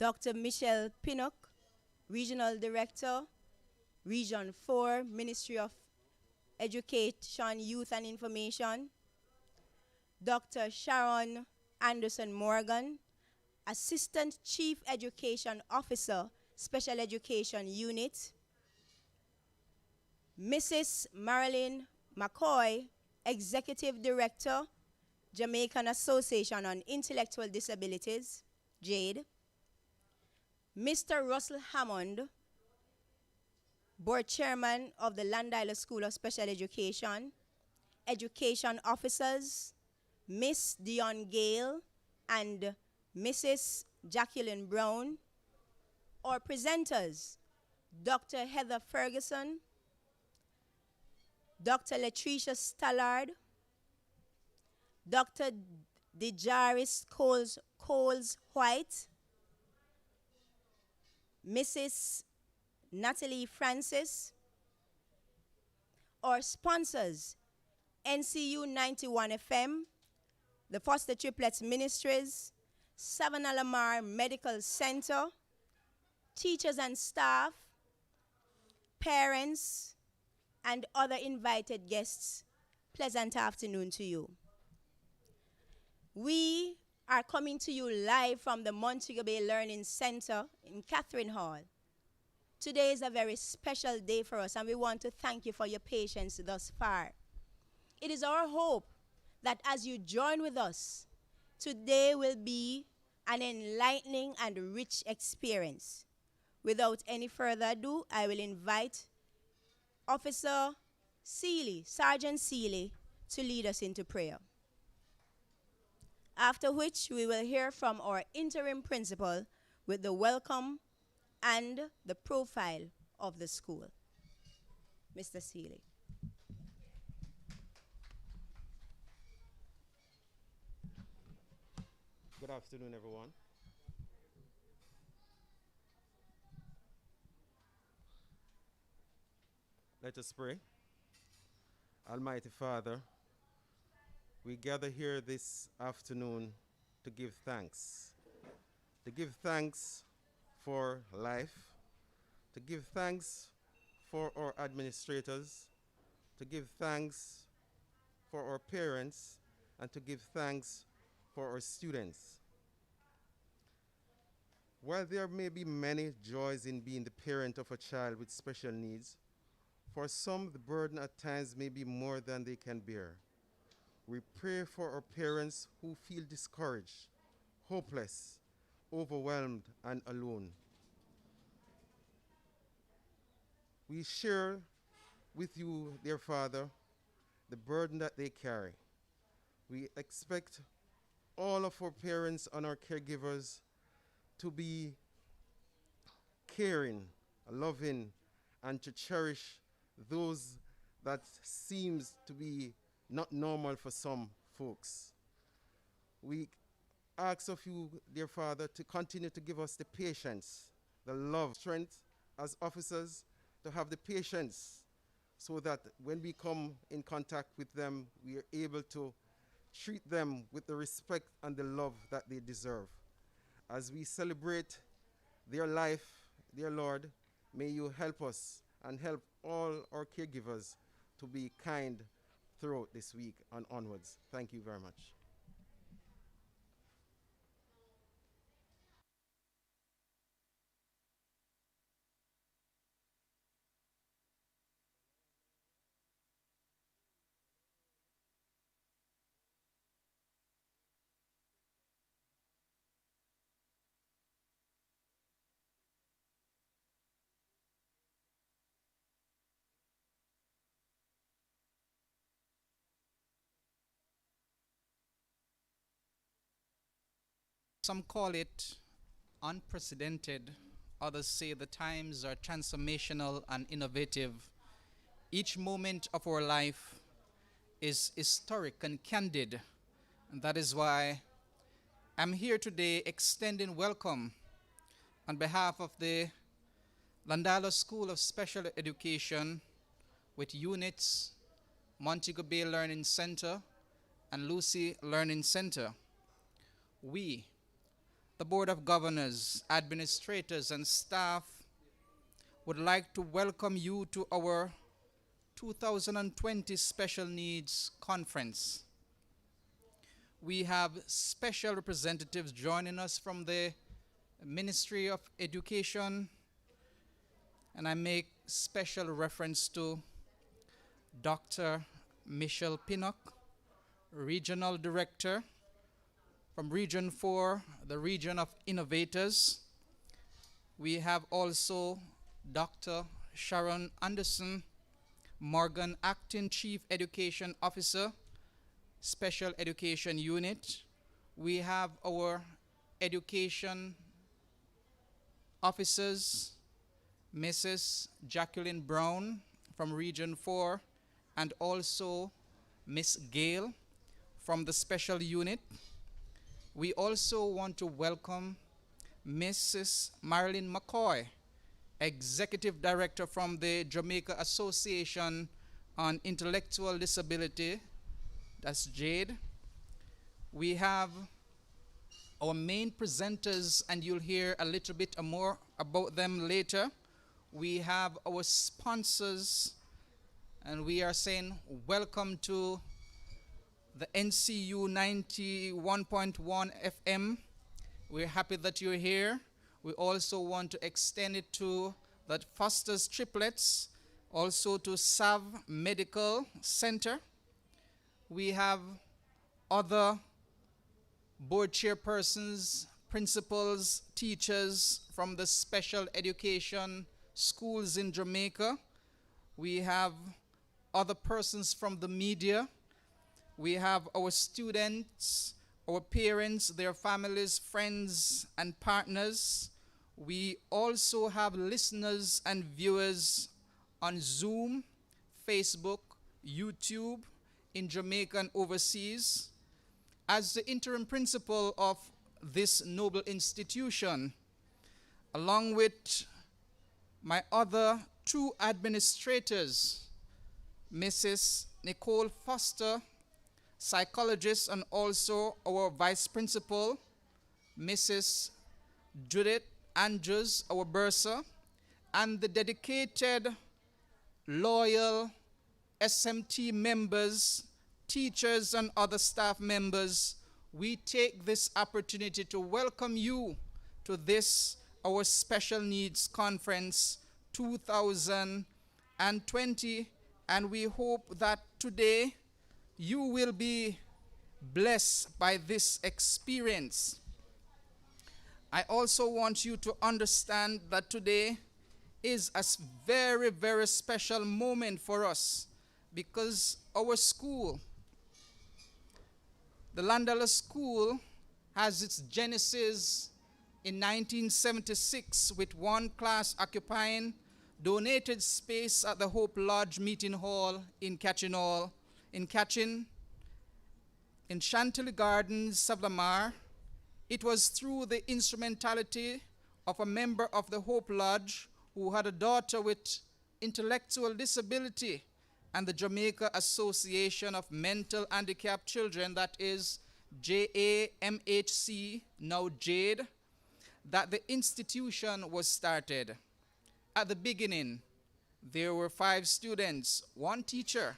Dr. Michelle Pinnock, Regional Director, Region 4, Ministry of Education, Youth and Information. Dr. Sharon Anderson Morgan, Assistant Chief Education Officer, Special Education Unit. Mrs. Marilyn McCoy, Executive Director, Jamaican Association on Intellectual Disabilities, JADE. Mr. Russell Hammond, Board Chairman of the Llandilo School of Special Education. Education Officers, Miss Dion Gale and Mrs. Jacqueline Brown. Our presenters, Dr. Heather Ferguson, Dr. Latricia Stallard, Dr. DeJaris Coles White, Mrs. Natalie Francis. Our sponsors, NCU 91 FM, the Foster Triplets Ministries, Savannah Lamar Medical Center, teachers and staff, parents, and other invited guests. Pleasant afternoon to you. We are coming to you live from the Montego Bay Learning Center in Catherine Hall. Today is a very special day for us, and we want to thank you for your patience thus far. It is our hope that as you join with us, today will be an enlightening and rich experience. Without any further ado, I will invite Officer Seeley, Sergeant Seeley, to lead us into prayer. After which, we will hear from our interim principal with the welcome and the profile of the school. Mr. Seeley. Good afternoon, everyone. Let us pray. Almighty Father, we gather here this afternoon to give thanks. To give thanks for life, to give thanks for our administrators, to give thanks for our parents, and to give thanks for our students. While there may be many joys in being the parent of a child with special needs, for some the burden at times may be more than they can bear. We pray for our parents who feel discouraged, hopeless, overwhelmed, and alone. We share with you, dear Father, the burden that they carry. We expect all of our parents and our caregivers to be caring, loving, and to cherish those that seems to be not normal for some folks. We ask of you, dear Father, to continue to give us the patience, the love, strength as officers, to have the patience so that when we come in contact with them, we are able to treat them with the respect and the love that they deserve. As we celebrate their life, dear Lord, may you help us and help all our caregivers to be kind throughout this week and onwards. Thank you very much. Some call it unprecedented, others say the times are transformational and innovative. Each moment of our life is historic and candid, and that is why I'm here today extending welcome on behalf of the Llandilo School of Special Education with units Montego Bay Learning Center and Lucy Learning Center. We, the Board of Governors, administrators, and staff would like to welcome you to our 2020 Special Needs Conference. We have special representatives joining us from the Ministry of Education, and I make special reference to Dr. Michelle Pinnock, Regional Director from Region 4, the Region of Innovators. We have also Dr. Sharon Anderson Morgan, Acting Chief Education Officer, Special Education Unit. We have our education officers, Mrs. Jacqueline Brown from Region 4, and also Miss Gail from the Special Unit. We also want to welcome Mrs. Marilyn McCoy, Executive Director from the Jamaica Association on Intellectual Disability, that's Jade. We have our main presenters, and you'll hear a little bit more about them later. We have our sponsors, and we are saying welcome to the NCU 91.1 FM. We're happy that you're here. We also want to extend it to that fosters Triplets, also to SAV Medical Center. We have other board chairpersons, principals, teachers from the special education schools in Jamaica. We have other persons from the media. We have our students, our parents, their families, friends, and partners. We also have listeners and viewers on Zoom, Facebook, YouTube, in Jamaica and overseas. As the interim principal of this noble institution, along with my other two administrators, Mrs. Nicole Foster, psychologist, and also our vice principal, Mrs. Judith Andrews, our bursar, and the dedicated, loyal SMT members, teachers, and other staff members, we take this opportunity to welcome you to this, our Special Needs Conference 2020, and we hope that today you will be blessed by this experience. I also want you to understand that today is a very, very special moment for us, because our school, the Llandilo School, has its genesis in 1976 with one class occupying donated space at the Hope Lodge Meeting Hall in Catchin, in Chantilly Gardens, Savlamar. It was through the instrumentality of a member of the Hope Lodge who had a daughter with intellectual disability and the Jamaica Association of Mental Handicapped Children, that is JAMHC, now JADE, that the institution was started. At the beginning, there were 5 students, 1 teacher,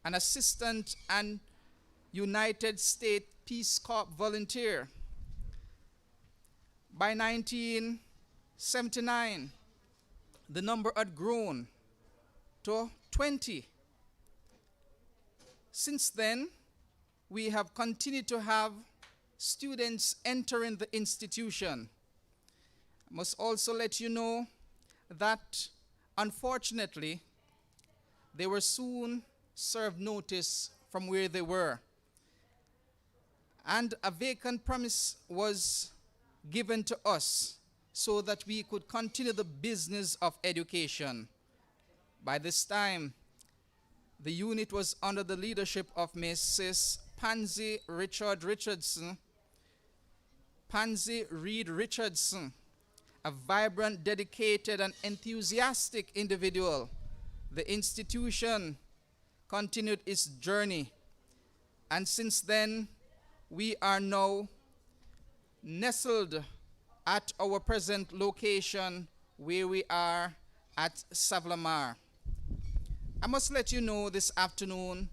an assistant, and United States Peace Corps volunteer. By 1979, the number had grown to 20. Since then, we have continued to have students entering the institution. I must also let you know that, unfortunately, they were soon served notice from where they were, and a vacant premise was given to us so that we could continue the business of education. By this time, the unit was under the leadership of Mrs. Pansy Reed Richardson, a vibrant, dedicated, and enthusiastic individual. The institution continued its journey, and since then, we are now nestled at our present location where we are at Savlamar. I must let you know this afternoon,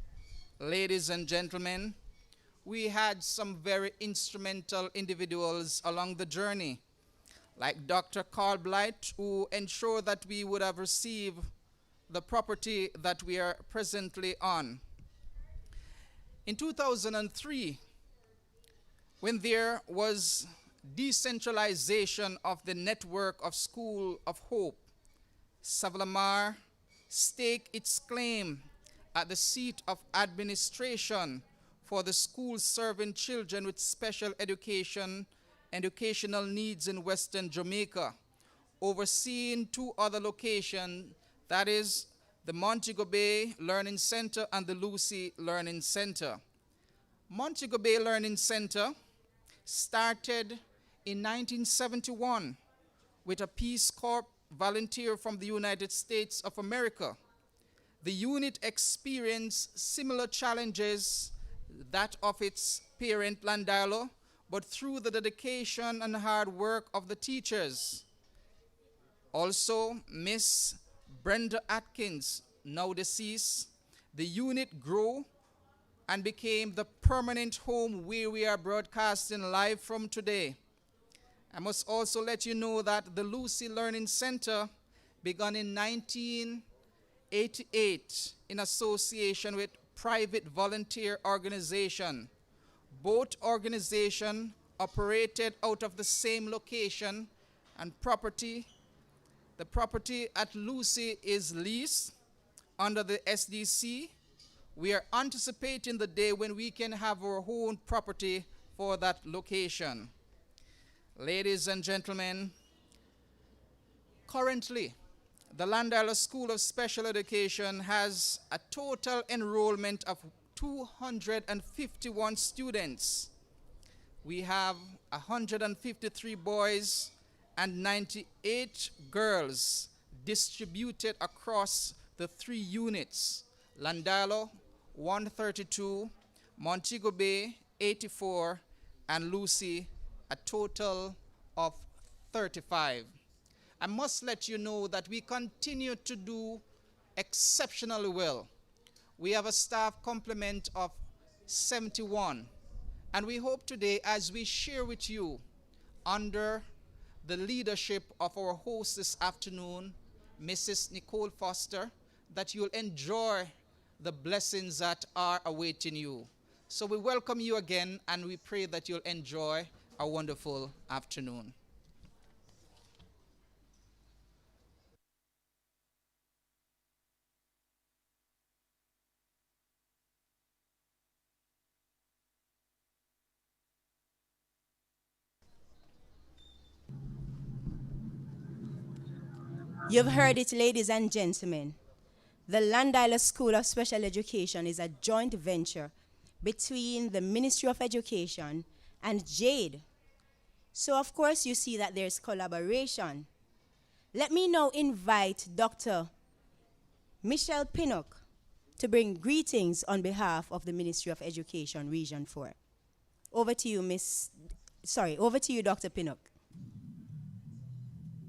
ladies and gentlemen, we had some very instrumental individuals along the journey, like Dr. Carl Blight, who ensured that we would have received the property that we are presently on. In 2003, when there was decentralization of the network of School of Hope, Savlamar staked its claim at the seat of administration for the schools serving children with special educational needs in Western Jamaica, overseeing two other locations, that is the Montego Bay Learning Center and the Lucy Learning Center. Montego Bay Learning Center started in 1971 with a Peace Corps volunteer from the United States of America. The unit experienced similar challenges that of its parent Llandilo, but through the dedication and hard work of the teachers. Also, Miss Brenda Atkins, now deceased, the unit grew and became the permanent home where we are broadcasting live from today. I must also let you know that the Lucy Learning Center began in 1988 in association with private volunteer organization. Both organizations operated out of the same location, and the property at Lucy is leased under the SDC. We are anticipating the day when we can have our own property for that location. Ladies and gentlemen, currently, the Llandilo School of Special Education has a total enrollment of 251 students. We have 153 boys and 98 girls distributed across the 3 units: Llandilo, 132, Montego Bay, 84, and Lucy, a total of 35. I must let you know that we continue to do exceptionally well. We have a staff complement of 71, and we hope today, as we share with you under the leadership of our host this afternoon, Mrs. Nicole Foster, that you'll enjoy the blessings that are awaiting you. So we welcome you again, and we pray that you'll enjoy a wonderful afternoon. You've heard it, ladies and gentlemen. The Llandilo School of Special Education is a joint venture between the Ministry of Education and JADE. So, of course, you see that there's collaboration. Let me now invite Dr. Michelle Pinnock to bring greetings on behalf of the Ministry of Education, Region 4. Over to you, Dr. Pinnock.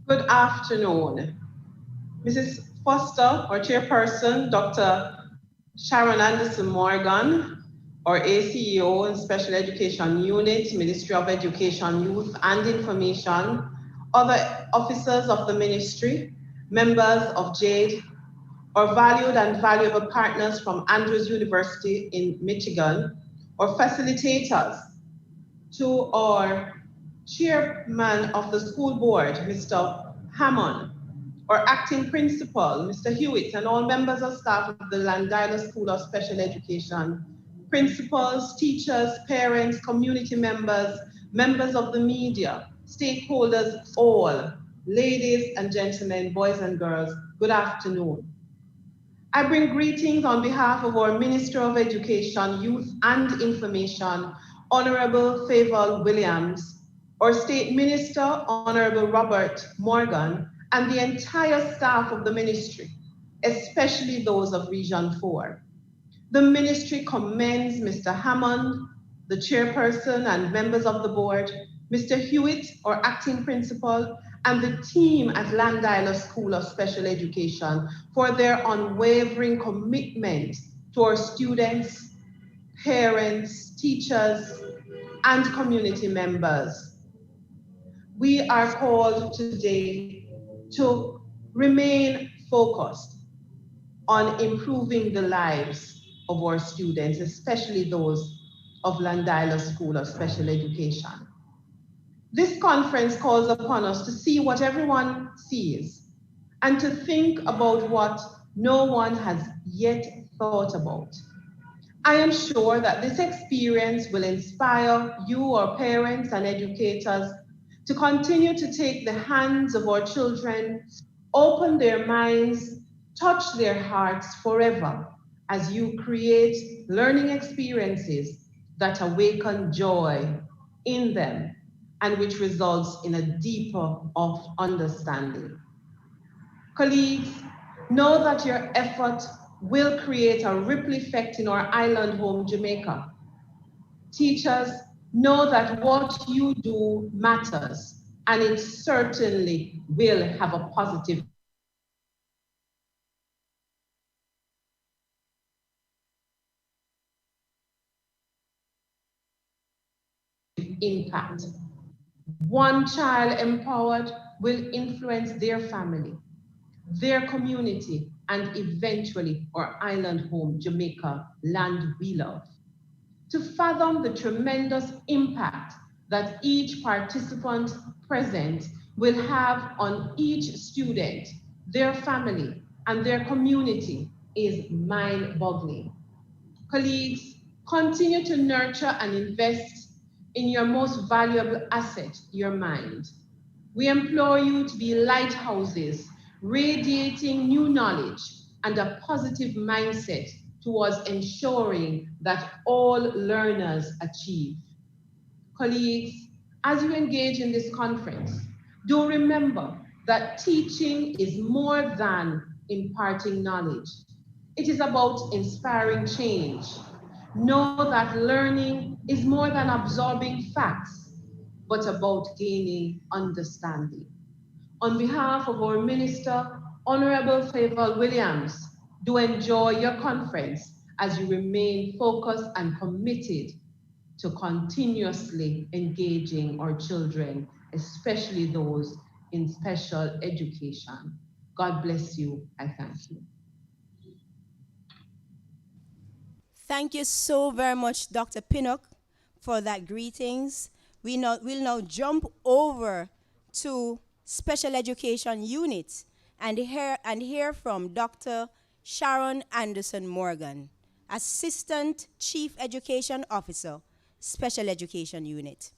Good afternoon. Mrs. Foster, our chairperson, Dr. Sharon Anderson Morgan, our ACEO in Special Education Unit, Ministry of Education, Youth and Information, other officers of the ministry, members of JADE, our valued and valuable partners from Andrews University in Michigan, our facilitators, to our chairman of the school board, Mr. Hammond, our acting principal, Mr. Hewitt, and all members of staff of the Llandilo School of Special Education, principals, teachers, parents, community members, members of the media, stakeholders, all, ladies and gentlemen, boys and girls, good afternoon. I bring greetings on behalf of our Minister of Education, Youth and Information, Honorable Favour Williams, our State Minister, Honorable Robert Morgan, and the entire staff of the ministry, especially those of Region 4. The ministry commends Mr. Hammond, the chairperson and members of the board, Mr. Hewitt, our acting principal, and the team at Llandilo School of Special Education for their unwavering commitment to our students, parents, teachers, and community members. We are called today to remain focused on improving the lives of our students, especially those of Llandilo School of Special Education. This conference calls upon us to see what everyone sees and to think about what no one has yet thought about. I am sure that this experience will inspire you, our parents and educators, to continue to take the hands of our children, open their minds, touch their hearts forever as you create learning experiences that awaken joy in them and which results in a deeper of understanding. Colleagues, know that your effort will create a ripple effect in our island home, Jamaica. Teachers, know that what you do matters, and it certainly will have a positive impact. One child empowered will influence their family, their community, and eventually our island home, Jamaica, land we love. To fathom the tremendous impact that each participant present will have on each student, their family, and their community is mind-boggling. Colleagues, continue to nurture and invest in your most valuable asset, your mind. We implore you to be lighthouses, radiating new knowledge and a positive mindset towards ensuring that all learners achieve. Colleagues, as you engage in this conference, do remember that teaching is more than imparting knowledge. It is about inspiring change. Know that learning is more than absorbing facts, but about gaining understanding. On behalf of our Minister, Honorable Favour Williams, do enjoy your conference as you remain focused and committed to continuously engaging our children, especially those in special education. God bless you. I thank you. Thank you so very much, Dr. Pinnock, for that greetings. We'll now jump over to Special Education Unit and hear from Dr. Sharon Anderson Morgan, Assistant Chief Education Officer, Special Education Unit.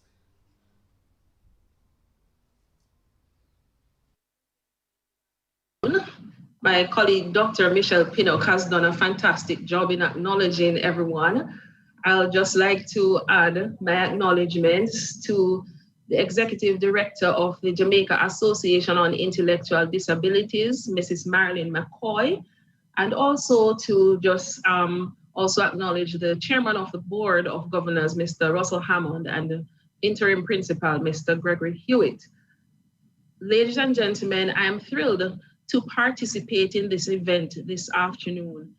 My colleague, Dr. Michelle Pinnock, has done a fantastic job in acknowledging everyone. I'll just like to add my acknowledgements to the Executive Director of the Jamaica Association on Intellectual Disabilities, Mrs. Marilyn McCoy, and also to just also acknowledge the Chairman of the Board of Governors, Mr. Russell Hammond, and the Interim Principal, Mr. Gregory Hewitt. Ladies and gentlemen, I am thrilled to participate in this event this afternoon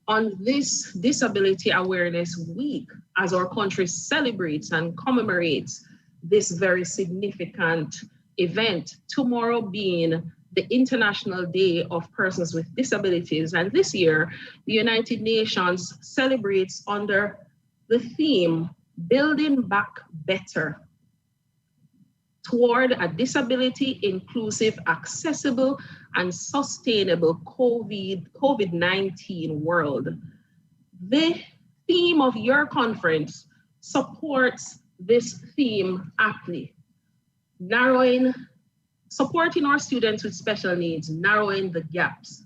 on this Disability Awareness Week as our country celebrates and commemorates this very significant event, tomorrow being the International Day of Persons with Disabilities. And this year, the United Nations celebrates under the theme, Building Back Better, toward a disability inclusive, accessible, and sustainable COVID-19 world. The theme of your conference supports this theme aptly, supporting our students with special needs, narrowing the gaps.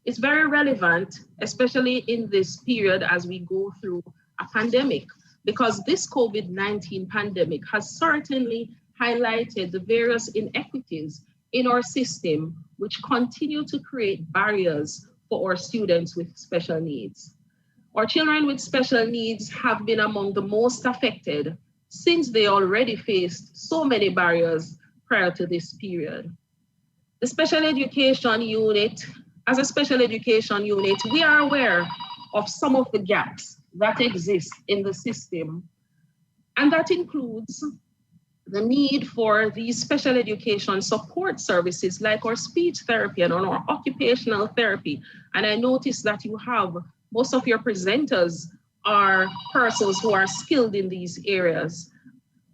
It's very relevant, especially in this period as we go through a pandemic, because this COVID-19 pandemic has certainly highlighted the various inequities in our system, which continue to create barriers for our students with special needs. Our children with special needs have been among the most affected since they already faced so many barriers prior to this period. The special education unit, as a special education unit, we are aware of some of the gaps that exist in the system, and that includes the need for these special education support services like our speech therapy and our occupational therapy. And I noticed that you have most of your presenters are persons who are skilled in these areas.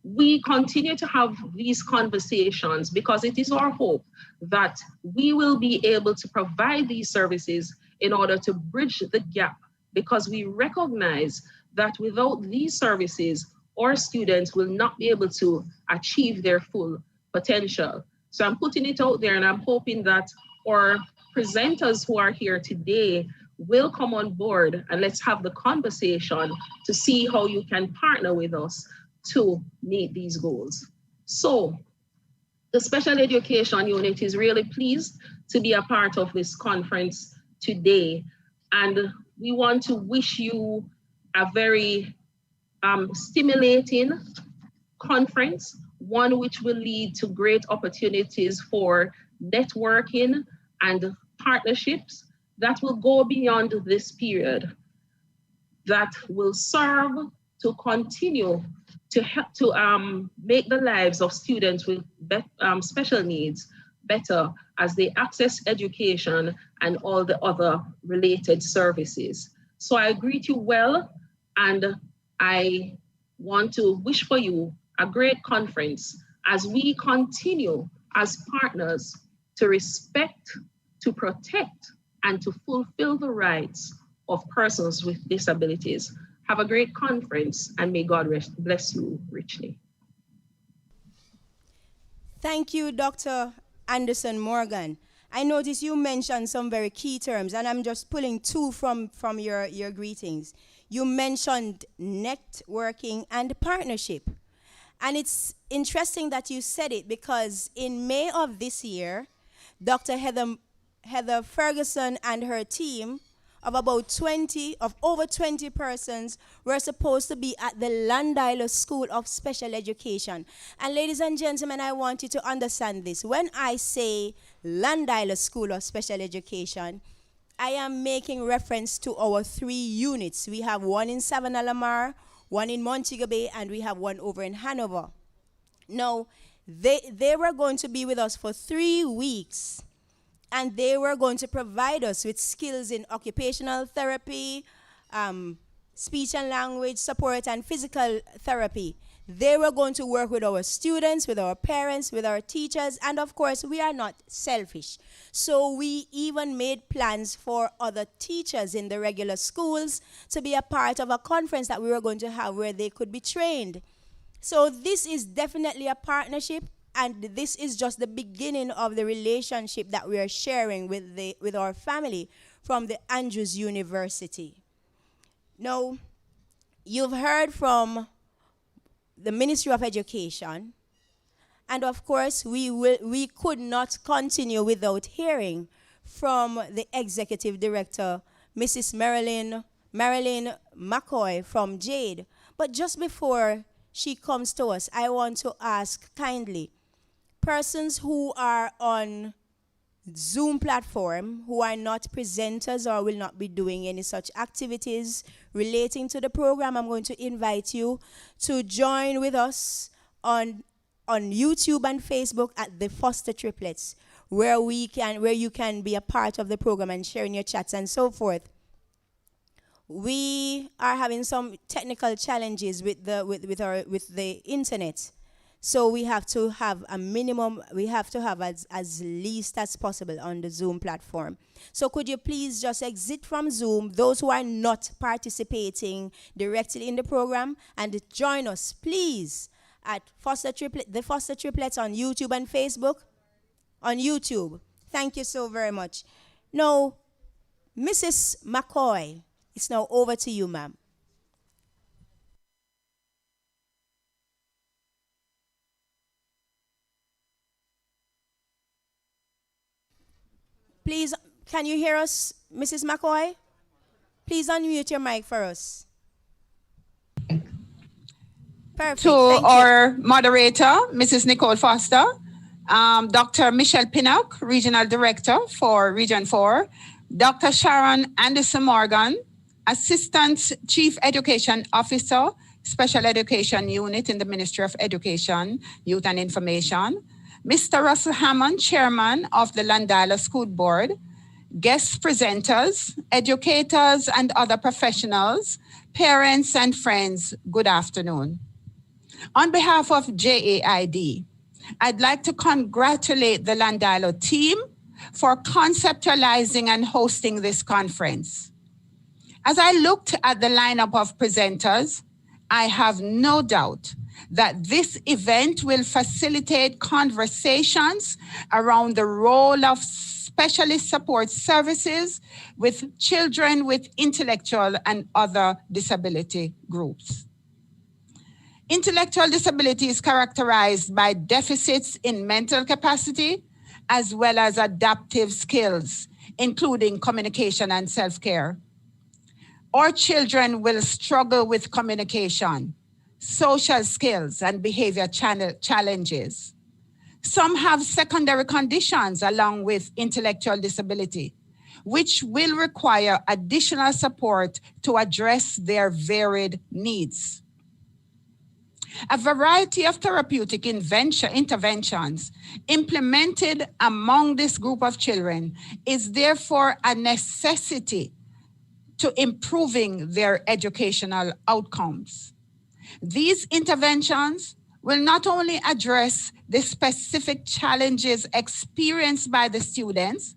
We continue to have these conversations because it is our hope that we will be able to provide these services in order to bridge the gap, because we recognize that without these services, our students will not be able to achieve their full potential. So I'm putting it out there, and I'm hoping that our presenters who are here today will come on board, and let's have the conversation to see how you can partner with us to meet these goals. So the special education unit is really pleased to be a part of this conference today. And we want to wish you a very stimulating conference, one which will lead to great opportunities for networking and partnerships that will go beyond this period, that will serve to continue to help to make the lives of students with special needs better as they access education and all the other related services. So I greet you well, and I want to wish for you a great conference as we continue as partners to respect, to protect, and to fulfill the rights of persons with disabilities. Have a great conference, and may God bless you richly. Thank you, Dr. Anderson Morgan. I noticed you mentioned some very key terms, and I'm just pulling two from your greetings. You mentioned networking and partnership. And it's interesting that you said it, because in May of this year, Dr. Heather Ferguson and her team of over 20 persons were supposed to be at the Llandilo School of Special Education. And ladies and gentlemen, I want you to understand this. When I say Llandilo School of Special Education, I am making reference to our 3 units. We have one in Savannah Lamar, one in Montego Bay, and we have one over in Hanover. Now, they were going to be with us for 3 weeks. And they were going to provide us with skills in occupational therapy, speech and language support, and physical therapy. They were going to work with our students, with our parents, with our teachers, and of course, we are not selfish. So we even made plans for other teachers in the regular schools to be a part of a conference that we were going to have where they could be trained. So this is definitely a partnership. And this is just the beginning of the relationship that we are sharing with our family from the Andrews University. Now, you've heard from the Ministry of Education, and of course, we could not continue without hearing from the Executive Director, Mrs. Marilyn McCoy from JADE. But just before she comes to us, I want to ask kindly, persons who are on Zoom platform, who are not presenters or will not be doing any such activities relating to the program, I'm going to invite you to join with us on YouTube and Facebook at the Foster Triplets, where you can be a part of the program and sharing your chats and so forth. We are having some technical challenges with the internet. So we have to have a minimum, we have to have as least as possible on the Zoom platform. So could you please just exit from Zoom, those who are not participating directly in the program, and join us, please, at the Foster Triplets on YouTube and Facebook? On YouTube. Thank you so very much. Now, Mrs. McCoy, it's now over to you, ma'am. Please, can you hear us, Mrs. McCoy? Please unmute your mic for us. to Perfect. Thank you. our moderator, Mrs. Nicole Foster, Dr. Michelle Pinnock, Regional Director for Region 4, Dr. Sharon Anderson Morgan, Assistant Chief Education Officer, Special Education Unit in the Ministry of Education, Youth and Information, Mr. Russell Hammond, Chairman of the Llandilo School Board, guest presenters, educators, and other professionals, parents and friends, good afternoon. On behalf of JAID, I'd like to congratulate the Llandilo team for conceptualizing and hosting this conference. As I looked at the lineup of presenters, I have no doubt that this event will facilitate conversations around the role of specialist support services with children with intellectual and other disability groups. Intellectual disability is characterized by deficits in mental capacity as well as adaptive skills, including communication and self-care. Our children will struggle with communication, social skills, and behavior challenges. Some have secondary conditions along with intellectual disability, which will require additional support to address their varied needs. A variety of therapeutic interventions implemented among this group of children is therefore a necessity to improving their educational outcomes. These interventions will not only address the specific challenges experienced by the students,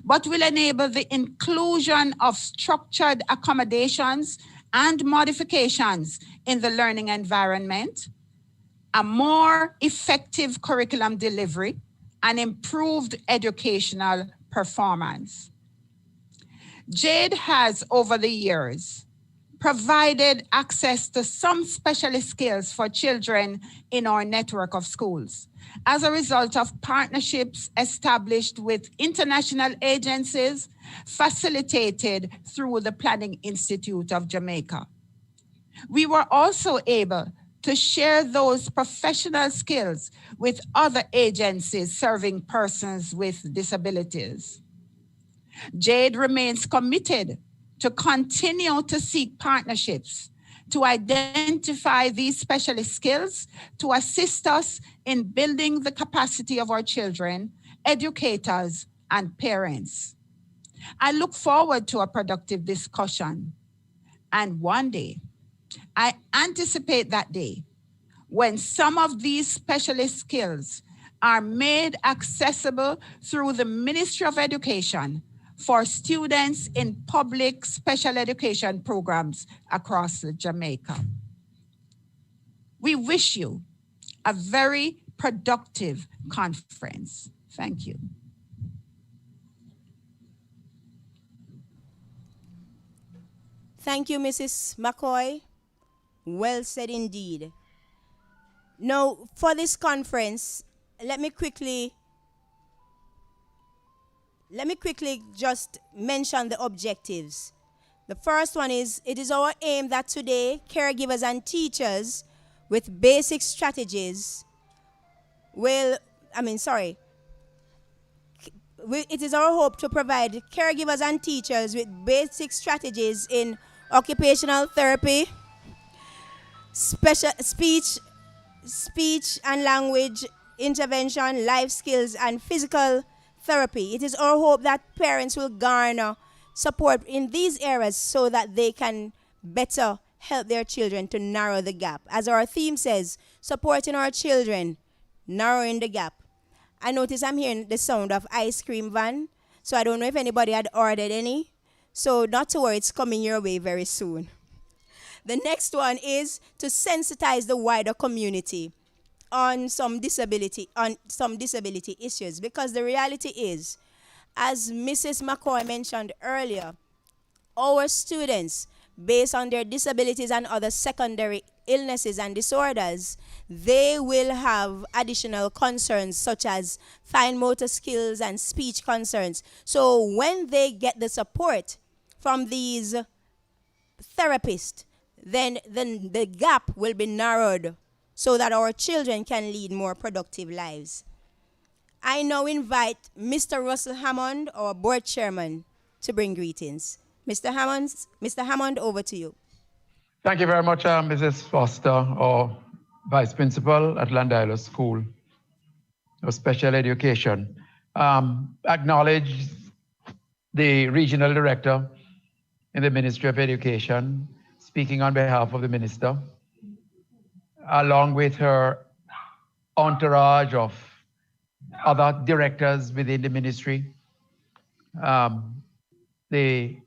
but will enable the inclusion of structured accommodations and modifications in the learning environment, a more effective curriculum delivery, and improved educational performance. JAID has, over the years, provided access to some specialist skills for children in our network of schools as a result of partnerships established with international agencies facilitated through the Planning Institute of Jamaica. We were also able to share those professional skills with other agencies serving persons with disabilities. JAID remains committed to continue to seek partnerships to identify these specialist skills to assist us in building the capacity of our children, educators, and parents. I look forward to a productive discussion. And one day, I anticipate that day when some of these specialist skills are made accessible through the Ministry of Education for students in public special education programs across Jamaica. We wish you a very productive conference. Thank you. Thank you, Mrs. McCoy. Well said indeed. Now, for this conference, let me quickly just mention the objectives. The first one is, it is our aim that today, caregivers and teachers with basic strategies it is our hope to provide caregivers and teachers with basic strategies in occupational therapy, special speech and language intervention, life skills, and physical therapy. It is our hope that parents will garner support in these areas so that they can better help their children to narrow the gap. As our theme says, supporting our children, narrowing the gap. I notice I'm hearing the sound of ice cream van, so I don't know if anybody had ordered any. So not to worry, it's coming your way very soon. The next one is to sensitize the wider community on some disability issues, because the reality is, as Mrs. McCoy mentioned earlier, our students, based on their disabilities and other secondary illnesses and disorders, they will have additional concerns such as fine motor skills and speech concerns. So when they get the support from these therapists, then the gap will be narrowed so that our children can lead more productive lives. I now invite Mr. Russell Hammond, our board chairman, to bring greetings. Mr. Hammond, over to you. Thank you very much, Mrs. Foster, our Vice Principal at Llandilo School of Special Education. Acknowledge the Regional Director in the Ministry of Education, speaking on behalf of the Minister, along with her entourage of other directors within the ministry, the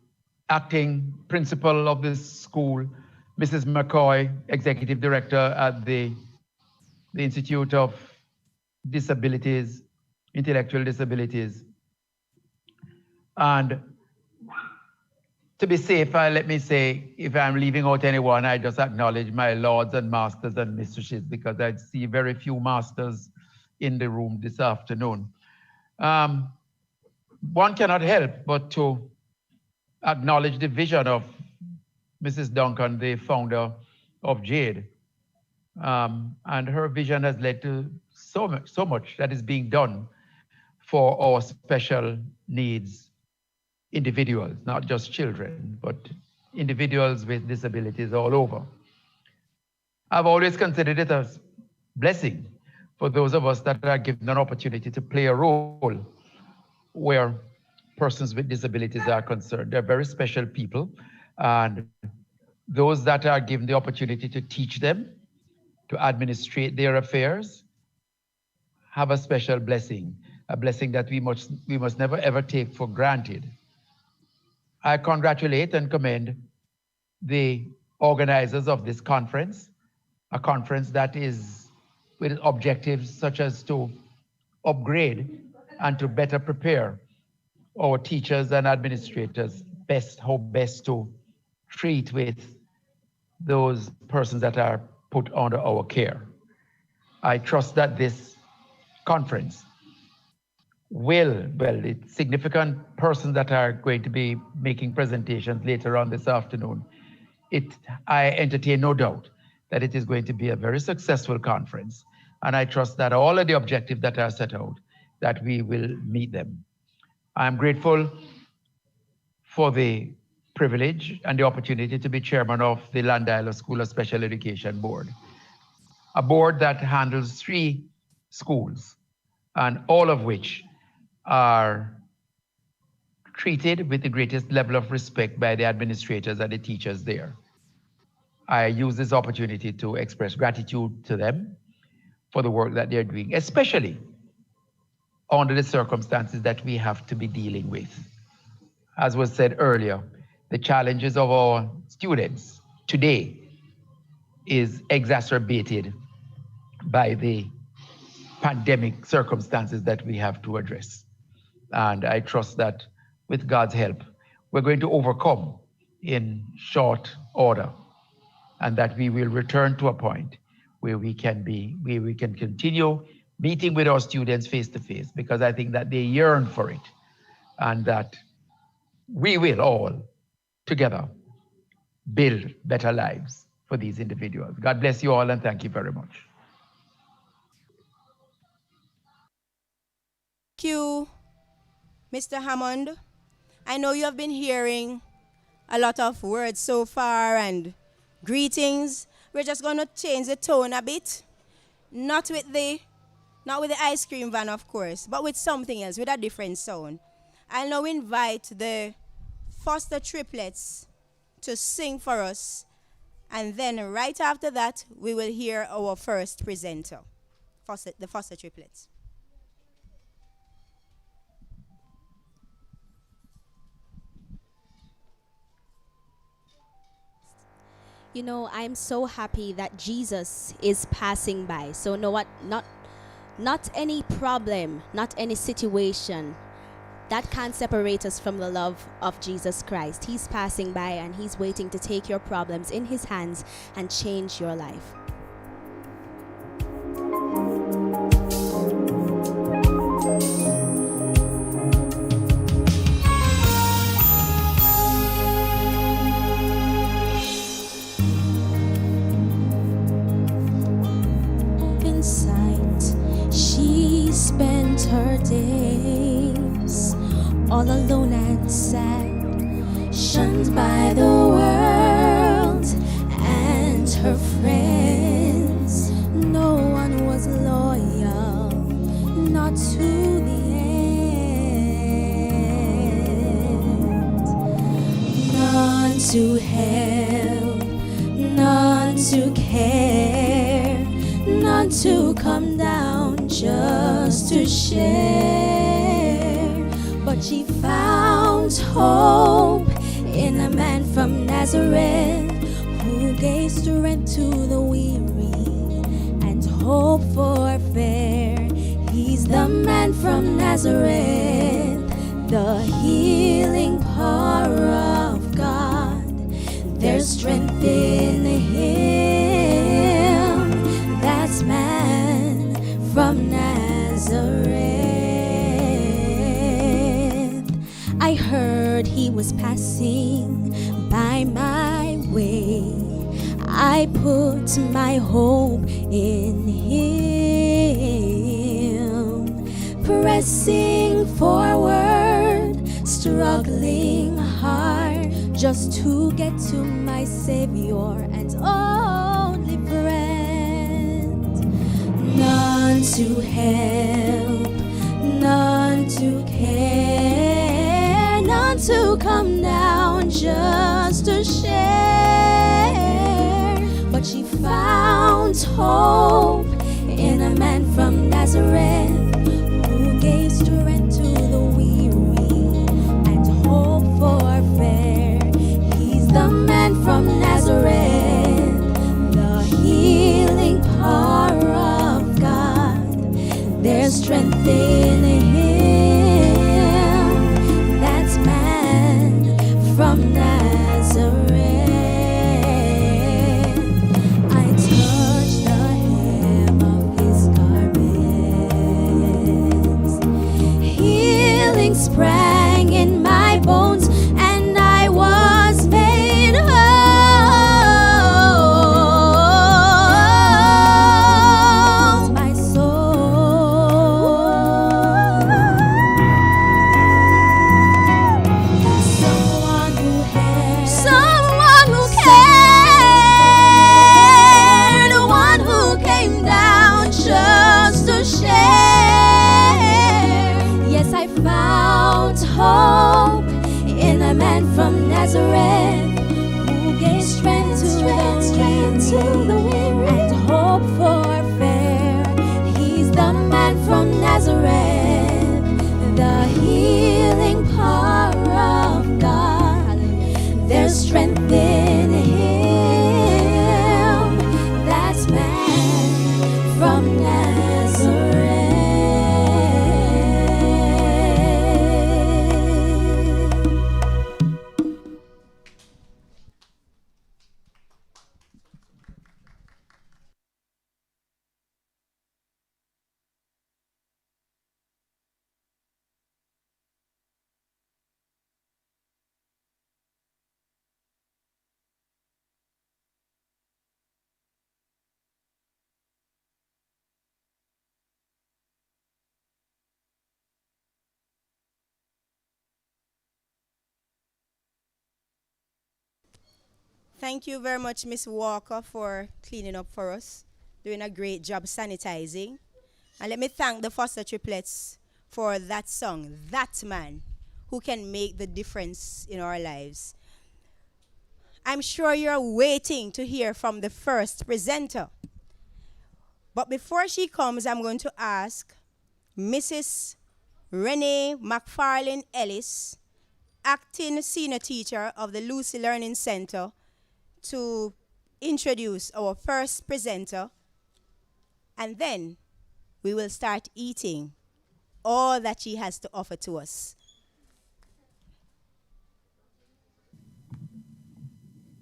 acting principal of this school, Mrs. McCoy, Executive Director at the Institute of Disabilities, Intellectual Disabilities. And to be safe, let me say, if I'm leaving out anyone, I just acknowledge my lords and masters and mistresses, because I see very few masters in the room this afternoon. One cannot help but to acknowledge the vision of Mrs. Duncan, the founder of JADE. And her vision has led to so much that is being done for our special needs individuals, not just children, but individuals with disabilities all over. I've always considered it a blessing for those of us that are given an opportunity to play a role where persons with disabilities are concerned. They're very special people, and those that are given the opportunity to teach them, to administrate their affairs, have a special blessing, a blessing that we must never ever take for granted. I congratulate and commend the organizers of this conference, a conference that is with objectives such as to upgrade and to better prepare our teachers and administrators how best to treat with those persons that are put under our care. I trust that this conference it's significant persons that are going to be making presentations later on this afternoon. I entertain no doubt that it is going to be a very successful conference. And I trust that all of the objectives that are set out, that we will meet them. I'm grateful for the privilege and the opportunity to be chairman of the Llandilo School of Special Education Board, a board that handles 3 schools, and all of which are treated with the greatest level of respect by the administrators and the teachers there. I use this opportunity to express gratitude to them for the work that they're doing, especially under the circumstances that we have to be dealing with. As was said earlier, the challenges of our students today is exacerbated by the pandemic circumstances that we have to address. And I trust that with God's help, we're going to overcome in short order, and that we will return to a point where we can continue meeting with our students face to face, because I think that they yearn for it, and that we will all together build better lives for these individuals. God bless you all, and thank you very much. Thank you, Mr. Hammond. I know you have been hearing a lot of words so far and greetings. We're just going to change the tone a bit. Not with the ice cream van, of course, but with something else, with a different sound. I'll now invite the Foster Triplets to sing for us, and then right after that, we will hear our first presenter, the Foster Triplets. You know, I'm so happy that Jesus is passing by. So know what? Not any problem, not any situation that can't separate us from the love of Jesus Christ. He's passing by, and he's waiting to take your problems in his hands and change your life. her days, all alone and sad, shunned by the world and her friends. No one was loyal, not to the end. None to help, none to care, none to come down just to share. But she found hope in a man from Nazareth who gave strength to the weary and hope for fair. He's the man from Nazareth, the healing power of God. There's strength in him, that's man from Nazareth. I heard he was passing by my way. I put my hope in him, pressing forward, struggling hard just to get to my Savior and only friend. None to help, none to care, none to come down just to share. But she found hope in a man from Nazareth who gave strength to the weary and hope for fair. He's the man from Nazareth, the healing power of God. There's strength in him, that's man from Nazareth. I touched the hem of his garments, healing sprang in my bones, and I was made whole. My soul, someone who cared, one who came down just to share. Yes, I found hope in a man from Nazareth who gave strength to the weary and hope for fair. He's the man from Nazareth, the healing power of God. There's strength in him, that's man from Nazareth. Thank you very much, Miss Walker, for cleaning up for us, doing a great job sanitizing. And let me thank the Foster Triplets for that song, That Man, who can make the difference in our lives. I'm sure you're waiting to hear from the first presenter. But before she comes, I'm going to ask Mrs. Renee McFarlane Ellis, acting senior teacher of the Lucy Learning Center, to introduce our first presenter, and then we will start eating all that she has to offer to us.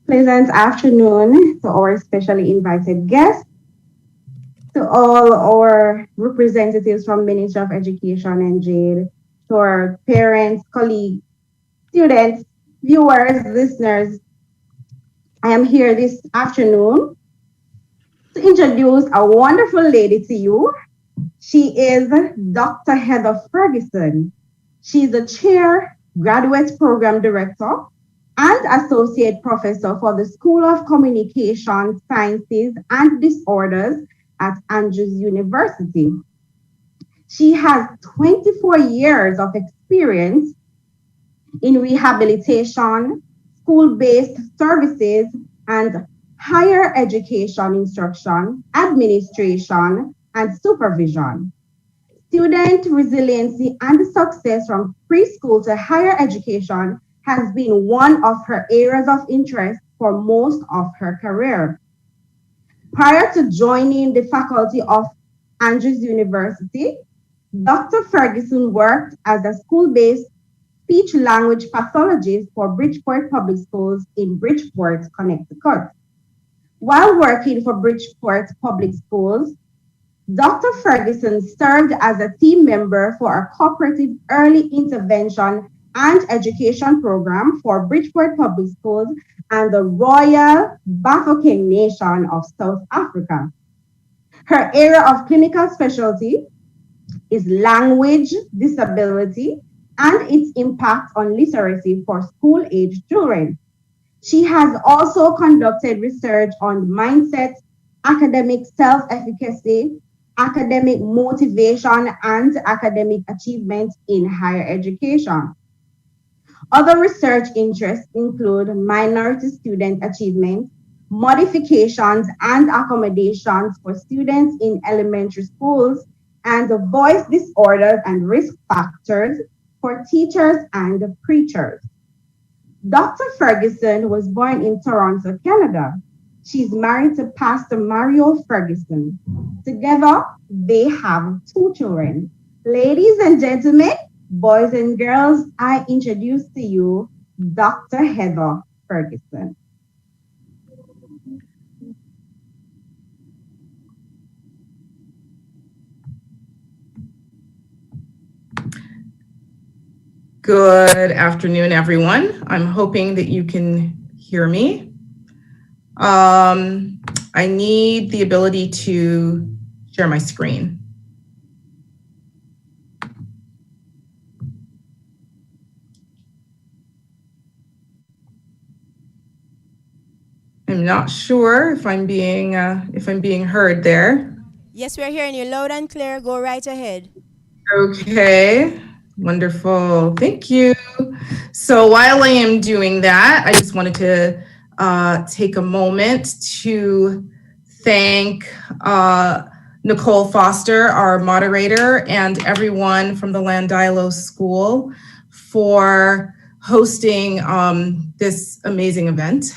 Pleasant afternoon to our specially invited guests, to all our representatives from Ministry of Education and Jade, to our parents, colleagues, students, viewers, listeners. I am here this afternoon to introduce a wonderful lady to you. She is Dr. Heather Ferguson. She's a chair, graduate program director, and associate professor for the School of Communication Sciences and Disorders at Andrews University. She has 24 years of experience in rehabilitation, school-based services, and higher education instruction, administration, and supervision. Student resiliency and success from preschool to higher education has been one of her areas of interest for most of her career. Prior to joining the faculty of Andrews University, Dr. Ferguson worked as a school-based speech language pathologist for Bridgeport Public Schools in Bridgeport, Connecticut. While working for Bridgeport Public Schools, Dr. Ferguson served as a team member for a cooperative early intervention and education program for Bridgeport Public Schools and the Royal Bafokeng Nation of South Africa. Her area of clinical specialty is language disability and its impact on literacy for school-age children. She has also conducted research on mindset, academic self-efficacy, academic motivation, and academic achievement in higher education. Other research interests include minority student achievement, modifications and accommodations for students in elementary schools, and the voice disorders and risk factors for teachers and preachers. Dr. Ferguson was born in Toronto, Canada. She's married to Pastor Mario Ferguson. Together, they have 2 children. Ladies and gentlemen, boys and girls, I introduce to you Dr. Heather Ferguson. Good afternoon, everyone. I'm hoping that you can hear me. I need the ability to share my screen. I'm not sure if I'm being heard there. Yes, we're hearing you loud and clear. Go right ahead. Okay, wonderful. Thank you. So while I am doing that, I just wanted to take a moment to thank Nicole Foster, our moderator, and everyone from the Llandilo School for hosting this amazing event.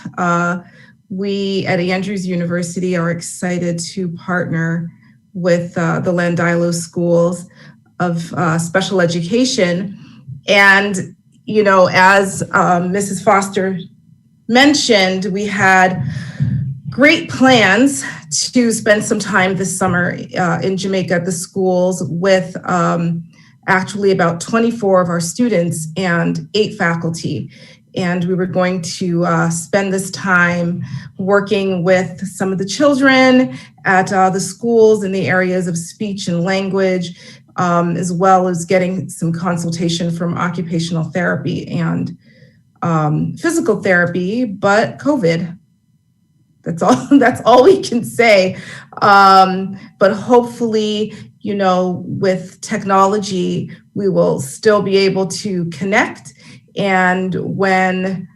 We at Andrews University are excited to partner with the Llandilo Schools of Special Education. And, you know, as Mrs. Foster mentioned, we had great plans to spend some time this summer in Jamaica at the schools with actually about 24 of our students and 8 faculty. And we were going to spend this time working with some of the children at the schools in the areas of speech and language, as well as getting some consultation from occupational therapy and physical therapy, but COVID. That's all we can say. But hopefully, you know, with technology, we will still be able to connect. And when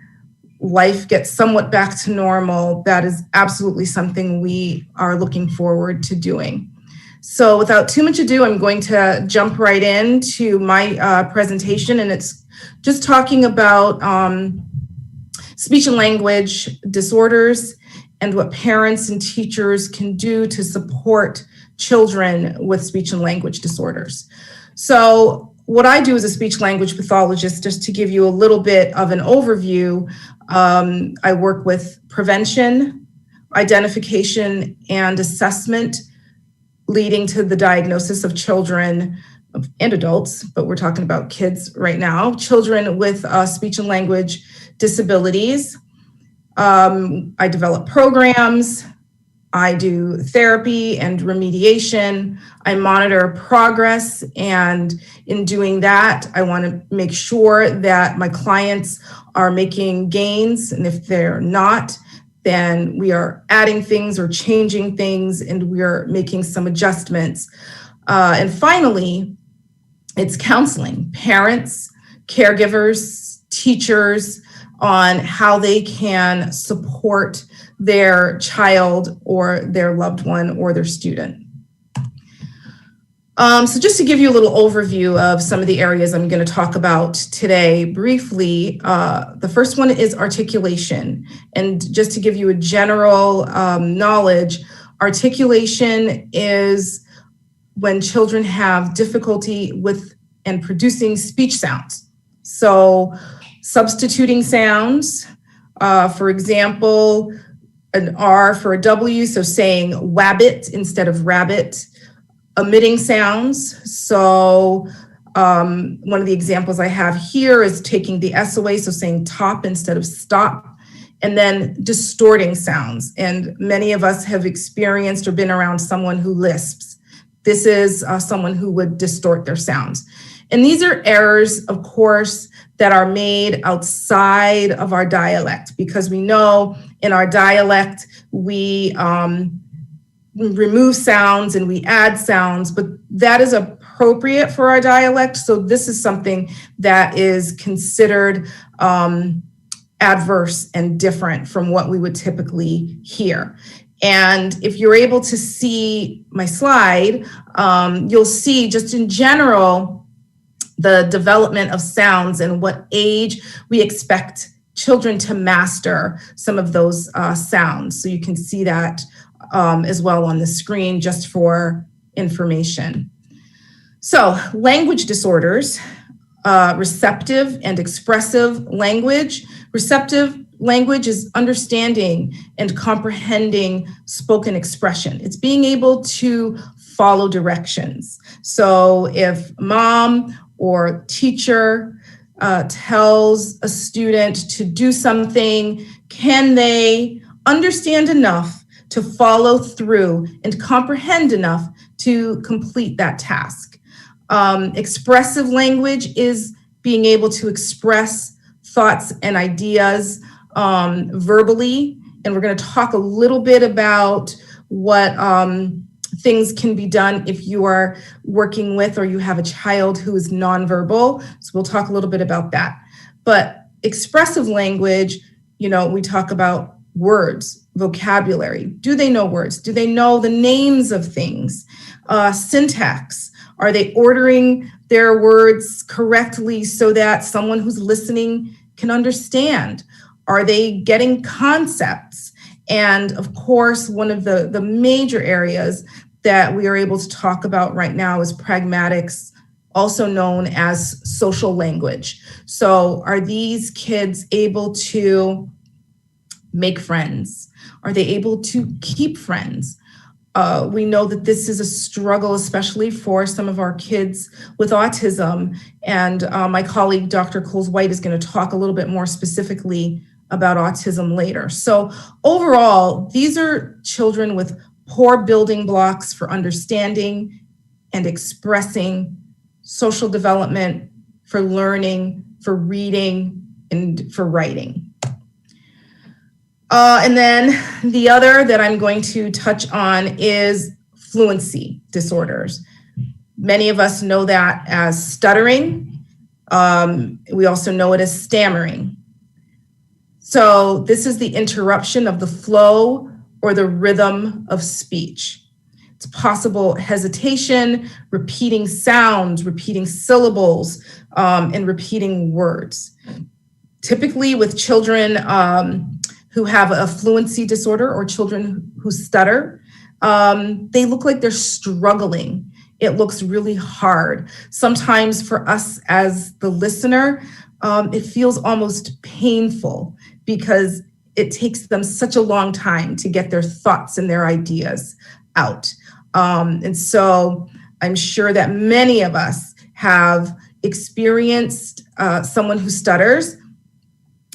life gets somewhat back to normal, that is absolutely something we are looking forward to doing. So without too much ado, I'm going to jump right into my presentation, and it's just talking about speech and language disorders and what parents and teachers can do to support children with speech and language disorders. So what I do as a speech language pathologist, just to give you a little bit of an overview, I work with prevention, identification, and assessment, leading to the diagnosis of children and adults, but we're talking about kids right now, children with speech and language disabilities. I develop programs, I do therapy and remediation. I monitor progress, and in doing that, I want to make sure that my clients are making gains, and if they're not, then we are adding things or changing things, and we are making some adjustments. And finally, it's counseling parents, caregivers, teachers on how they can support their child or their loved one or their student. So just to give you a little overview of some of the areas I'm going to talk about today briefly, the first one is articulation. And just to give you a general knowledge, articulation is when children have difficulty with and producing speech sounds. So substituting sounds, for example, an R for a W, so saying wabbit instead of rabbit. Omitting sounds, so one of the examples I have here is taking the S away, so saying top instead of stop, and then distorting sounds. And many of us have experienced or been around someone who lisps. This is someone who would distort their sounds. And these are errors, of course, that are made outside of our dialect, because we know in our dialect, we remove sounds and we add sounds, but that is appropriate for our dialect. So this is something that is considered adverse and different from what we would typically hear. And if you're able to see my slide, you'll see just in general, the development of sounds and what age we expect children to master some of those sounds. So you can see that as well on the screen just for information. So language disorders, receptive and expressive language. Receptive language is understanding and comprehending spoken expression. It's being able to follow directions. So if mom or teacher tells a student to do something, can they understand enough to follow through and comprehend enough to complete that task? Expressive language is being able to express thoughts and ideas verbally. And we're going to talk a little bit about what things can be done if you are working with or you have a child who is nonverbal. So we'll talk a little bit about that. But expressive language, you know, we talk about words, vocabulary. Do they know words? Do they know the names of things? Syntax. Are they ordering their words correctly so that someone who's listening can understand? Are they getting concepts? And of course, one of the major areas that we are able to talk about right now is pragmatics, also known as social language. So are these kids able to make friends? Are they able to keep friends? We know that this is a struggle, especially for some of our kids with autism. And my colleague, Dr. Coles-White, is going to talk a little bit more specifically about autism later. So overall, these are children with poor building blocks for understanding and expressing, social development, for learning, for reading, and for writing. And then the other that I'm going to touch on is fluency disorders. Many of us know that as stuttering. We also know it as stammering. So this is the interruption of the flow or the rhythm of speech. It's possible hesitation, repeating sounds, repeating syllables, and repeating words. Typically with children who have a fluency disorder or children who stutter, they look like they're struggling. It looks really hard. Sometimes for us as the listener, it feels almost painful because it takes them such a long time to get their thoughts and their ideas out. And so I'm sure that many of us have experienced someone who stutters.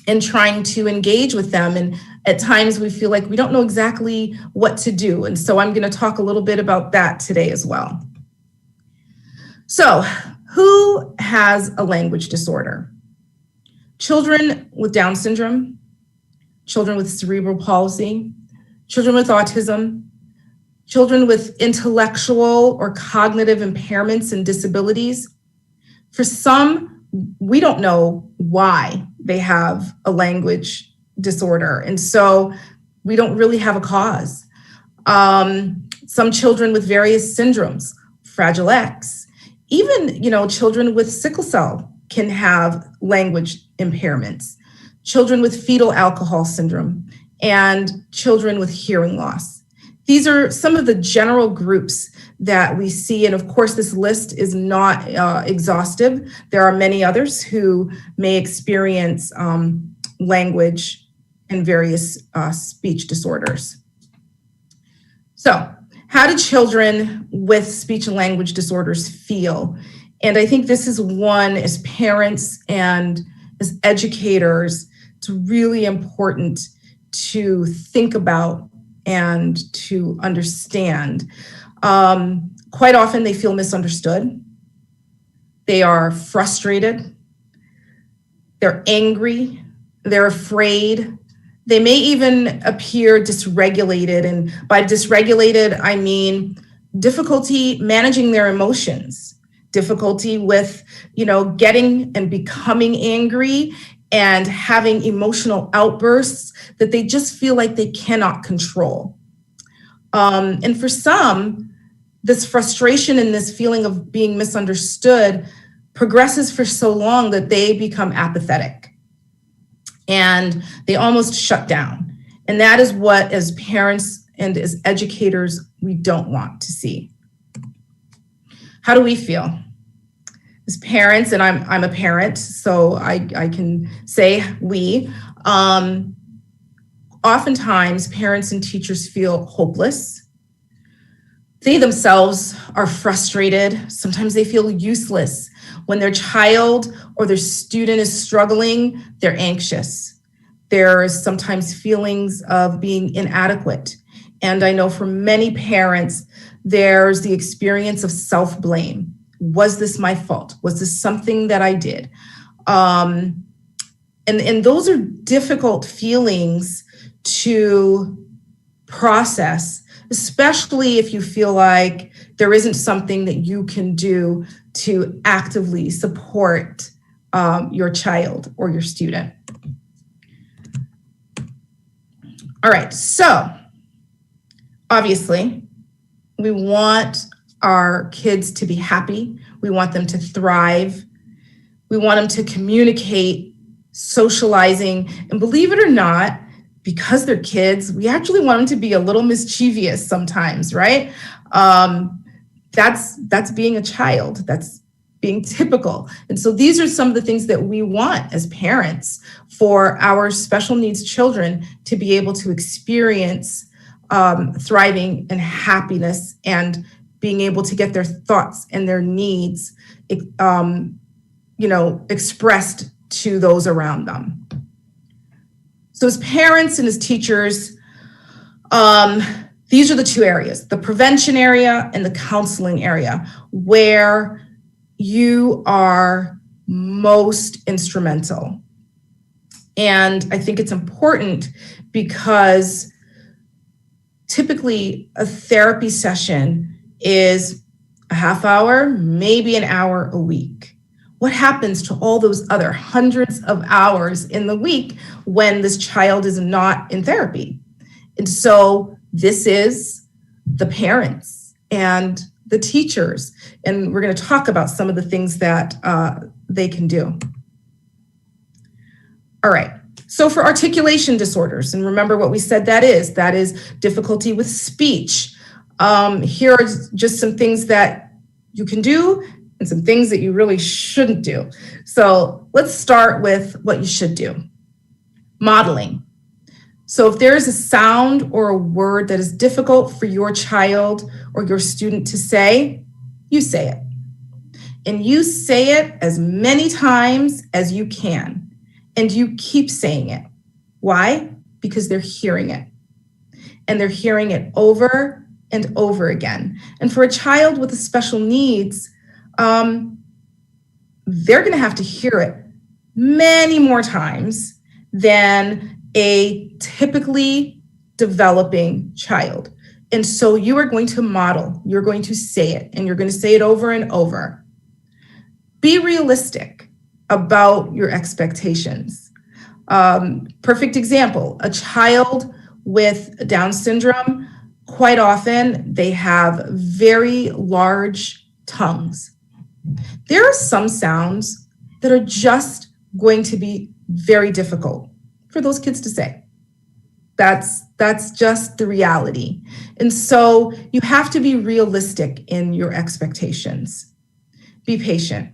and trying to engage with them. And at times we feel like we don't know exactly what to do. And so I'm going to talk a little bit about that today as well. So, who has a language disorder? Children with Down syndrome, children with cerebral palsy, children with autism, children with intellectual or cognitive impairments and disabilities. For some, we don't know why they have a language disorder, and so we don't really have a cause. Some children with various syndromes, Fragile X, even children with sickle cell can have language impairments, children with fetal alcohol syndrome, and children with hearing loss. These are some of the general groups that we see, and of course this list is not exhaustive. There are many others who may experience language and various speech disorders. So, how do children with speech and language disorders feel? And I think this is one, as parents and as educators, it's really important to think about and to understand. Quite often they feel misunderstood. They are frustrated. They're angry. They're afraid. They may even appear dysregulated. And by dysregulated, I mean difficulty managing their emotions, difficulty with, getting and becoming angry and having emotional outbursts that they just feel like they cannot control. And for some, this frustration and this feeling of being misunderstood progresses for so long that they become apathetic and they almost shut down. And that is what, as parents and as educators, we don't want to see. How do we feel? As parents, and I'm a parent, so I can say we, oftentimes parents and teachers feel hopeless. They themselves are frustrated. Sometimes they feel useless. When their child or their student is struggling, they're anxious. There is sometimes feelings of being inadequate. And I know for many parents, there's the experience of self-blame. Was this my fault? Was this something that I did? And those are difficult feelings to process, especially if you feel like there isn't something that you can do to actively support your child or your student. All right, so obviously we want our kids to be happy. We want them to thrive. We want them to communicate, socializing, and believe it or not, because they're kids, we actually want them to be a little mischievous sometimes, right? That's being a child. That's being typical. And so these are some of the things that we want as parents for our special needs children to be able to experience thriving and happiness and being able to get their thoughts and their needs, expressed to those around them. So as parents and as teachers, these are the two areas, the prevention area and the counseling area, where you are most instrumental. And I think it's important because typically a therapy session is a half hour, maybe an hour a week. What happens to all those other hundreds of hours in the week when this child is not in therapy? And so this is the parents and the teachers. And we're going to talk about some of the things that they can do. All right. So for articulation disorders, and remember what we said that is difficulty with speech. Here are just some things that you can do and some things that you really shouldn't do. So let's start with what you should do. Modeling. So if there is a sound or a word that is difficult for your child or your student to say, you say it. And you say it as many times as you can. and you keep saying it. Why? Because they're hearing it. And they're hearing it over and over again. And for a child with special needs, they're gonna have to hear it many more times than a typically developing child. And so you are going to model, you're going to say it, and you're going to say it over and over. Be realistic about your expectations. Perfect example, a child with Down syndrome, quite often they have very large tongues. There are some sounds that are just going to be very difficult for those kids to say. That's just the reality. And so you have to be realistic in your expectations. Be patient.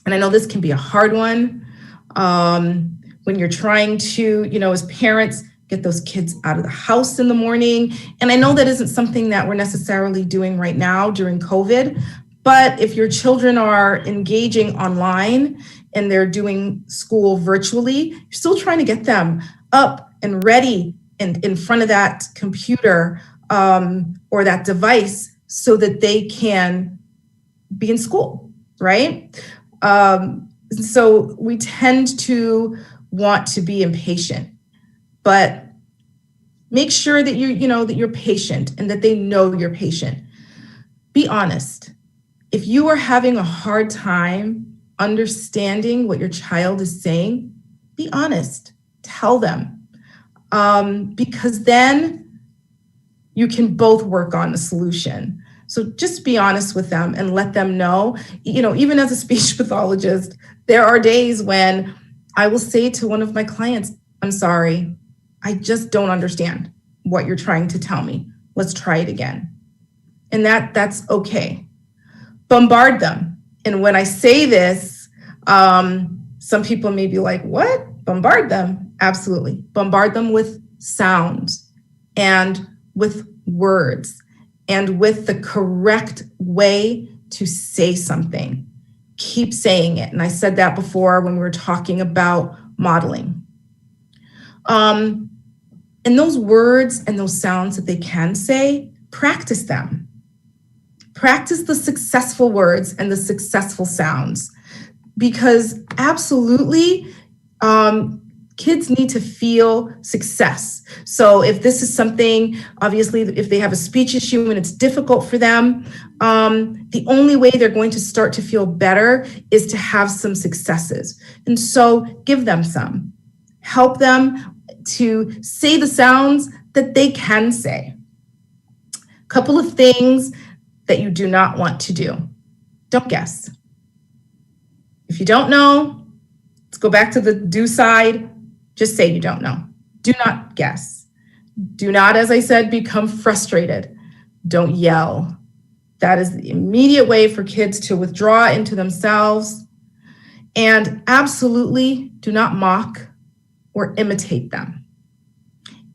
And I know this can be a hard one when you're trying to, as parents, get those kids out of the house in the morning. And I know that isn't something that we're necessarily doing right now during COVID, but if your children are engaging online and they're doing school virtually, you're still trying to get them up and ready and in front of that computer or that device so that they can be in school, right? So we tend to want to be impatient, but make sure that that you're patient and that they know you're patient. Be honest. If you are having a hard time understanding what your child is saying, be honest. Tell them. Because then you can both work on the solution. So just be honest with them and let them know, even as a speech pathologist, there are days when I will say to one of my clients, I'm sorry, I just don't understand what you're trying to tell me. Let's try it again. And that's okay. Bombard them. And when I say this, some people may be like, what? Bombard them? Absolutely. Bombard them with sounds and with words and with the correct way to say something. Keep saying it. And I said that before when we were talking about modeling. And those words and those sounds that they can say, practice them. Practice the successful words and the successful sounds, because absolutely, kids need to feel success. So if this is something, obviously, if they have a speech issue and it's difficult for them, the only way they're going to start to feel better is to have some successes. And so give them some. Help them to say the sounds that they can say. A couple of things that you do not want to do. Don't guess. If you don't know, let's go back to the do side. Just say you don't know. Do not guess. Do not, as I said, become frustrated. Don't yell. That is the immediate way for kids to withdraw into themselves. And absolutely do not mock or imitate them.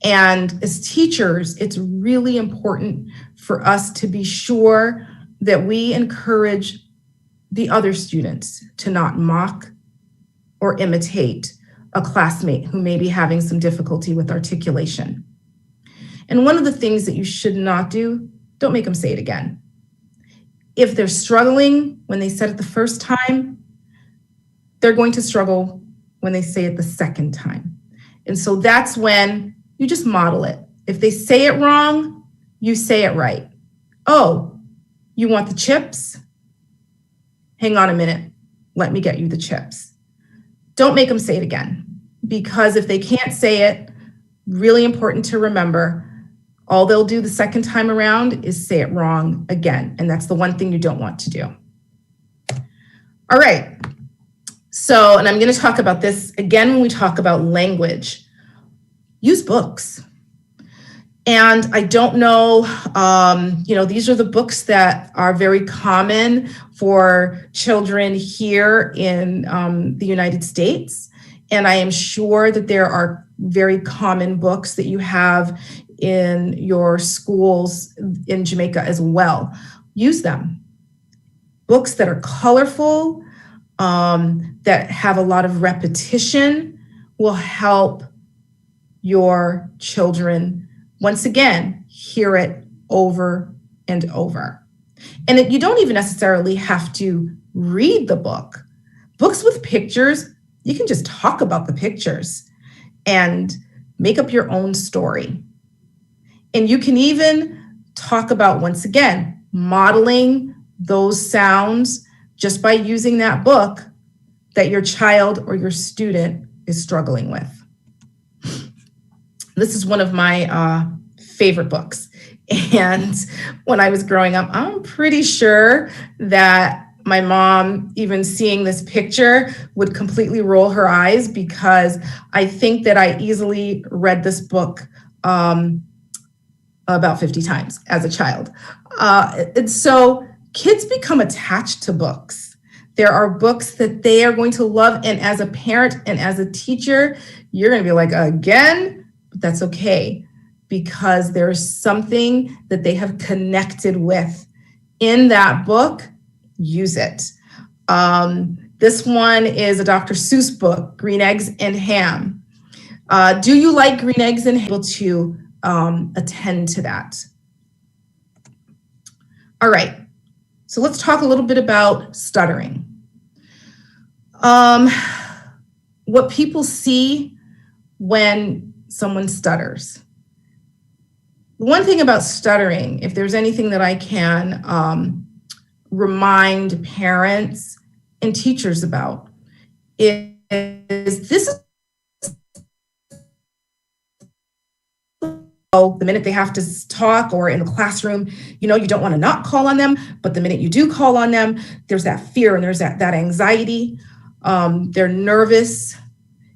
And as teachers, it's really important for us to be sure that we encourage the other students to not mock or imitate a classmate who may be having some difficulty with articulation. And one of the things that you should not do, don't make them say it again. If they're struggling when they said it the first time, they're going to struggle when they say it the second time. And so that's when you just model it. If they say it wrong, you say it right. Oh, you want the chips? Hang on a minute. Let me get you the chips. Don't make them say it again, because if they can't say it, really important to remember, all they'll do the second time around is say it wrong again. And that's the one thing you don't want to do. All right. So, and I'm going to talk about this again when we talk about language. Use books. And I don't know, these are the books that are very common for children here in the United States. And I am sure that there are very common books that you have in your schools in Jamaica as well. Use them. Books that are colorful, that have a lot of repetition will help your children, once again, hear it over and over. And you don't even necessarily have to read the book. Books with pictures, you can just talk about the pictures and make up your own story. And you can even talk about, once again, modeling those sounds just by using that book that your child or your student is struggling with. This is one of my favorite books. And when I was growing up, I'm pretty sure that my mom, even seeing this picture, would completely roll her eyes, because I think that I easily read this book about 50 times as a child. And so kids become attached to books. There are books that they are going to love. And as a parent and as a teacher, you're going to be like, again? But that's okay, because there's something that they have connected with in that book. Use it. This one is a Dr. Seuss book, Green Eggs and Ham. Do you like green eggs and ham? Able to attend to that. All right, so let's talk a little bit about stuttering. What people see when someone stutters. One thing about stuttering, if there's anything that I can remind parents and teachers about, is this is the minute they have to talk, or in the classroom, you don't want to not call on them, but the minute you do call on them, there's that fear and there's that anxiety. They're nervous.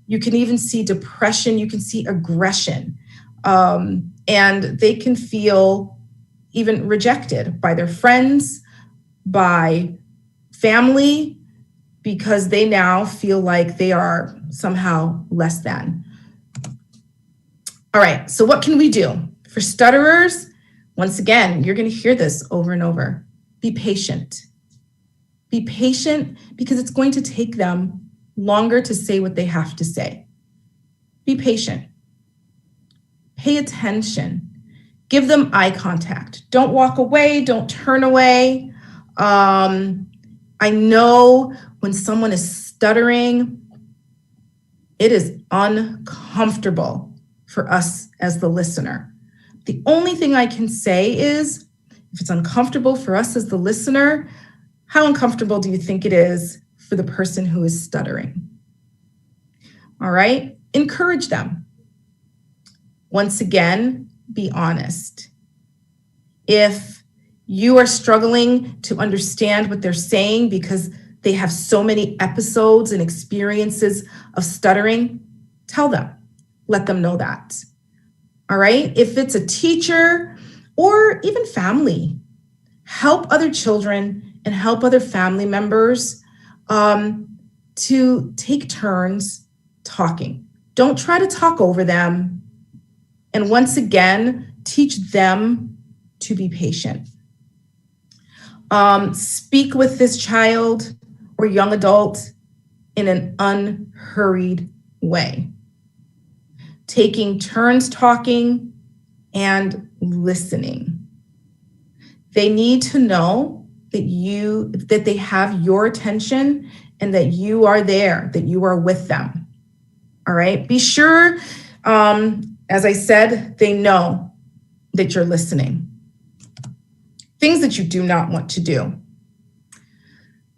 You can even see depression. You can see aggression. And they can feel even rejected by their friends, by family, because they now feel like they are somehow less than. All right, so what can we do? For stutterers, once again, you're going to hear this over and over. Be patient. Be patient, because it's going to take them longer to say what they have to say. Be patient. Pay attention. Give them eye contact. Don't walk away. Don't turn away. I know when someone is stuttering, it is uncomfortable for us as the listener. The only thing I can say is, if it's uncomfortable for us as the listener, how uncomfortable do you think it is for the person who is stuttering? All right, encourage them. Once again, be honest. If you are struggling to understand what they're saying because they have so many episodes and experiences of stuttering, tell them, let them know that. All right, if it's a teacher or even family, help other children and help other family members to take turns talking. Don't try to talk over them. And once again, teach them to be patient. Speak with this child or young adult in an unhurried way. Taking turns talking and listening. They need to know that they have your attention and that you are there, that you are with them. All right, be sure, as I said, they know that you're listening. Things that you do not want to do.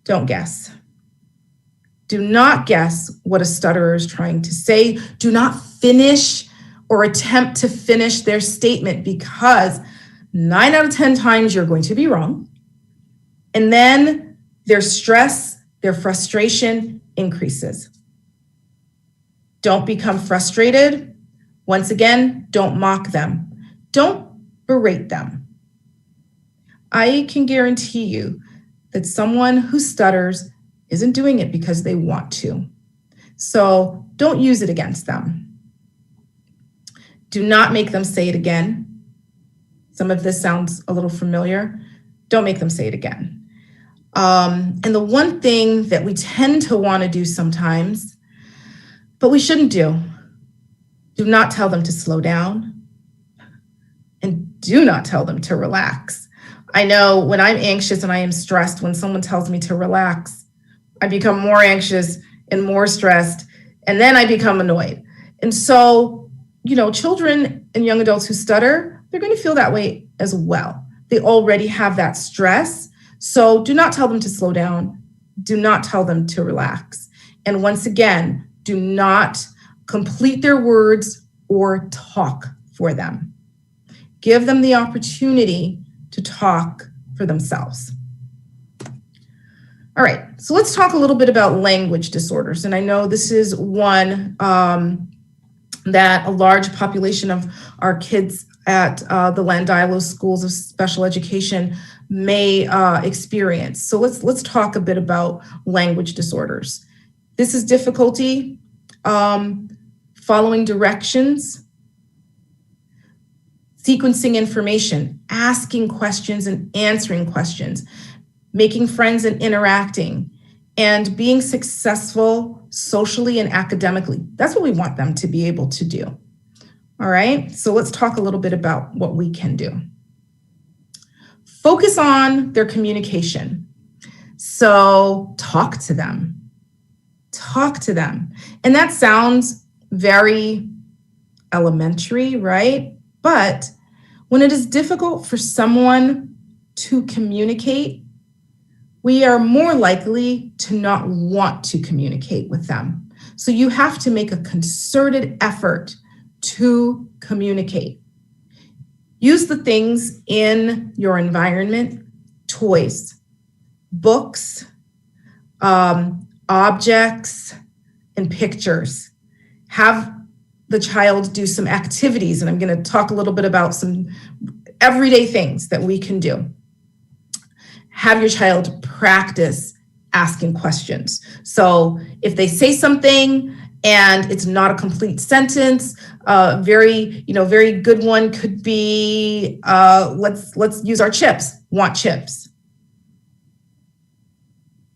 Don't guess. Do not guess what a stutterer is trying to say. Do not finish or attempt to finish their statement, because 9 out of 10 times you're going to be wrong. And then their stress, their frustration increases. Don't become frustrated. Once again, don't mock them. Don't berate them. I can guarantee you that someone who stutters isn't doing it because they want to. So don't use it against them. Do not make them say it again. Some of this sounds a little familiar. Don't make them say it again. And the one thing that we tend to want to do sometimes, but we shouldn't do not tell them to slow down, and do not tell them to relax. I know when I'm anxious and I am stressed, when someone tells me to relax, I become more anxious and more stressed, and then I become annoyed. And so, children and young adults who stutter, they're going to feel that way as well. They already have that stress. So do not tell them to slow down. Do not tell them to relax. And once again, do not complete their words or talk for them. Give them the opportunity to talk for themselves. All right, so let's talk a little bit about language disorders. And I know this is one that a large population of our kids at the Llandilo schools of special education may experience. So let's talk a bit about language disorders. This is difficulty following directions, sequencing information, asking questions and answering questions, making friends and interacting, and being successful socially and academically. That's what we want them to be able to do. All right, so let's talk a little bit about what we can do. Focus on their communication. So talk to them. Talk to them. And that sounds very elementary, right? But when it is difficult for someone to communicate, we are more likely to not want to communicate with them. So you have to make a concerted effort to communicate. Use the things in your environment, toys, books, objects, and pictures. Have the child do some activities, and I'm going to talk a little bit about some everyday things that we can do. Have your child practice asking questions. So if they say something and it's not a complete sentence, very good one could be, let's use our chips. Want chips?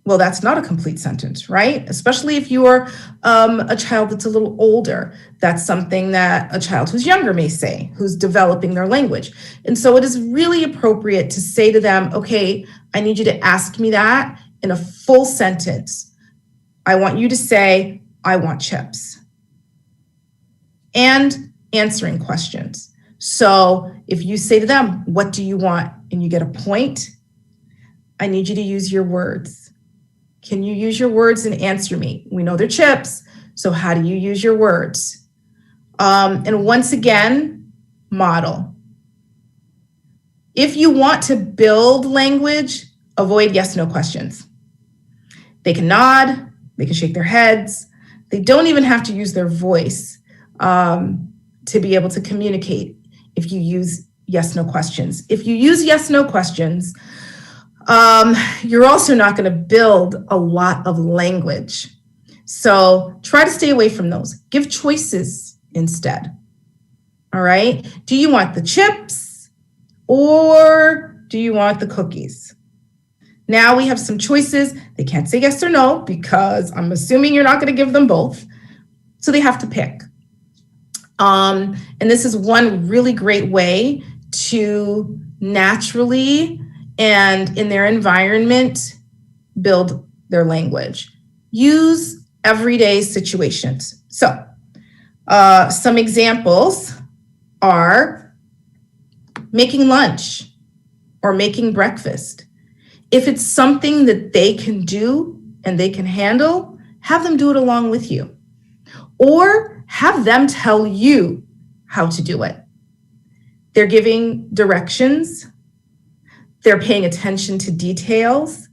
Well, that's not a complete sentence, right? Especially if you are a child that's a little older. That's something that a child who's younger may say, who's developing their language. And so it is really appropriate to say to them, okay, I need you to ask me that in a full sentence. I want you to say, I want chips. And answering questions. So if you say to them, what do you want? And you get a point, I need you to use your words. Can you use your words and answer me? We know they're chips, so how do you use your words? And once again, model. If you want to build language, avoid yes/no questions. They can nod, they can shake their heads. They don't even have to use their voice to be able to communicate if you use yes/no questions. If you use yes/no questions, you're also not going to build a lot of language. So try to stay away from those. Give choices instead. All right. Do you want the chips or do you want the cookies? Now we have some choices. They can't say yes or no because I'm assuming you're not going to give them both. So they have to pick. And this is one really great way to naturally and in their environment, build their language. Use everyday situations. So some examples are making lunch or making breakfast. If it's something that they can do and they can handle, have them do it along with you. Or have them tell you how to do it. They're giving directions. They're paying attention to details.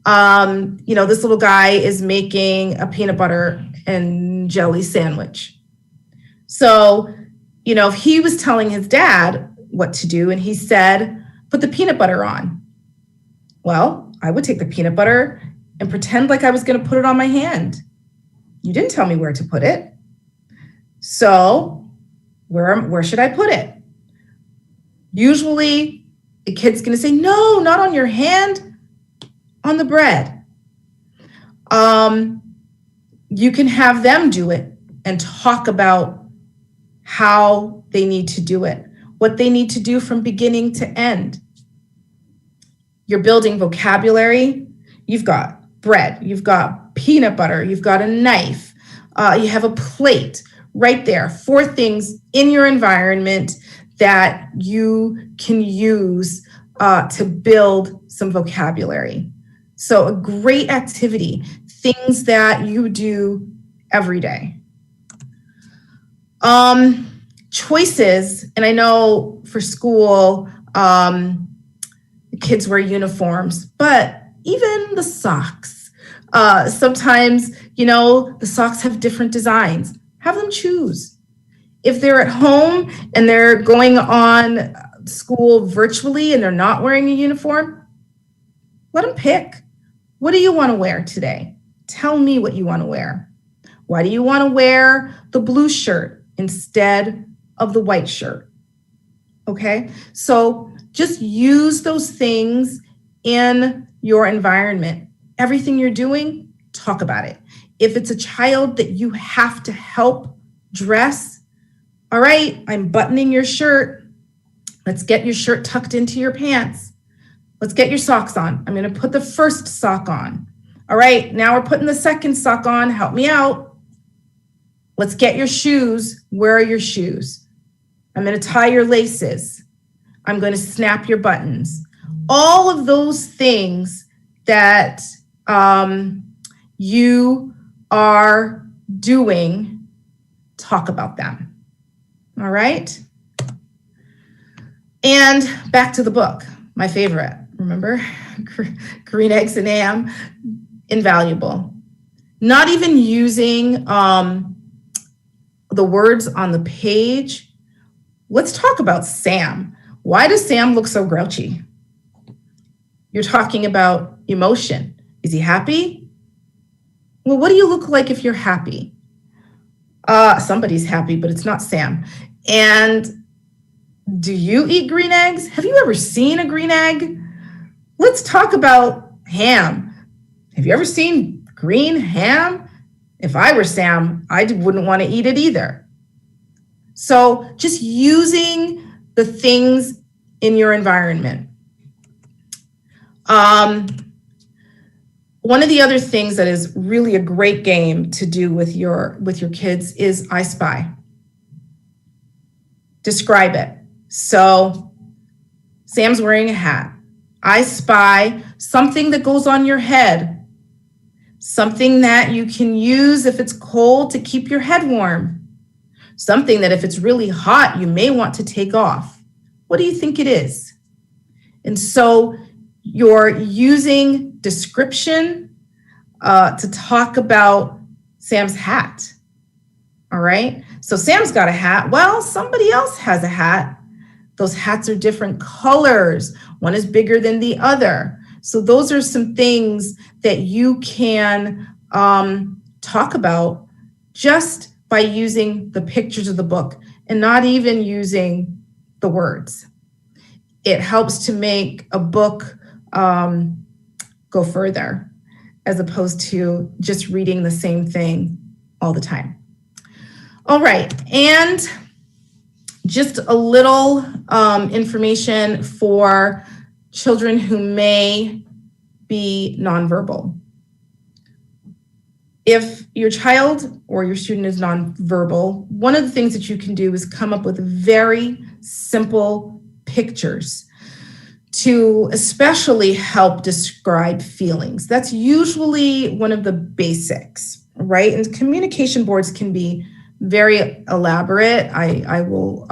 This little guy is making a peanut butter and jelly sandwich. So, if he was telling his dad what to do and he said, put the peanut butter on. Well, I would take the peanut butter and pretend like I was going to put it on my hand. You didn't tell me where to put it. So where should I put it? Usually, the kid's going to say, no, not on your hand. on the bread. You can have them do it and talk about how they need to do it, what they need to do from beginning to end. You're building vocabulary. You've got bread, you've got peanut butter, you've got a knife, you have a plate right there. 4 things in your environment that you can use to build some vocabulary. So a great activity, things that you do every day. Choices, and I know for school, kids wear uniforms, but even the socks. Sometimes, the socks have different designs. Have them choose. If they're at home and they're going on school virtually and they're not wearing a uniform, let them pick. What do you want to wear today? Tell me what you want to wear. Why do you want to wear the blue shirt instead of the white shirt? Okay, so just use those things in your environment. Everything you're doing, talk about it. If it's a child that you have to help dress, all right, I'm buttoning your shirt. Let's get your shirt tucked into your pants. Let's get your socks on. I'm going to put the first sock on. All right, now we're putting the second sock on. Help me out. Let's get your shoes. Where are your shoes? I'm going to tie your laces. I'm going to snap your buttons. All of those things that you are doing, talk about them. All right? And back to the book, my favorite. Remember? Green eggs and ham, invaluable. Not even using the words on the page. Let's talk about Sam. Why does Sam look so grouchy? You're talking about emotion. Is he happy? Well, what do you look like if you're happy? Somebody's happy, but it's not Sam. And do you eat green eggs? Have you ever seen a green egg? Let's talk about ham. Have you ever seen green ham? If I were Sam, I wouldn't want to eat it either. So just using the things in your environment. One of the other things that is really a great game to do with your kids is I Spy. Describe it. So Sam's wearing a hat. I spy something that goes on your head, something that you can use if it's cold to keep your head warm, something that if it's really hot, you may want to take off. What do you think it is? And so you're using description to talk about Sam's hat. All right. So Sam's got a hat. Well, somebody else has a hat. Those hats are different colors. One is bigger than the other. So those are some things that you can talk about just by using the pictures of the book and not even using the words. It helps to make a book go further as opposed to just reading the same thing all the time. All right, and just a little information for children who may be nonverbal. If your child or your student is nonverbal, one of the things that you can do is come up with very simple pictures to especially help describe feelings. That's usually one of the basics, right? And communication boards can be very elaborate, I will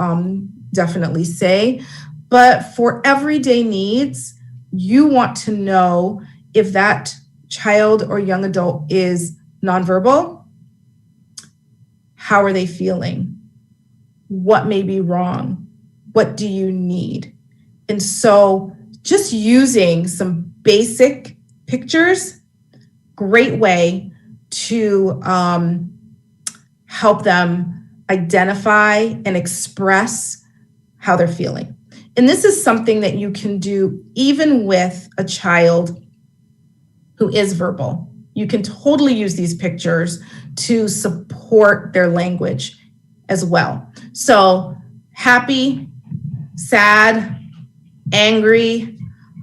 definitely say, but for everyday needs, you want to know if that child or young adult is nonverbal. How are they feeling? What may be wrong? What do you need? And so just using some basic pictures, great way to help them identify and express how they're feeling. And this is something that you can do even with a child who is verbal. You can totally use these pictures to support their language as well. So happy, sad, angry.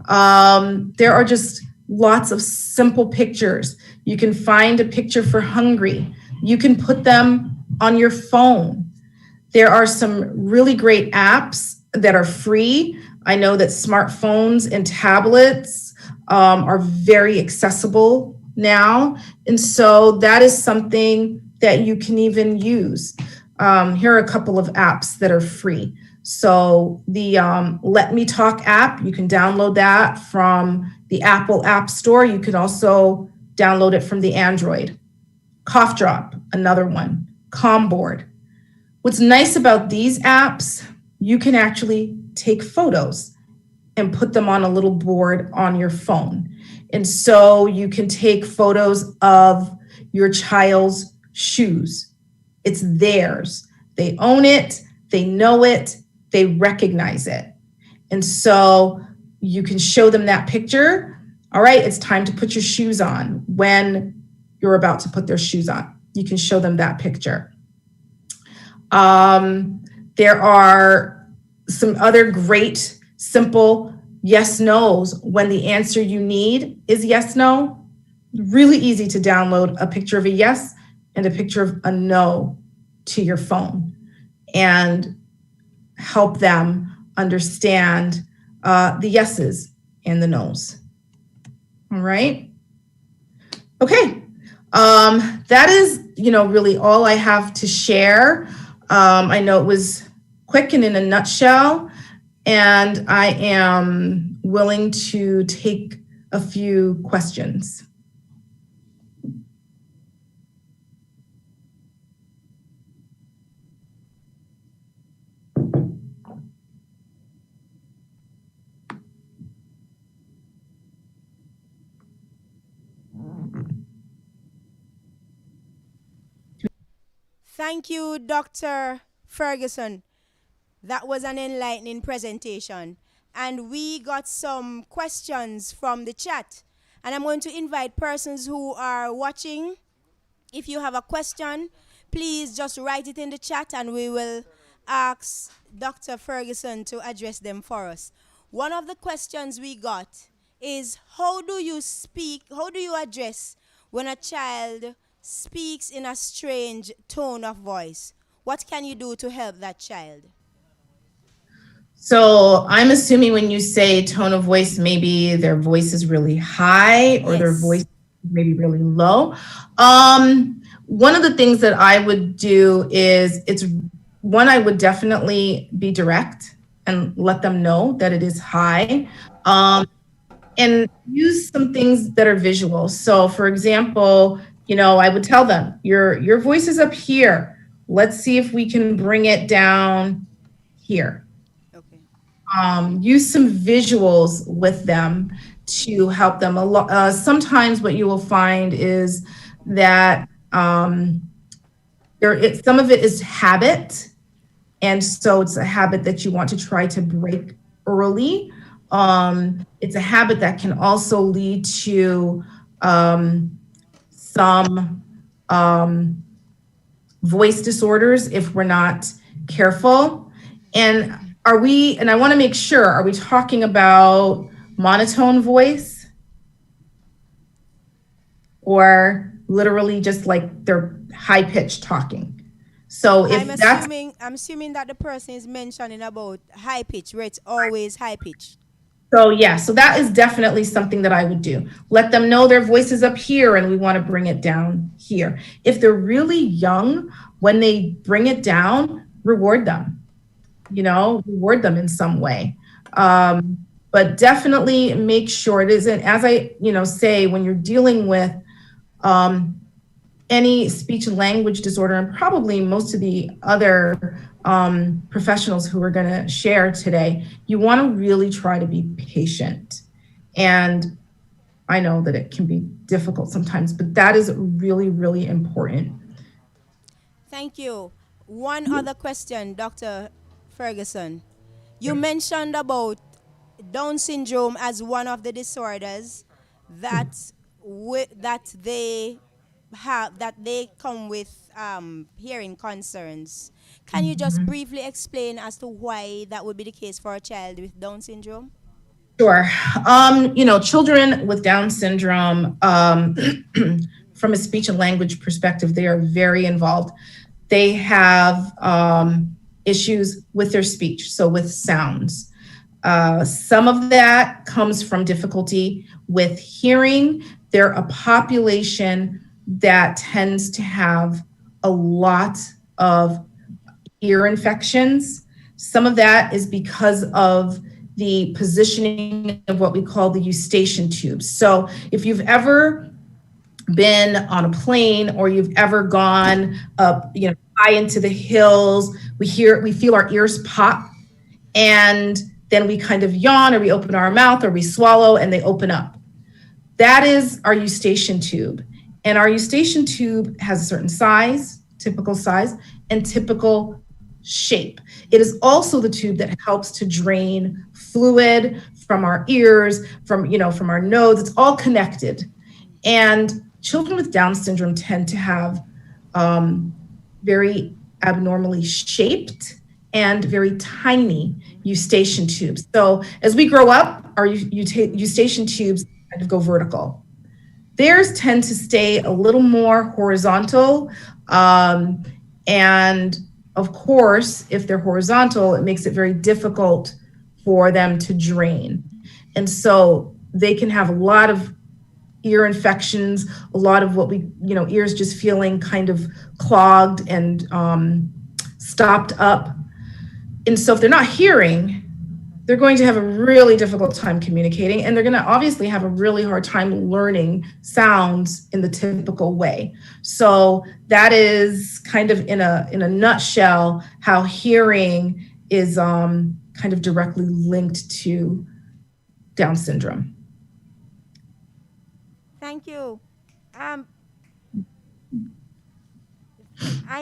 There are just lots of simple pictures. You can find a picture for hungry. You can put them on your phone. There are some really great apps that are free. I know that smartphones and tablets are very accessible now. And so that is something that you can even use. Here are a couple of apps that are free. So the Let Me Talk app, you can download that from the Apple App Store. You can also download it from the Android. Cough Drop, another one. Calmboard. What's nice about these apps, you can actually take photos and put them on a little board on your phone. And so you can take photos of your child's shoes. It's theirs. They own it, they know it, they recognize it. And so you can show them that picture. All right, it's time to put your shoes on. When you're about to put their shoes on, you can show them that picture. There are some other great, simple yes, no's when the answer you need is yes, no. Really easy to download a picture of a yes and a picture of a no to your phone and help them understand the yeses and the nos. All right. Okay. That is, really all I have to share. I know it was quick and in a nutshell, and I am willing to take a few questions. Thank you, Dr. Ferguson. That was an enlightening presentation. And we got some questions from the chat. And I'm going to invite persons who are watching. If you have a question, please just write it in the chat and we will ask Dr. Ferguson to address them for us. One of the questions we got is, how do you address when a child speaks in a strange tone of voice? What can you do to help that child? So I'm assuming when you say tone of voice, maybe their voice is really high or their voice maybe really low. One of the things that I would do is I would definitely be direct and let them know that it is high. And use some things that are visual. So for example, I would tell them, your voice is up here. Let's see if we can bring it down here. Okay. Use some visuals with them to help them. Sometimes what you will find is that some of it is habit. And so it's a habit that you want to try to break early. It's a habit that can also lead to some voice disorders if we're not careful. And I want to make sure, are we talking about monotone voice? Or literally just like they're high-pitched talking? So if I'm assuming that the person is mentioning about high pitch, where it's always high pitch. So yeah, so that is definitely something that I would do. Let them know their voice is up here and we want to bring it down here. If they're really young, when they bring it down, reward them, reward them in some way. But definitely make sure it isn't, as I, say, when you're dealing with any speech and language disorder, and probably most of the other professionals who are going to share today, you want to really try to be patient. And I know that it can be difficult sometimes, but that is really, really important. Thank you. One other question, Dr. Ferguson. You mentioned about Down syndrome as one of the disorders that that they have, that they come with hearing concerns. Can you just briefly explain as to why that would be the case for a child with Down syndrome? Sure. Children with Down syndrome, from a speech and language perspective, they are very involved. They have issues with their speech, so with sounds. Some of that comes from difficulty with hearing. They're a population that tends to have a lot of ear infections. Some of that is because of the positioning of what we call the eustachian tubes. So if you've ever been on a plane or you've ever gone up, high into the hills, we feel our ears pop, and then we kind of yawn or we open our mouth or we swallow and they open up. That is our eustachian tube. And our eustachian tube has a certain size, typical size, and typical shape. It is also the tube that helps to drain fluid from our ears, from our nose. It's all connected. And children with Down syndrome tend to have very abnormally shaped and very tiny eustachian tubes. So as we grow up, our eustachian tubes kind of go vertical. Theirs tend to stay a little more horizontal. And of course, if they're horizontal, it makes it very difficult for them to drain. And so they can have a lot of ear infections, a lot of what we, ears just feeling kind of clogged and stopped up. And so if they're not hearing, they're going to have a really difficult time communicating, and they're going to obviously have a really hard time learning sounds in the typical way. So that is kind of in a nutshell how hearing is kind of directly linked to Down syndrome. Thank you. I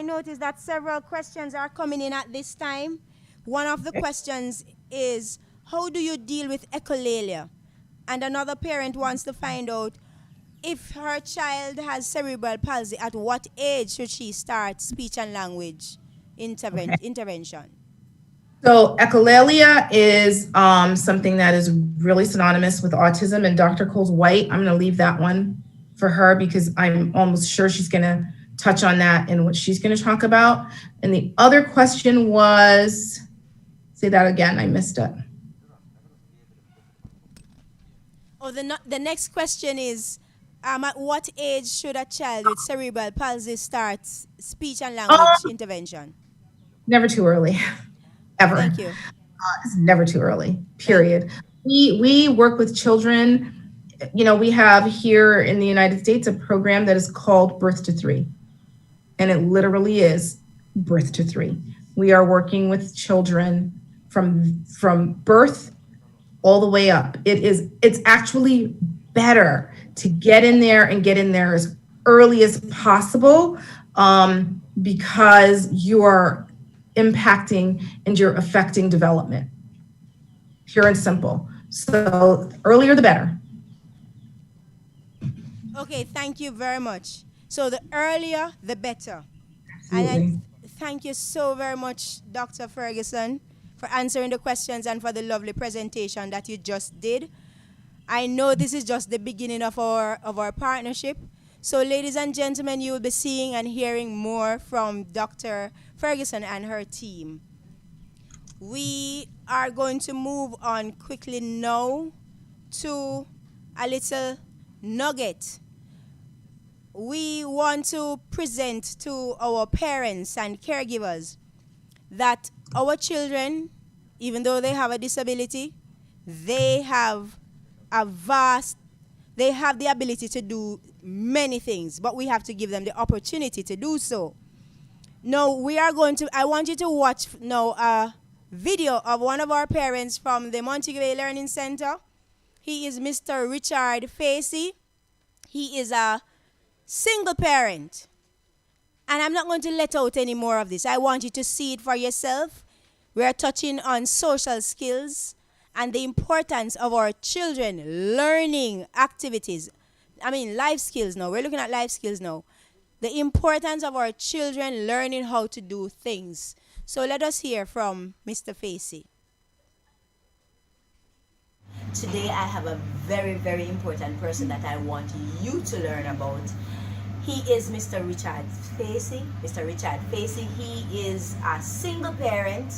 noticed that several questions are coming in at this time. One of the questions is, how do you deal with echolalia? And another parent wants to find out if her child has cerebral palsy, at what age should she start speech and language intervention? So echolalia is something that is really synonymous with autism, and Dr. Coles-White, I'm going to leave that one for her because I'm almost sure she's going to touch on that in what she's going to talk about. And the other question was, say that again, I missed it. Oh, the next question is, at what age should a child with cerebral palsy start speech and language intervention? Never too early, ever. Thank you. It's never too early, period. We work with children. We have here in the United States a program that is called Birth to 3. And it literally is birth to 3. We are working with children from birth all the way up. It's actually better to get in there as early as possible, because you are impacting and you're affecting development. Pure and simple. So earlier the better. Okay, thank you very much. So the earlier, the better. Absolutely. And thank you so very much, Dr. Ferguson, for answering the questions and for the lovely presentation that you just did. I know this is just the beginning of our partnership. So ladies and gentlemen, you will be seeing and hearing more from Dr. Ferguson and her team. We are going to move on quickly now to a little nugget. We want to present to our parents and caregivers that our children, even though they have a disability, they have the ability to do many things, but we have to give them the opportunity to do so. Now, I want you to watch now a video of one of our parents from the Montego Bay Learning Center. He is Mr. Richard Facey. He is a single parent. And I'm not going to let out any more of this. I want you to see it for yourself. We are touching on social skills and the importance of our children learning activities life skills now. We're looking at life skills now. The importance of our children learning how to do things. So let us hear from Mr. Facey. Today I have a very, very important person that I want you to learn about. He is Mr. Richard Facey. Mr. Richard Facey, he is a single parent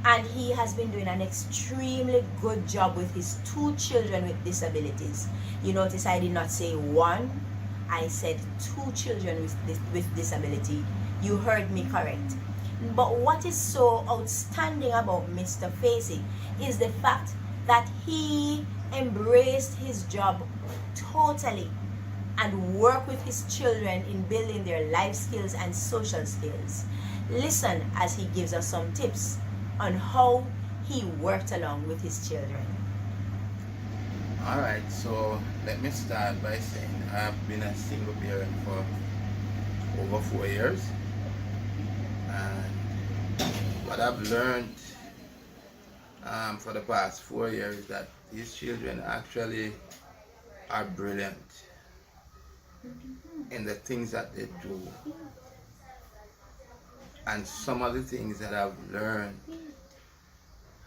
and he has been doing an extremely good job with his 2 children with disabilities. You notice I did not say 1, I said 2 children with disability. You heard me correct. But what is so outstanding about Mr. Facey is the fact that he embraced his job totally and worked with his children in building their life skills and social skills. Listen as he gives us some tips on how he worked along with his children. All right, so let me start by saying I've been a single parent for over 4 years, and what I've learned for the past 4 years is that these children actually are brilliant in the things that they do. And some of the things that I've learned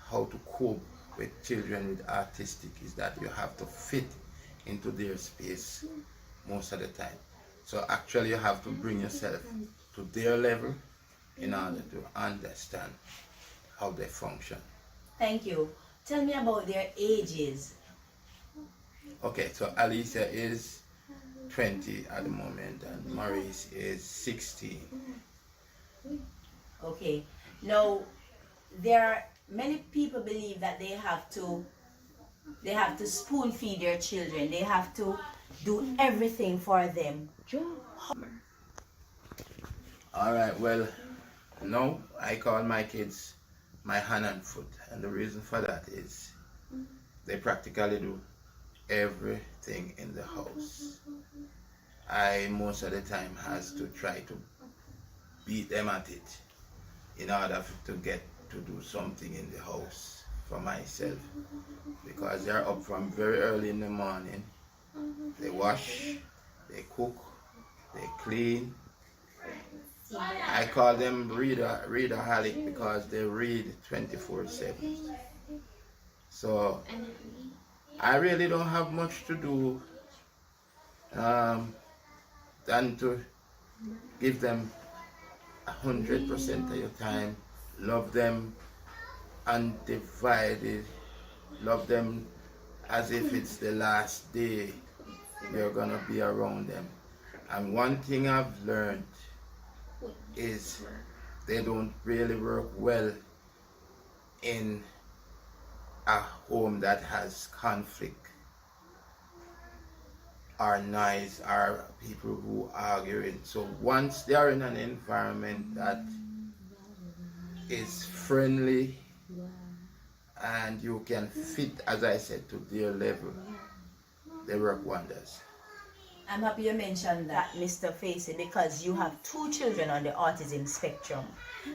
how to cope with children with autistic is that you have to fit into their space most of the time. So actually you have to bring yourself to their level in order to understand how they function. Thank you. Tell me about their ages. Okay, so Alicia is 20 at the moment and Maurice is 16. Okay. Now, there are many people believe that they have to spoon feed their children. They have to do everything for them. All right, well, no, I call my kids my hand and foot, and the reason for that is they practically do everything in the house. I most of the time has to try to beat them at it in order to get to do something in the house for myself, because they're up from very early in the morning. They wash, they cook, they clean. I call them readaholic because they read 24/7. So I really don't have much to do than to give them 100% of your time, love them undivided, love them as if it's the last day you're gonna be around them. And one thing I've learned is they don't really work well in a home that has conflict or noise or people who are arguing. So once they are in an environment that is friendly and you can fit, as I said, to their level, they work wonders. I'm happy you mentioned that, Mr. Facey, because you have 2 children on the autism spectrum.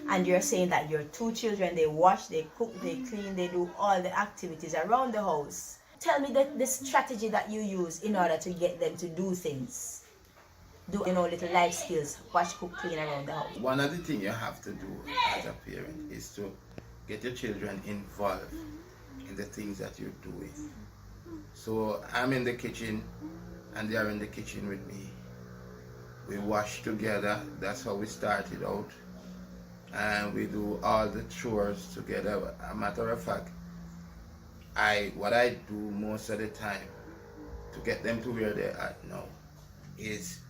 And you're saying that your 2 children, they wash, they cook, they clean, they do all the activities around the house. Tell me the strategy that you use in order to get them to do things. Do, little life skills, wash, cook, clean around the house. One of the things you have to do as a parent is to get your children involved in the things that you're doing. So I'm in the kitchen and they are in the kitchen with me. We wash together, that's how we started out. And we do all the chores together. As a matter of fact, what I do most of the time to get them to where they're at now is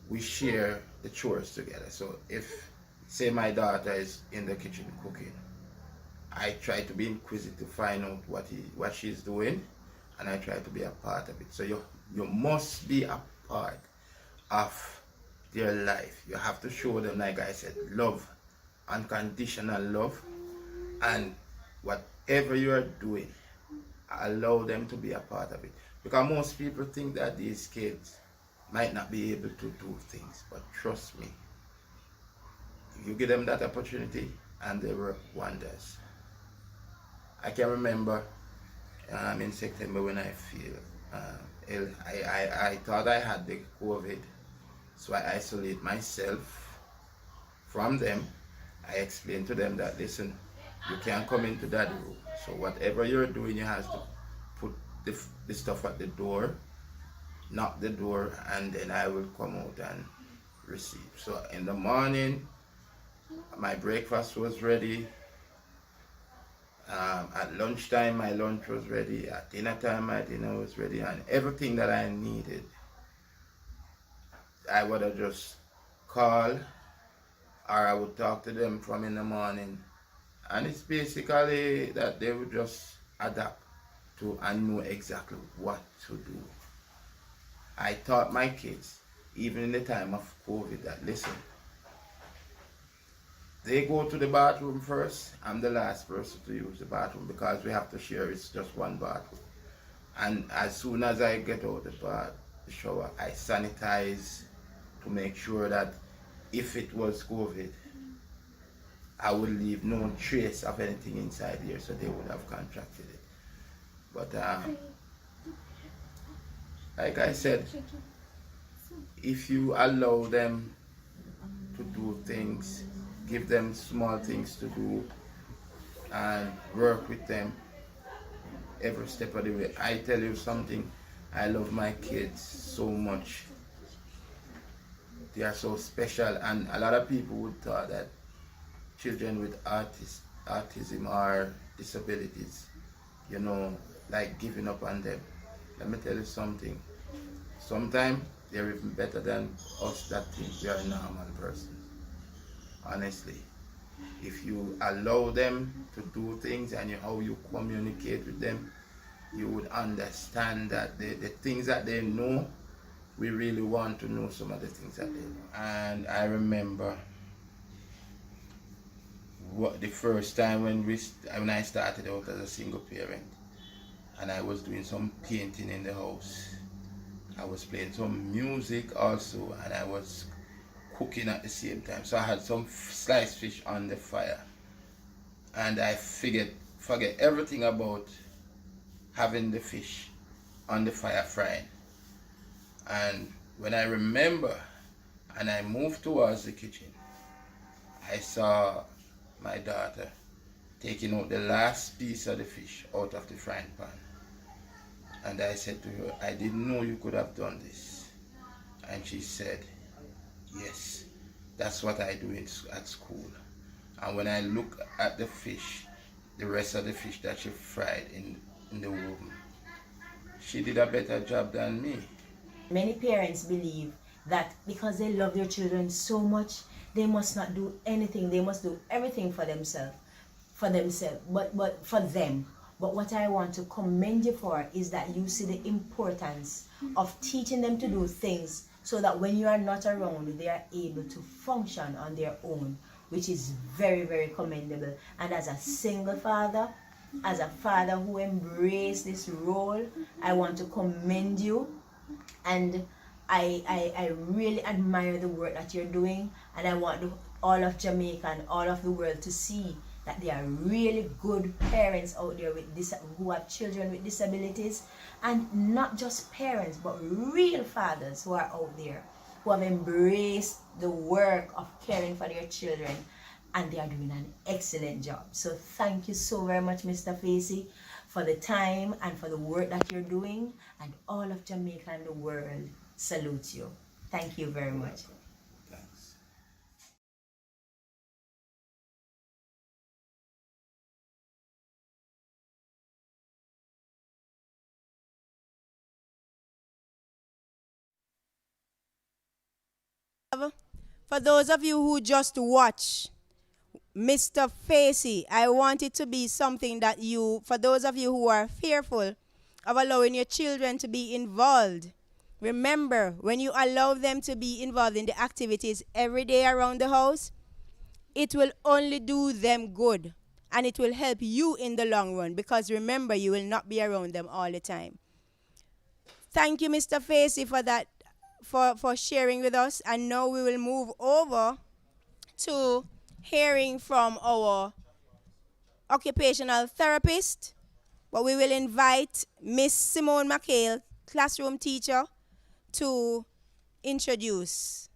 we share the chores together. So if, say my daughter is in the kitchen cooking, I try to be inquisitive to find out what she's doing, and I try to be a part of it. So you must be a part of their life. You have to show them, like I said, love, unconditional love, and whatever you are doing, allow them to be a part of it. Because most people think that these kids might not be able to do things, but trust me, you give them that opportunity and they work wonders. I can remember in September when I feel I thought I had the COVID, so I isolate myself from them. I explain to them that, listen, you can't come into that room. So whatever you're doing, you have to put the stuff at the door, knock the door, and then I will come out and receive. So in the morning, my breakfast was ready. At lunchtime, my lunch was ready. At dinner time, my dinner was ready. And everything that I needed, I would have just called, or I would talk to them from in the morning. And it's basically that they would just adapt to and know exactly what to do. I taught my kids, even in the time of COVID, that listen, they go to the bathroom first. I'm the last person to use the bathroom because we have to share. It's just one bathroom. And as soon as I get out the shower, I sanitize to make sure that if it was COVID, I would leave no trace of anything inside here, so they would have contracted it. But like I said, if you allow them to do things, give them small things to do, and work with them every step of the way. I tell you something, I love my kids so much. They are so special, and a lot of people would thought that children with autism or disabilities, like giving up on them. Let me tell you something. Sometimes they're even better than us that think we are normal persons. Honestly, if you allow them to do things and how you communicate with them, you would understand that the things that they know, we really want to know some of the things that they know. And I remember the first time when I started out as a single parent, and I was doing some painting in the house. I was playing some music also, and I was cooking at the same time. So I had some sliced fish on the fire, and I forget everything about having the fish on the fire frying. And when I remember and I moved towards the kitchen, I saw my daughter taking out the last piece of the fish out of the frying pan. And I said to her, I didn't know you could have done this. And she said, yes, that's what I do at school. And when I look at the fish, the rest of the fish that she fried in the oven, she did a better job than me. Many parents believe that because they love their children so much, they must not do anything. They must do everything for themselves, but for them. But what I want to commend you for is that you see the importance of teaching them to do things so that when you are not around, they are able to function on their own, which is very, very commendable. And as a single father, as a father who embraced this role, I want to commend you. And I really admire the work that you're doing, and I want all of Jamaica and all of the world to see that there are really good parents out there who have children with disabilities, and not just parents, but real fathers who are out there who have embraced the work of caring for their children, and they are doing an excellent job. So thank you so very much, Mr. Facey, for the time and for the work that you're doing, and all of Jamaica and the world salute you. Thank you very much. Thanks. For those of you who just watch Mr. Facey, I want it to be something that for those of you who are fearful of allowing your children to be involved, remember, when you allow them to be involved in the activities every day around the house, it will only do them good, and it will help you in the long run, because remember, you will not be around them all the time. Thank you, Mr. Facey, for that, for sharing with us. And now we will move over to hearing from our occupational therapist, but we will invite Miss Simone McHale classroom teacher to introduce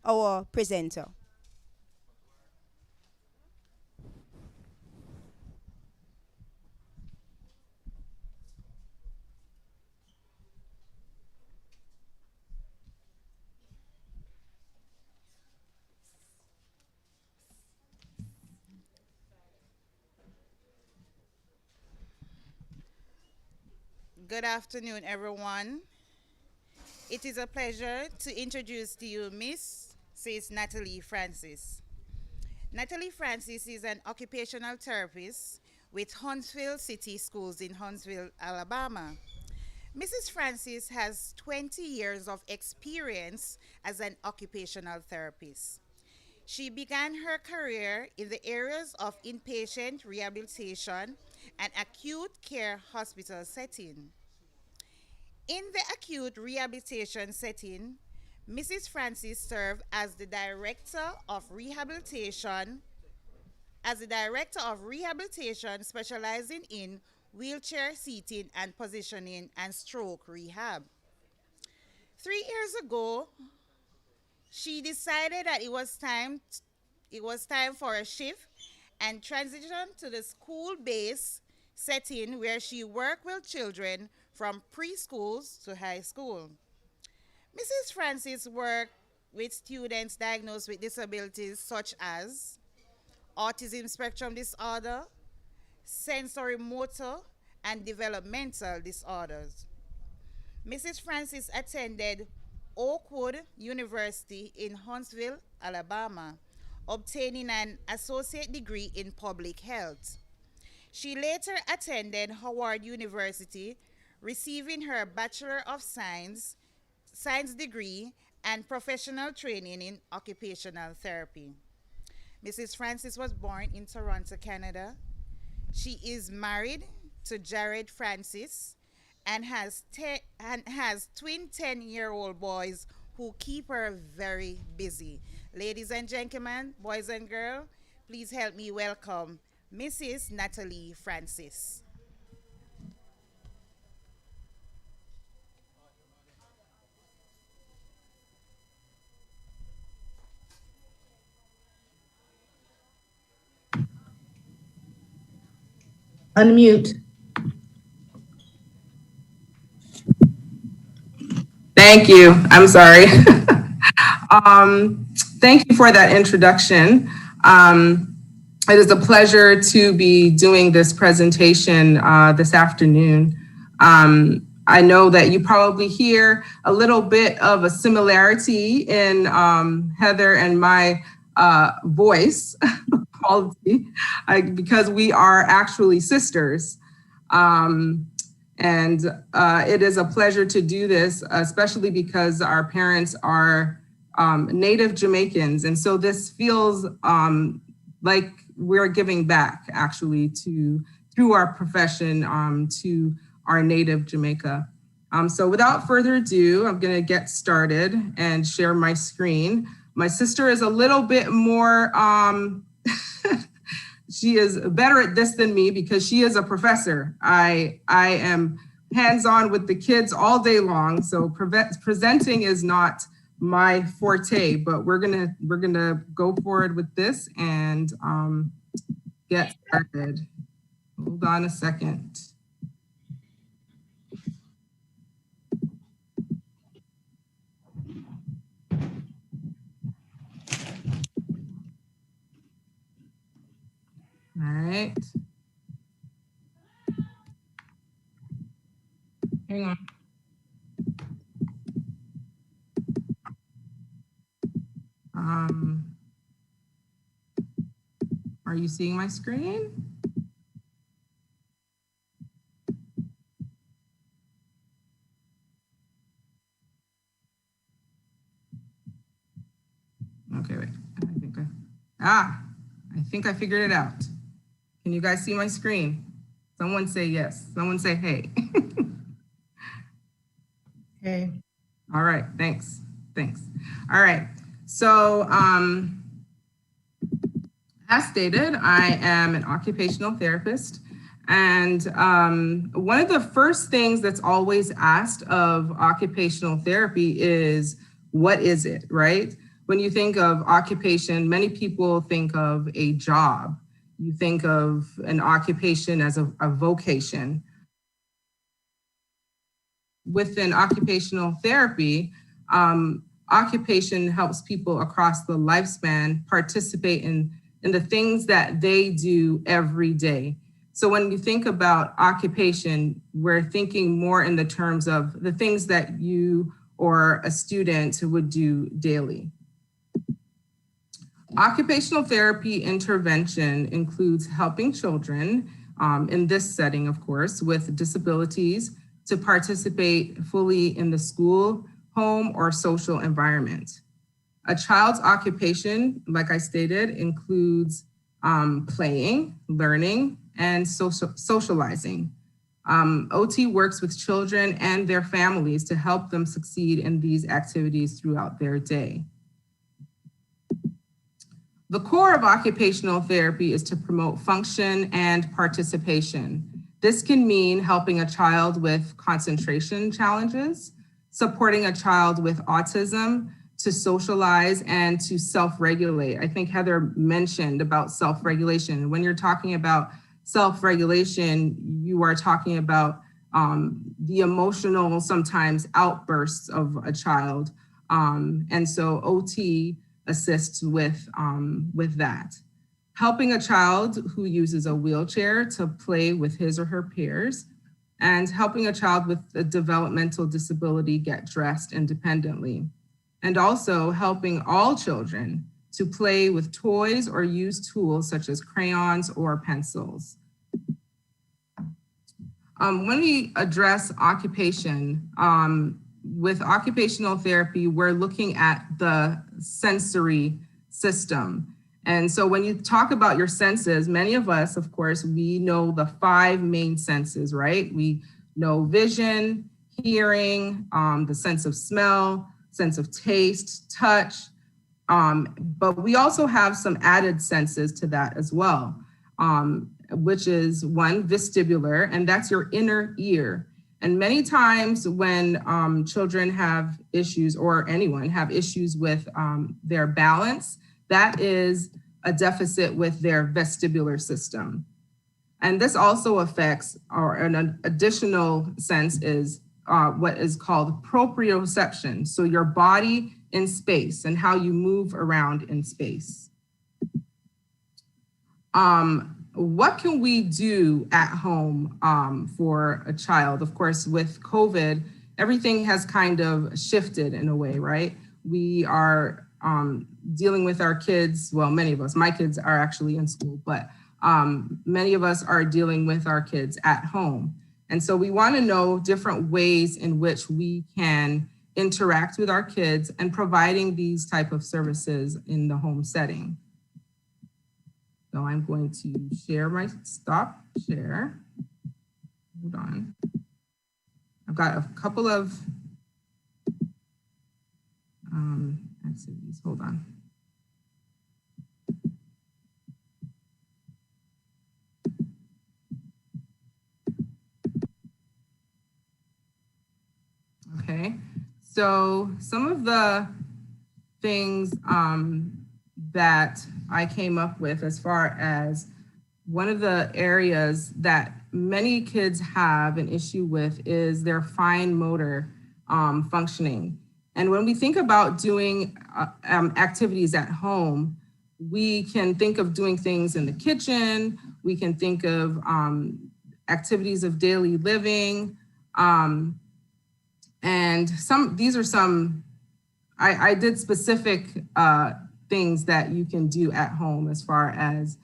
our presenter. Good afternoon, everyone. It is a pleasure to introduce to you Mrs. Natalie Francis. Natalie Francis is an occupational therapist with Huntsville City Schools in Huntsville, Alabama. Mrs. Francis has 20 years of experience as an occupational therapist. She began her career in the areas of inpatient rehabilitation and acute care hospital setting. In the acute rehabilitation setting, Mrs. Francis served as the Director of Rehabilitation, specializing in wheelchair seating and positioning and stroke rehab. 3 years ago, she decided that it was time for a shift and transition to the school-based setting where she worked with children from preschools to high school. Mrs. Francis worked with students diagnosed with disabilities such as autism spectrum disorder, sensory motor, and developmental disorders. Mrs. Francis attended Oakwood University in Huntsville, Alabama, obtaining an associate degree in public health. She later attended Howard University, receiving her Bachelor of Science degree and professional training in occupational therapy. Mrs. Francis was born in Toronto, Canada. She is married to Jared Francis and has twin 10-year-old boys who keep her very busy. Ladies and gentlemen, boys and girls, please help me welcome Mrs. Natalie Francis. Unmute. Thank you. I'm sorry. Thank you for that introduction. It is a pleasure to be doing this presentation this afternoon. I know that you probably hear a little bit of a similarity in Heather and my voice quality because we are actually sisters. And it is a pleasure to do this, especially because our parents are native Jamaicans. And so this feels like we're giving back actually through our profession to our native Jamaica. So without further ado, I'm gonna get started and share my screen. My sister is a little bit more, she is better at this than me because she is a professor. I am hands-on with the kids all day long, so presenting is not my forte, but we're gonna go forward with this and get started. Hold on a second. All right. Hang on. Are you seeing my screen? Okay, wait. I think I figured it out. Can you guys see my screen? Someone say yes. Someone say hey. Hey. All right, thanks. All right, so as stated, I am an occupational therapist And one of the first things that's always asked of occupational therapy is, what is it, right? When you think of occupation, many people think of a job. You think of an occupation as a vocation. Within occupational therapy, occupation helps people across the lifespan participate in the things that they do every day. So when you think about occupation, we're thinking more in the terms of the things that you or a student would do daily. Occupational therapy intervention includes helping children, in this setting, of course, with disabilities to participate fully in the school, home, or social environment. A child's occupation, like I stated, includes playing, learning, and socializing. OT works with children and their families to help them succeed in these activities throughout their day. The core of occupational therapy is to promote function and participation. This can mean helping a child with concentration challenges, supporting a child with autism to socialize and to self-regulate. I think Heather mentioned about self-regulation. When you're talking about self-regulation, you are talking about the emotional, sometimes outbursts of a child. And so OT assists with that. Helping a child who uses a wheelchair to play with his or her peers, and helping a child with a developmental disability get dressed independently. And also helping all children to play with toys or use tools such as crayons or pencils. When we address occupation, with occupational therapy, we're looking at the sensory system. And so when you talk about your senses, many of us, of course, we know the 5 main senses, right? We know vision, hearing, the sense of smell, sense of taste, touch, but we also have some added senses to that as well, which is one, vestibular, and that's your inner ear. And many times when children have issues, or anyone have issues with their balance, that is a deficit with their vestibular system. And this also affects, or an additional sense is what is called proprioception. So your body in space and how you move around in space. What can we do at home for a child? Of course, with COVID, everything has kind of shifted in a way, right? We are dealing with our kids, well, many of us, my kids are actually in school, but many of us are dealing with our kids at home. And so we want to know different ways in which we can interact with our kids and providing these type of services in the home setting. So I'm going to share my stop share. Hold on. I've got a couple of activities. Hold on. Okay, so some of the things that I came up with as far as one of the areas that many kids have an issue with is their fine motor functioning. And when we think about doing activities at home, we can think of doing things in the kitchen, we can think of activities of daily living, and these are some, I did specific things that you can do at home as far as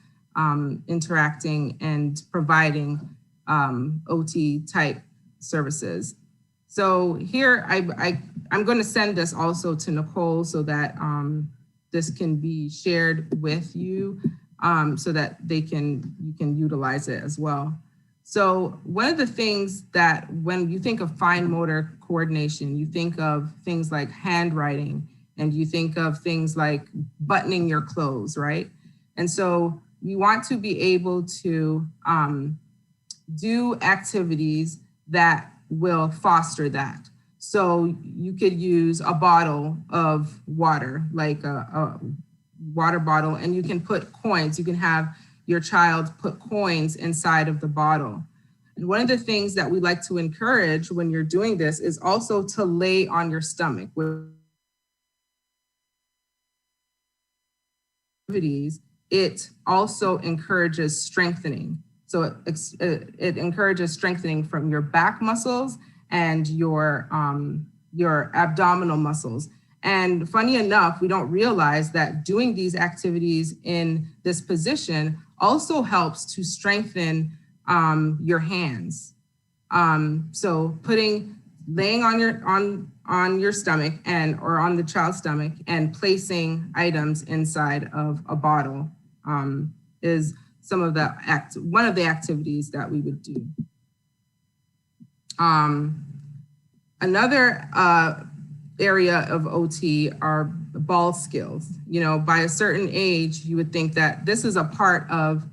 interacting and providing OT type services. So here, I'm going to send this also to Nicole so that this can be shared with you so that you can utilize it as well. So one of the things that when you think of fine motor coordination, you think of things like handwriting, and you think of things like buttoning your clothes, right? And so we want to be able to do activities that will foster that. So you could use a bottle of water, like a water bottle, and you can put coins. You can have your child put coins inside of the bottle. And one of the things that we like to encourage when you're doing this is also to lay on your stomach. It also encourages strengthening. So it encourages strengthening from your back muscles and your abdominal muscles. And funny enough, we don't realize that doing these activities in this position also helps to strengthen your hands. So laying on your stomach or on the child's stomach and placing items inside of a bottle is one of the activities that we would do. Another area of OT are ball skills. You know, by a certain age, you would think that this is a part of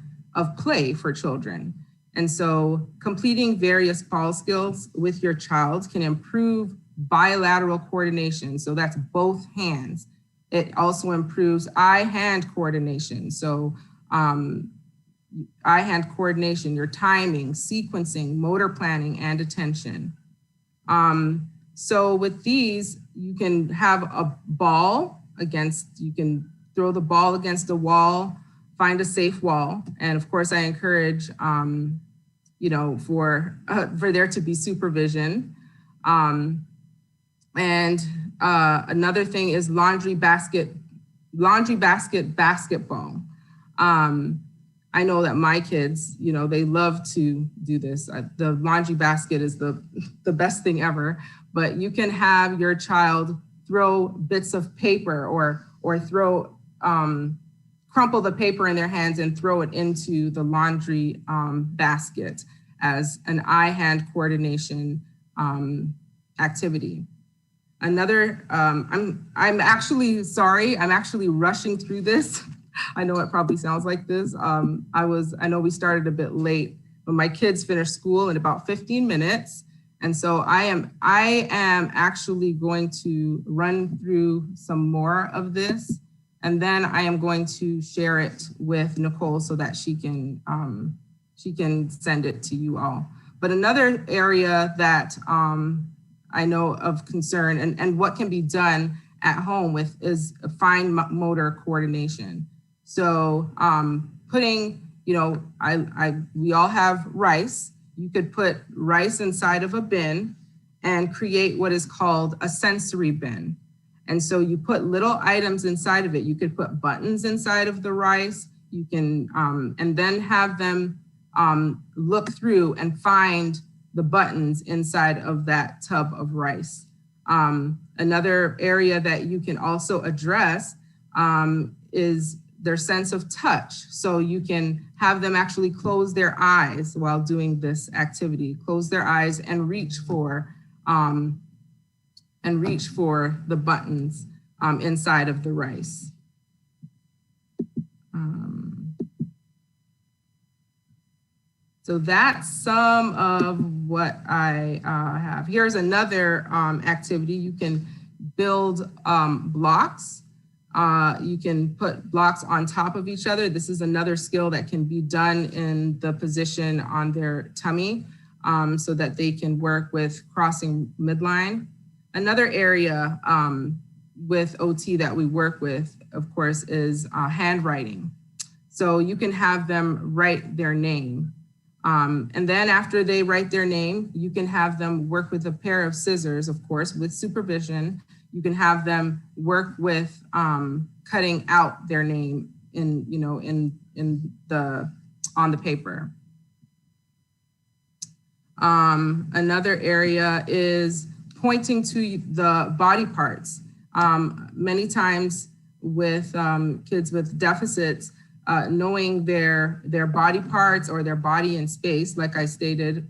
play for children. And so completing various ball skills with your child can improve bilateral coordination. So that's both hands. It also improves eye-hand coordination. So eye-hand coordination, your timing, sequencing, motor planning, and attention. So with these, you can have a ball you can throw the ball against a wall, find a safe wall. And of course I encourage, you know, for there to be supervision. Another thing is laundry basket basketball. I know that my kids, you know, they love to do this. The laundry basket is the best thing ever, but you can have your child throw bits of paper or throw, crumple the paper in their hands and throw it into the laundry basket as an eye-hand coordination activity. Another, I'm actually sorry, I'm actually rushing through this. I know it probably sounds like this. I know we started a bit late, but my kids finished school in about 15 minutes. And so I am actually going to run through some more of this. And then I am going to share it with Nicole so that she can send it to you all. But another area that I know of concern and what can be done at home is fine motor coordination. So putting, you know, we all have rice. You could put rice inside of a bin and create what is called a sensory bin. And so you put little items inside of it. You could put buttons inside of the rice. You can, and then have them look through and find the buttons inside of that tub of rice. Another area that you can also address is their sense of touch. So you can have them actually close their eyes while doing this activity, close their eyes and reach for the buttons inside of the rice. So that's some of what I have. Here's another activity. You can build blocks. You can put blocks on top of each other. This is another skill that can be done in the position on their tummy so that they can work with crossing midline. Another area with OT that we work with, of course, is handwriting. So you can have them write their name. And then after they write their name, you can have them work with a pair of scissors, of course, with supervision. You can have them work with cutting out their name on the paper. Another area is pointing to the body parts. Many times with kids with deficits, knowing their body parts or their body in space, like I stated,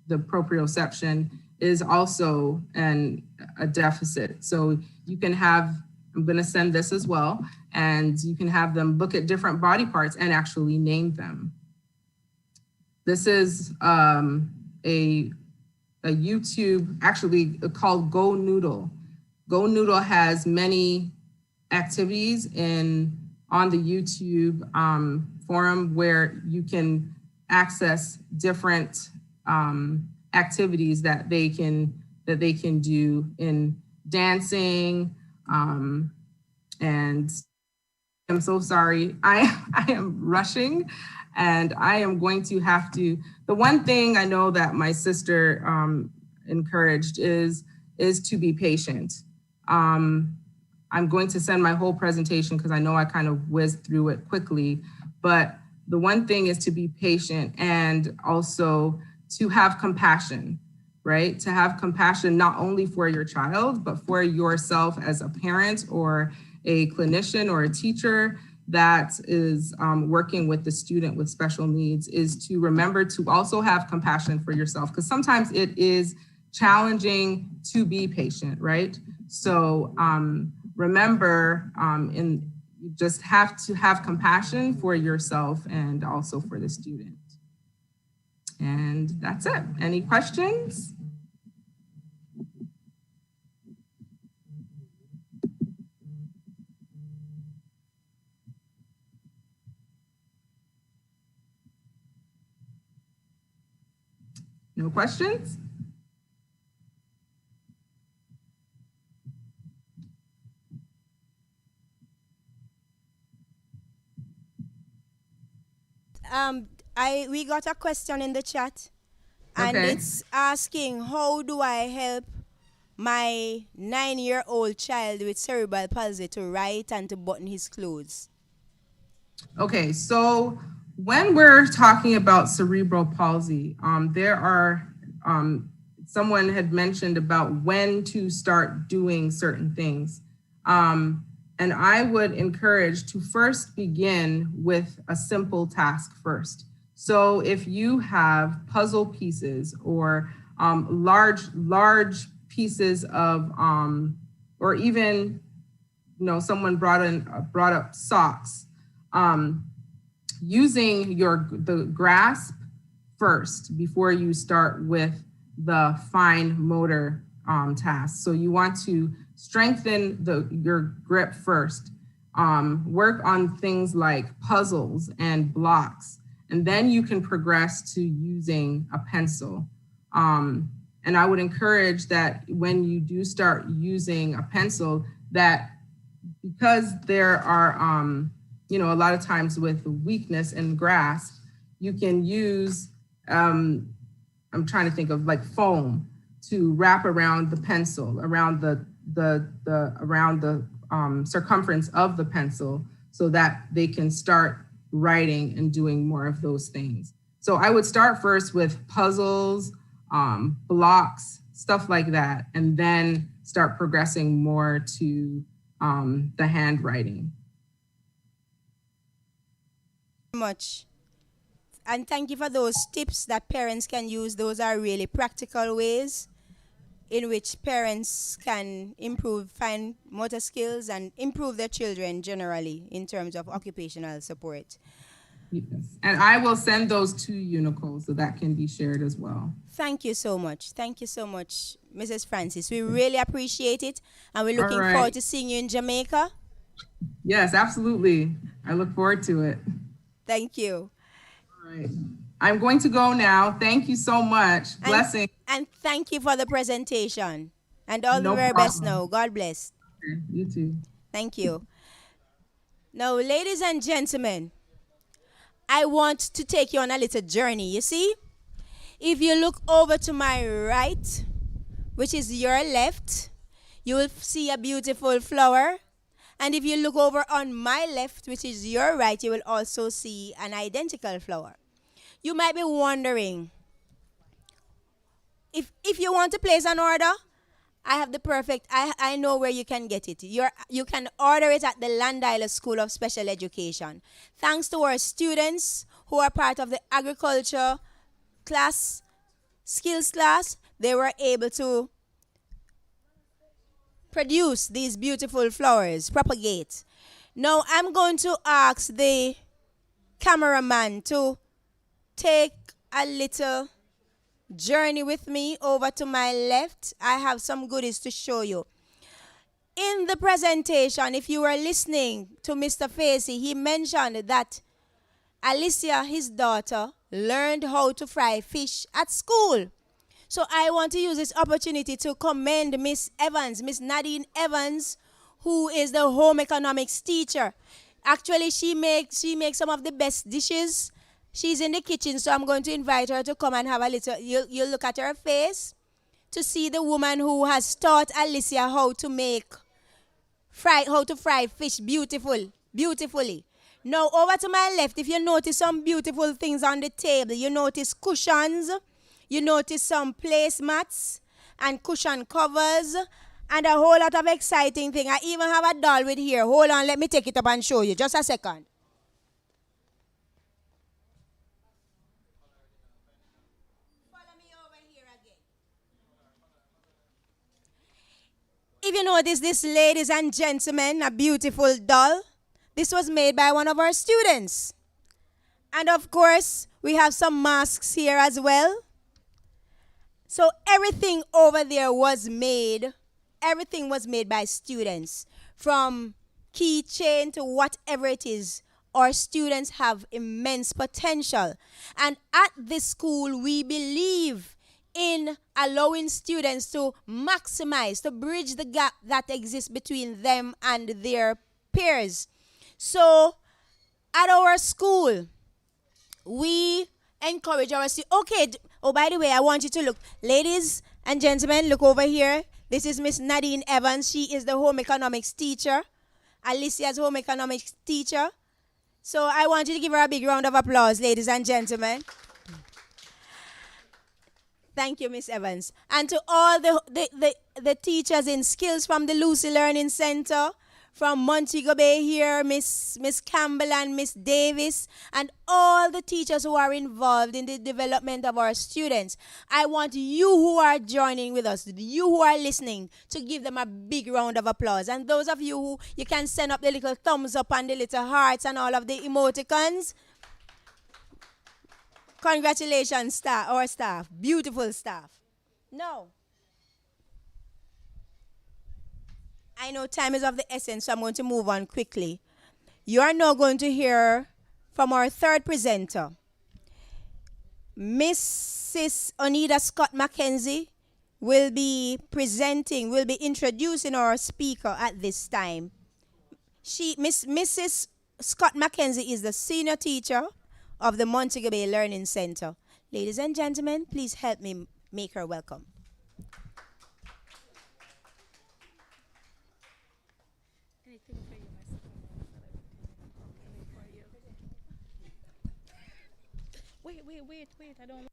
the proprioception is also a deficit. So you can have, I'm gonna send this as well, and you can have them look at different body parts and actually name them. This is a YouTube actually called Go Noodle. Go Noodle has many activities on the YouTube forum where you can access different activities that they can do in dancing. And I'm so sorry. I am rushing, and I am going to have to. The one thing I know that my sister encouraged is to be patient. I'm going to send my whole presentation because I know I kind of whizzed through it quickly, but the one thing is to be patient and also to have compassion, right? To have compassion not only for your child, but for yourself as a parent or a clinician or a teacher that is working with the student with special needs, is to remember to also have compassion for yourself, because sometimes it is challenging to be patient, right? So remember, you just have to have compassion for yourself and also for the student. And that's it. Any questions? No questions? We got a question in the chat, and Okay. it's asking, how do I help my 9-year-old child with cerebral palsy to write and to button his clothes? Okay, so when we're talking about cerebral palsy, there are, someone had mentioned about when to start doing certain things. And I would encourage to first begin with a simple task first. So if you have puzzle pieces or large pieces of, or even, someone brought up socks, using the grasp first before you start with the fine motor tasks. So you want to strengthen your grip first. Work on things like puzzles and blocks, and then you can progress to using a pencil. And I would encourage that when you do start using a pencil, that because there are, a lot of times with weakness and grasp, you can use, I'm trying to think of like foam to wrap around the pencil, around the circumference of the pencil, so that they can start writing and doing more of those things. So I would start first with puzzles, blocks, stuff like that, and then start progressing more to the handwriting. Much. And thank you for those tips that parents can use. Those are really practical ways in which parents can improve fine motor skills and improve their children generally in terms of occupational support. Yes. And I will send those to you, Nicole, so that can be shared as well. Thank you so much. Thank you so much, Mrs. Francis. We really appreciate it, and we're looking forward to seeing you in Jamaica. Yes, absolutely. I look forward to it. Thank you. All right. I'm going to go now. Thank you so much. Blessings. And thank you for the presentation. And all the very best now. God bless. Okay. You too. Thank you. Now, ladies and gentlemen, I want to take you on a little journey. You see, if you look over to my right, which is your left, you will see a beautiful flower. And if you look over on my left, which is your right, you will also see an identical flower. You might be wondering, if you want to place an order, I have the perfect, I know where you can get it. You can order it at the Llandilo School of Special Education. Thanks to our students who are part of the agriculture class, skills class, they were able to produce these beautiful flowers, propagate. Now I'm going to ask the cameraman to take a little journey with me over to my left. I have some goodies to show you. In the presentation, if you were listening to Mr. Facey, he mentioned that Alicia, his daughter, learned how to fry fish at school. So I want to use this opportunity to commend Miss Evans, Miss Nadine Evans, who is the home economics teacher. Actually, she makes some of the best dishes. She's in the kitchen, so I'm going to invite her to come and have a little, you'll look at her face to see the woman who has taught Alicia how to fry fish beautifully. Now, over to my left, if you notice some beautiful things on the table, you notice cushions, you notice some placemats and cushion covers, and a whole lot of exciting things. I even have a doll with here. Hold on, let me take it up and show you. Just a second. Follow me over here again. If you notice this, ladies and gentlemen, a beautiful doll. This was made by one of our students. And of course, we have some masks here as well. So everything over there was made by students. From keychain to whatever it is, our students have immense potential. And at this school, we believe in allowing students to maximize, to bridge the gap that exists between them and their peers. So at our school, we encourage our students. Okay, by the way, I want you to look. Ladies and gentlemen, look over here. This is Miss Nadine Evans. She is the home economics teacher. Alicia's home economics teacher. So I want you to give her a big round of applause, ladies and gentlemen. Thank you, Miss Evans. And to all the teachers in skills from the Lucy Learning Center, from Montego Bay here, Miss Campbell and Miss Davis, and all the teachers who are involved in the development of our students. I want you who are joining with us, you who are listening, to give them a big round of applause. And those of you who, you can send up the little thumbs up and the little hearts and all of the emoticons. Congratulations, our staff. Beautiful staff. Now, I know time is of the essence, so I'm going to move on quickly. You are now going to hear from our third presenter. Mrs. Onida Scott Mackenzie will be introducing our speaker at this time. Mrs. Scott Mackenzie is the senior teacher of the Montego Bay Learning Center. Ladies and gentlemen, please help me make her welcome. Wait, I don't.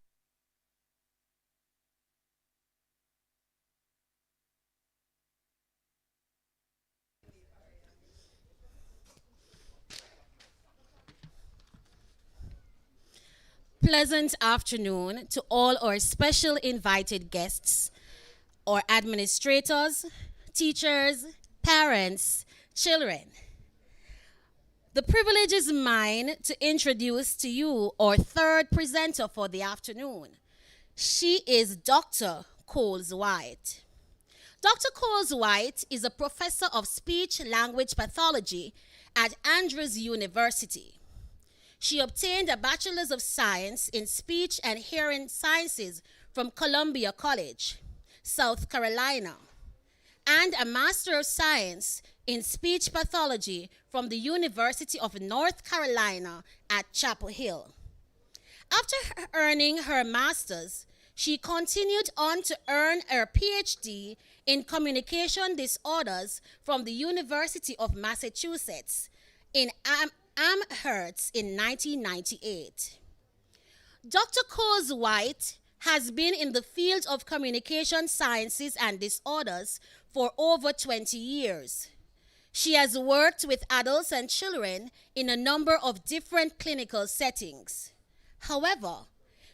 Pleasant afternoon to all our special invited guests, our administrators, teachers, parents, children. The privilege is mine to introduce to you our third presenter for the afternoon. She is Dr. Coles White. Dr. Coles White is a professor of speech language pathology at Andrews University. She obtained a Bachelor's of Science in Speech and Hearing Sciences from Columbia College, South Carolina, and a Master of Science in Speech Pathology from the University of North Carolina at Chapel Hill. After earning her master's, she continued on to earn her PhD in Communication Disorders from the University of Massachusetts in Amherst in 1998. Dr. Coles White has been in the field of communication sciences and disorders for over 20 years. She has worked with adults and children in a number of different clinical settings. However,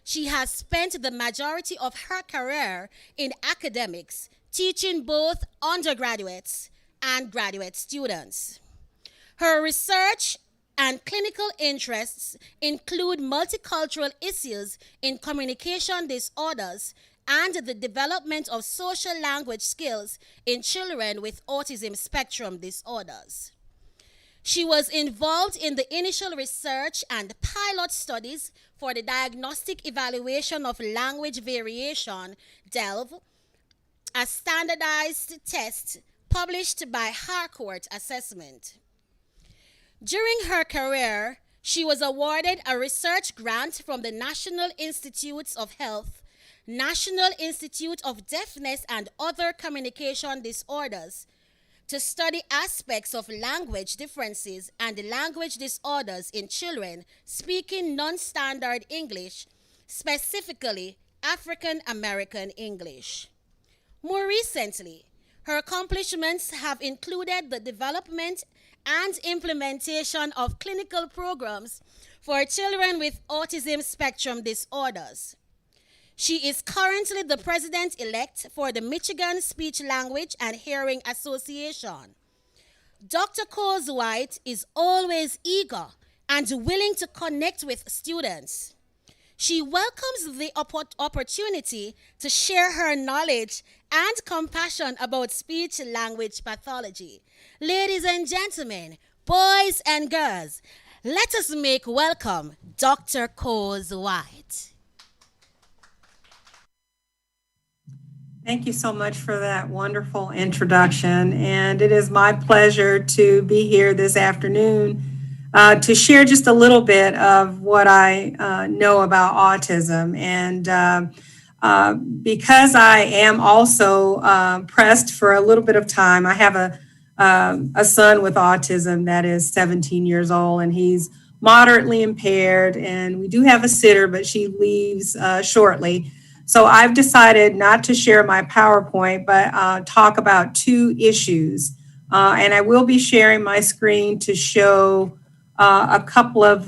she has spent the majority of her career in academics, teaching both undergraduates and graduate students. Her research and clinical interests include multicultural issues in communication disorders and the development of social language skills in children with autism spectrum disorders. She was involved in the initial research and pilot studies for the diagnostic evaluation of language variation, DELV, a standardized test published by Harcourt Assessment. During her career, she was awarded a research grant from the National Institutes of Health, National Institute of Deafness and Other Communication Disorders to study aspects of language differences and language disorders in children speaking non-standard English, specifically African American English. More recently, her accomplishments have included the development and implementation of clinical programs for children with autism spectrum disorders. She is currently the president-elect for the Michigan Speech Language and Hearing Association. Dr. Coles-White is always eager and willing to connect with students. She welcomes the opportunity to share her knowledge and compassion about speech-language pathology. Ladies and gentlemen, boys and girls, let us make welcome Dr. Coles-White. Thank you so much for that wonderful introduction. And it is my pleasure to be here this afternoon to share just a little bit of what I know about autism. And because I am also pressed for a little bit of time, I have a son with autism that is 17 years old, and he's moderately impaired. And we do have a sitter, but she leaves shortly. So I've decided not to share my PowerPoint, but talk about two issues. And I will be sharing my screen to show a couple of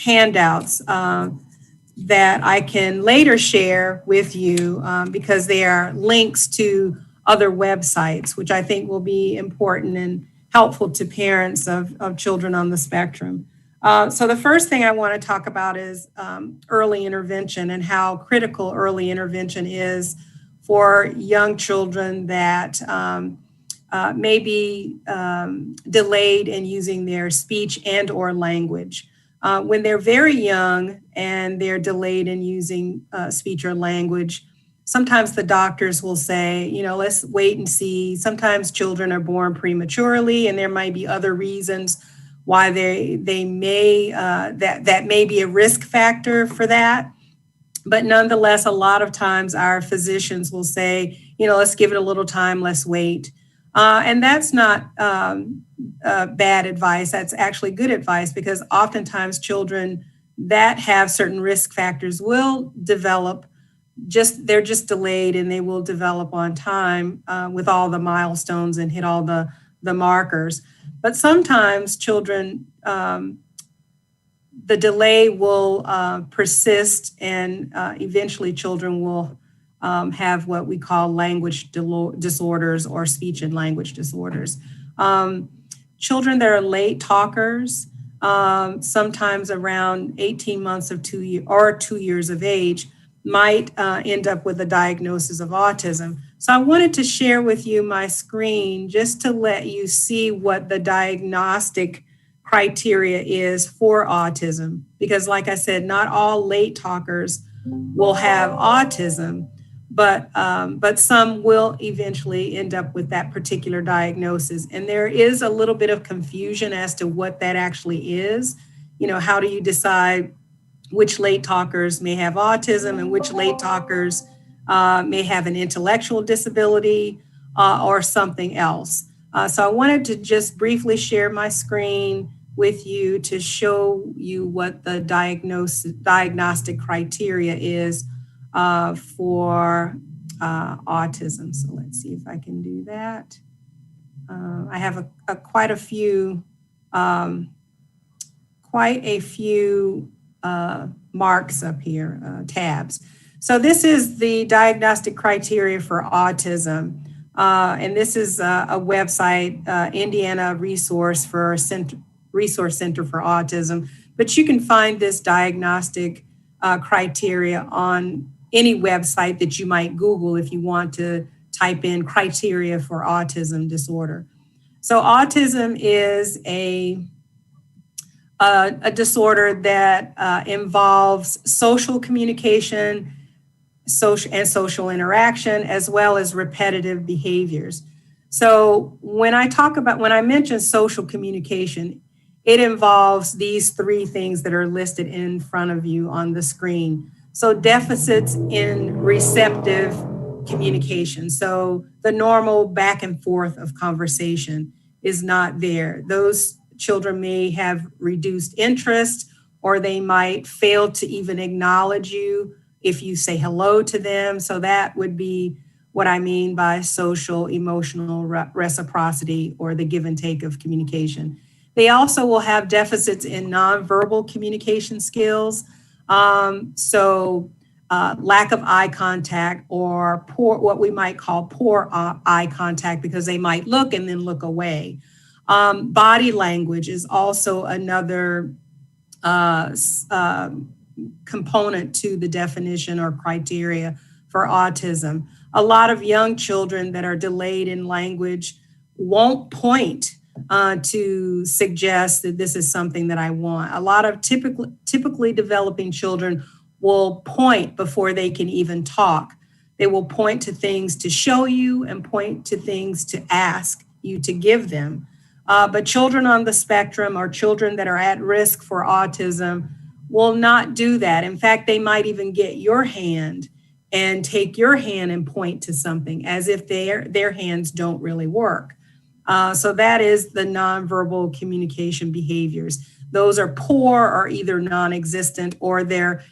handouts that I can later share with you because they are links to other websites, which I think will be important and helpful to parents of children on the spectrum. So the first thing I want to talk about is early intervention and how critical early intervention is for young children that may be delayed in using their speech and or language. When they're very young and they're delayed in using speech or language, sometimes the doctors will say, you know, let's wait and see. Sometimes children are born prematurely and there might be other reasons why they may, that may be a risk factor for that. But nonetheless, a lot of times our physicians will say, you know, let's give it a little time, let's wait. And that's not bad advice. That's actually good advice because oftentimes children that have certain risk factors will develop, they're just delayed and they will develop on time with all the milestones and hit all the markers. But sometimes children, the delay will persist and eventually children will have what we call language disorders or speech and language disorders. Children that are late talkers, sometimes around 18 months of 2 years of age, might end up with a diagnosis of autism. So I wanted to share with you my screen just to let you see what the diagnostic criteria is for autism. Because like I said, not all late talkers will have autism, but some will eventually end up with that particular diagnosis. And there is a little bit of confusion as to what that actually is. You know, how do you decide which late talkers may have autism and which late talkers may have an intellectual disability or something else. So I wanted to just briefly share my screen with you to show you what the diagnostic criteria is for autism. So let's see if I can do that. I have quite a few marks up here, tabs. So this is the diagnostic criteria for autism. And this is a website, Indiana Resource for Resource Center for Autism. But you can find this diagnostic criteria on any website that you might Google if you want to type in criteria for autism disorder. So autism is a disorder that involves social communication, social interaction, as well as repetitive behaviors. So when I mention social communication, it involves these three things that are listed in front of you on the screen. So deficits in receptive communication. So the normal back and forth of conversation is not there. Those children may have reduced interest, or they might fail to even acknowledge you if you say hello to them. So that would be what I mean by social emotional reciprocity, or the give and take of communication. They also will have deficits in nonverbal communication skills. Lack of eye contact, or poor, what we might call poor eye contact, because they might look and then look away. Body language is also another component to the definition or criteria for autism. A lot of young children that are delayed in language won't point to suggest that this is something that I want. A lot of typically developing children will point before they can even talk. They will point to things to show you and point to things to ask you to give them. But children on the spectrum, or children that are at risk for autism, will not do that. In fact, they might even get your hand and take your hand and point to something as if their hands don't really work. So that is the nonverbal communication behaviors. Those are poor or either non-existent, or they're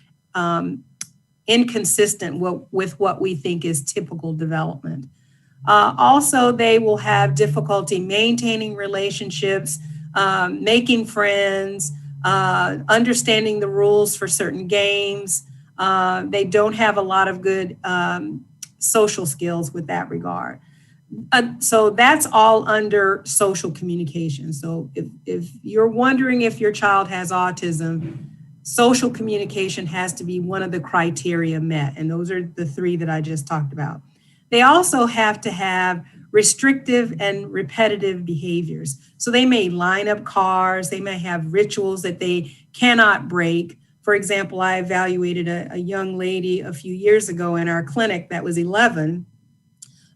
inconsistent with what we think is typical development. Also, they will have difficulty maintaining relationships, making friends, understanding the rules for certain games. They don't have a lot of good social skills with that regard. So that's all under social communication. So if you're wondering if your child has autism, social communication has to be one of the criteria met. And those are the three that I just talked about. They also have to have restrictive and repetitive behaviors. So they may line up cars, they may have rituals that they cannot break. For example, I evaluated a young lady a few years ago in our clinic that was 11.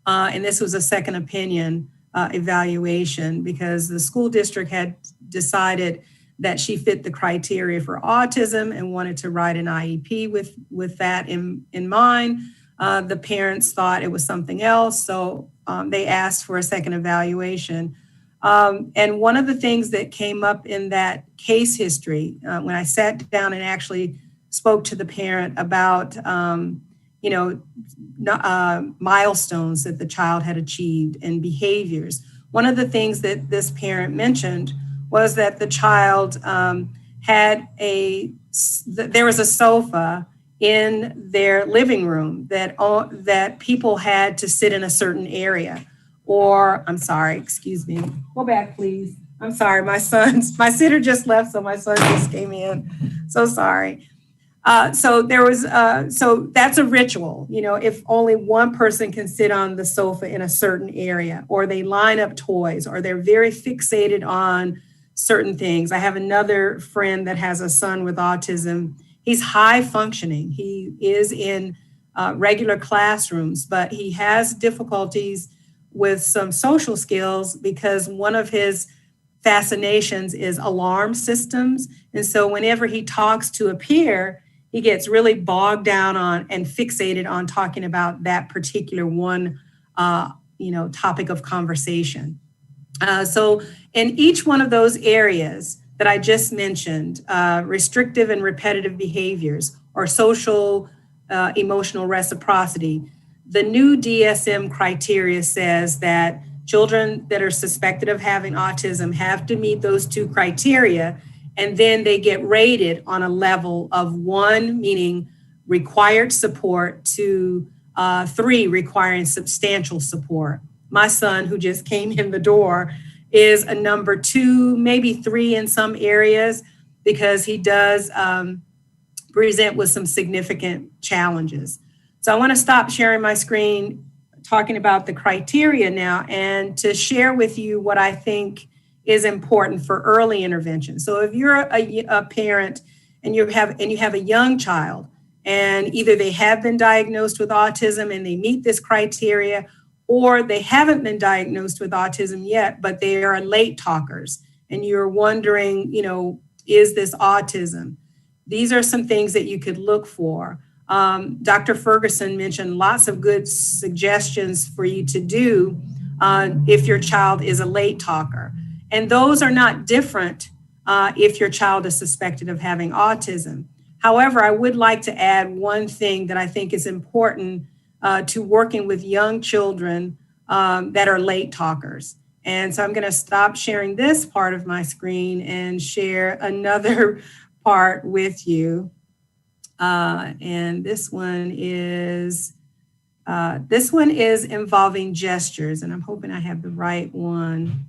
And this was a second opinion evaluation, because the school district had decided that she fit the criteria for autism and wanted to write an IEP with that in mind. The parents thought it was something else, so they asked for a second evaluation. And one of the things that came up in that case history, when I sat down and actually spoke to the parent about, milestones that the child had achieved and behaviors, one of the things that this parent mentioned was that the child there was a sofa in their living room that people had to sit in a certain area. Or, I'm sorry, excuse me. Go back, please. I'm sorry, my sitter just left, so my son just came in. So sorry. So that's a ritual. If only one person can sit on the sofa in a certain area, or they line up toys, or they're very fixated on certain things. I have another friend that has a son with autism. He's high functioning. He is in regular classrooms, but he has difficulties with some social skills because one of his fascinations is alarm systems. And so whenever he talks to a peer, he gets really bogged down on and fixated on talking about that particular one, topic of conversation. So in each one of those areas that I just mentioned, restrictive and repetitive behaviors, or social emotional reciprocity, the new DSM criteria says that children that are suspected of having autism have to meet those two criteria, and then they get rated on a level of 1, meaning required support, to 3, requiring substantial support. My son, who just came in the door, is a number 2, maybe 3 in some areas, because he does present with some significant challenges. So I want to stop sharing my screen, talking about the criteria now, and to share with you what I think is important for early intervention. So if you're a parent and you have a young child, and either they have been diagnosed with autism and they meet this criteria, or they haven't been diagnosed with autism yet, but they are late talkers, and you're wondering, is this autism? These are some things that you could look for. Dr. Ferguson mentioned lots of good suggestions for you to do if your child is a late talker. And those are not different if your child is suspected of having autism. However, I would like to add one thing that I think is important to working with young children that are late talkers. And so I'm going to stop sharing this part of my screen and share another part with you. And this one is involving gestures, and I'm hoping I have the right one.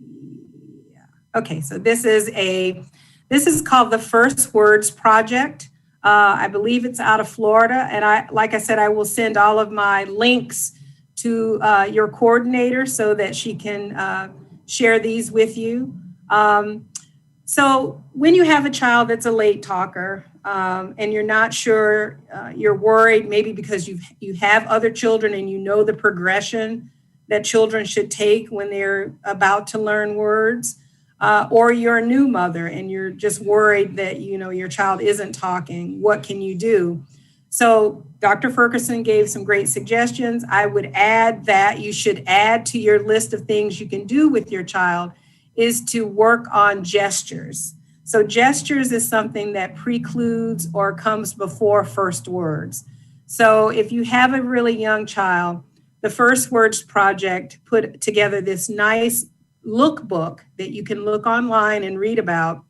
Yeah. Okay, so this is called the First Words Project. I believe it's out of Florida, and like I said, I will send all of my links to your coordinator so that she can share these with you. So when you have a child that's a late talker and you're not sure, you're worried maybe because you have other children and you know the progression that children should take when they're about to learn words, or you're a new mother and you're just worried that your child isn't talking, what can you do? So Dr. Ferguson gave some great suggestions. I would add that you should add to your list of things you can do with your child is to work on gestures. So gestures is something that precludes or comes before first words. So if you have a really young child, the First Words Project put together this nice lookbook that you can look online and read about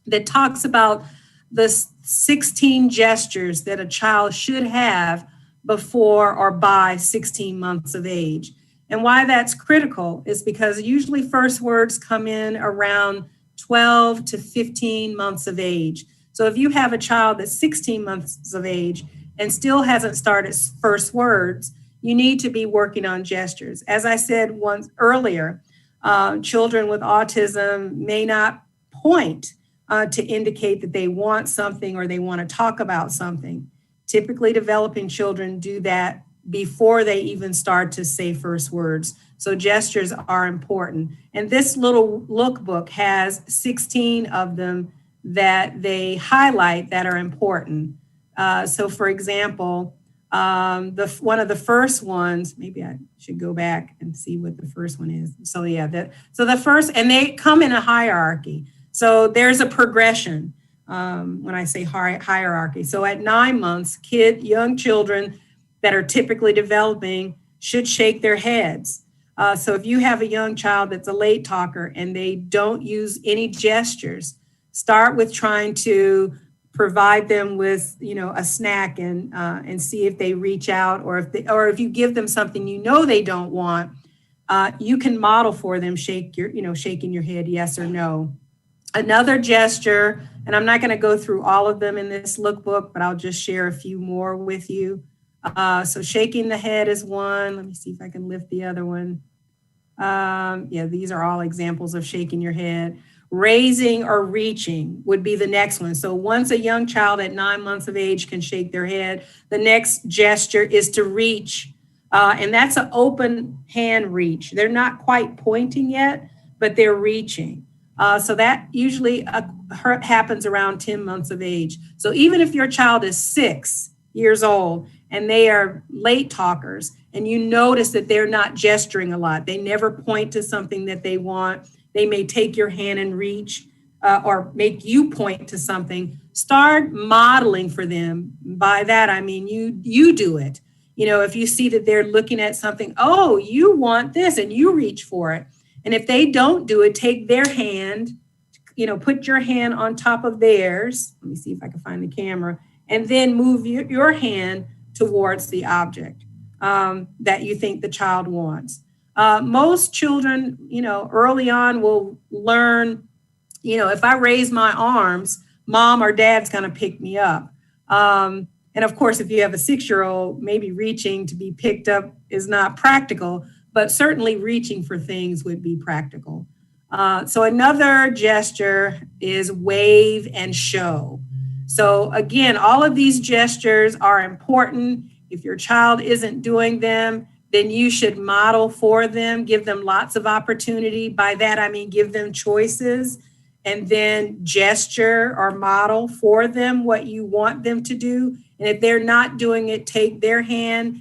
that talks about the 16 gestures that a child should have before or by 16 months of age. And why that's critical is because usually first words come in around 12 to 15 months of age. So if you have a child that's 16 months of age and still hasn't started first words, you need to be working on gestures. As I said once earlier, children with autism may not point to indicate that they want something or they want to talk about something. Typically, developing children do that before they even start to say first words. So gestures are important. And this little lookbook has 16 of them that they highlight that are important. So for example, one of the first ones, maybe I should go back and see what the first one is. So yeah, the first, and they come in a hierarchy. So there's a progression when I say hierarchy. So at 9 months, young children that are typically developing should shake their heads. So if you have a young child that's a late talker and they don't use any gestures, start with trying to provide them with, a snack and see if they reach out, or if you give them something they don't want, you can model for them shaking your head yes or no. Another gesture, and I'm not going to go through all of them in this lookbook, but I'll just share a few more with you. So shaking the head is one. Let me see if I can lift the other one. Yeah, these are all examples of shaking your head. Raising or reaching would be the next one. So once a young child at 9 months of age can shake their head, the next gesture is to reach. And that's an open hand reach. They're not quite pointing yet, but they're reaching. So that usually happens around 10 months of age. So even if your child is 6 years old and they are late talkers and you notice that they're not gesturing a lot, they never point to something that they want, they may take your hand and reach or make you point to something, start modeling for them. By that, I mean, you do it. If you see that they're looking at something, oh, you want this, and you reach for it. And if they don't do it, take their hand, put your hand on top of theirs. Let me see if I can find the camera. And then move your hand towards the object that you think the child wants. Most children, early on will learn, if I raise my arms, mom or dad's going to pick me up. And of course, if you have a 6-year-old, maybe reaching to be picked up is not practical, but certainly reaching for things would be practical. So another gesture is wave and show. So again, all of these gestures are important. If your child isn't doing them, then you should model for them, give them lots of opportunity. By that, I mean, give them choices and then gesture or model for them what you want them to do. And if they're not doing it, take your hand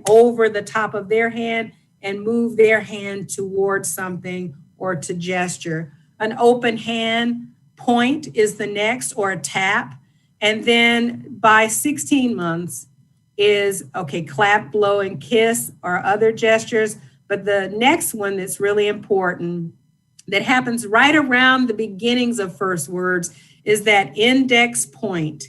over the top of their hand and move their hand towards something or to gesture. An open hand point is the next, or a tap. And then by 16 months is, okay, clap, blow, and kiss or other gestures. But the next one that's really important that happens right around the beginnings of first words is that index point.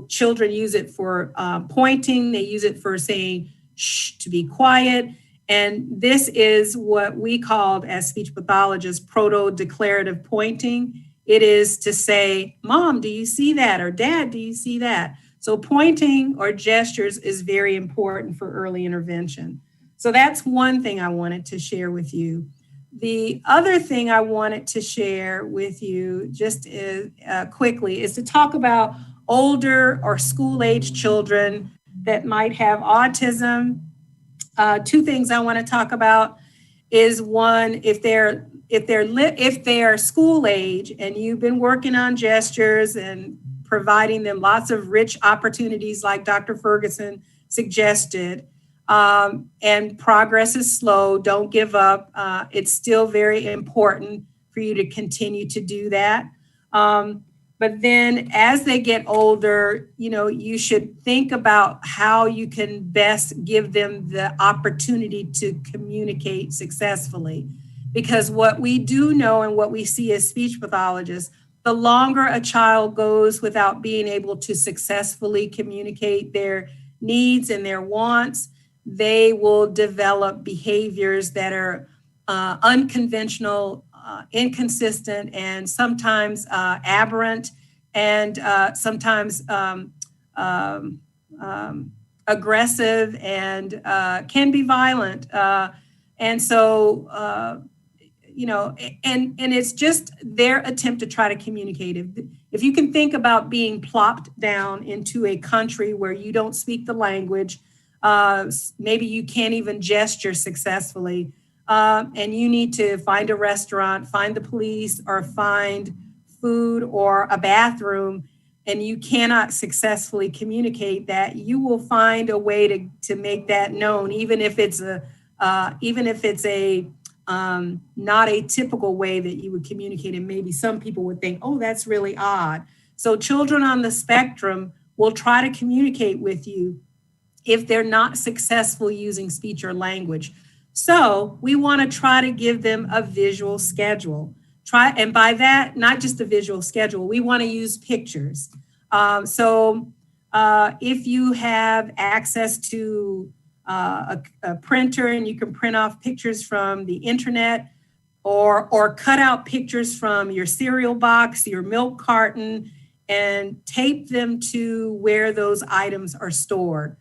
Children use it for pointing. They use it for saying shh, to be quiet. And this is what we called, as speech pathologists, proto-declarative pointing. It is to say, Mom, do you see that? Or Dad, do you see that? So pointing or gestures is very important for early intervention. So that's one thing I wanted to share with you. The other thing I wanted to share with you just quickly is to talk about older or school-age children that might have autism. Two things I want to talk about is one, if they're school age and you've been working on gestures and providing them lots of rich opportunities like Dr. Ferguson suggested, and progress is slow, don't give up. It's still very important for you to continue to do that. But then as they get older, you should think about how you can best give them the opportunity to communicate successfully. Because what we do know and what we see as speech pathologists, the longer a child goes without being able to successfully communicate their needs and their wants, they will develop behaviors that are unconventional, inconsistent, and sometimes aberrant, and sometimes aggressive, and can be violent. And it's just their attempt to try to communicate. If you can think about being plopped down into a country where you don't speak the language, maybe you can't even gesture successfully, and you need to find a restaurant, find the police, or find food or a bathroom, and you cannot successfully communicate that, you will find a way to make that known, even if it's not a typical way that you would communicate. And maybe some people would think, oh, that's really odd. So children on the spectrum will try to communicate with you if they're not successful using speech or language. So we want to try to give them a visual schedule. And by that, not just a visual schedule, we want to use pictures. If you have access to a printer and you can print off pictures from the internet, or cut out pictures from your cereal box, your milk carton, and tape them to where those items are stored.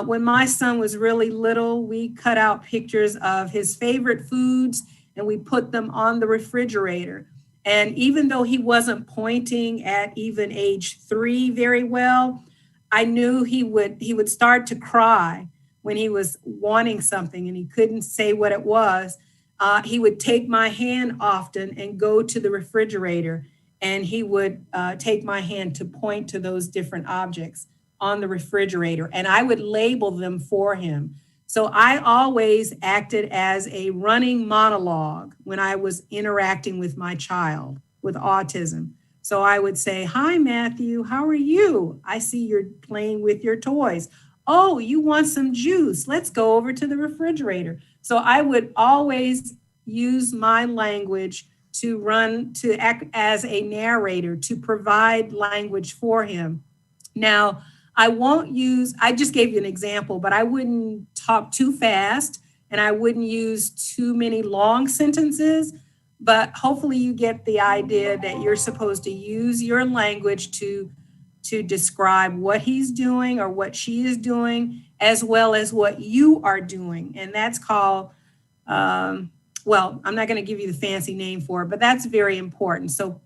When my son was really little, we cut out pictures of his favorite foods and we put them on the refrigerator. And even though he wasn't pointing at even age 3 very well, I knew he would start to cry when he was wanting something and he couldn't say what it was. He would take my hand often and go to the refrigerator, and he would take my hand to point to those different objects on the refrigerator, and I would label them for him. So I always acted as a running monologue when I was interacting with my child with autism. So I would say, hi, Matthew, how are you? I see you're playing with your toys. Oh, you want some juice? Let's go over to the refrigerator. So I would always use my language to act as a narrator, to provide language for him. Now, I just gave you an example, but I wouldn't talk too fast and I wouldn't use too many long sentences, but hopefully you get the idea that you're supposed to use your language to describe what he's doing or what she is doing, as well as what you are doing. And that's called, well, I'm not going to give you the fancy name for it, but that's very important. So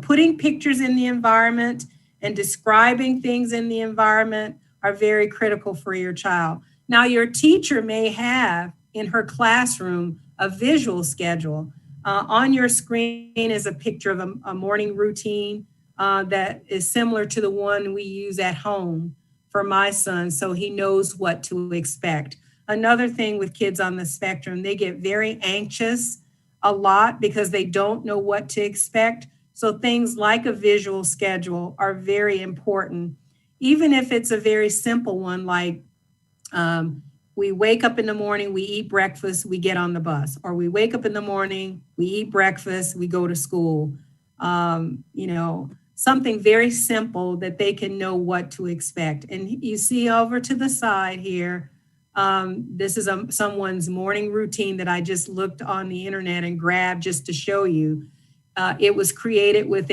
putting pictures in the environment and describing things in the environment are very critical for your child. Now, your teacher may have in her classroom a visual schedule. On your screen is a picture of a morning routine that is similar to the one we use at home for my son, so he knows what to expect. Another thing with kids on the spectrum, they get very anxious a lot because they don't know what to expect. So things like a visual schedule are very important, even if it's a very simple one, like we wake up in the morning, we eat breakfast, we get on the bus, or we wake up in the morning, we eat breakfast, we go to school. You know, something very simple that they can know what to expect. And you see over to the side here, this is someone's morning routine that I just looked on the internet and grabbed just to show you. It was created with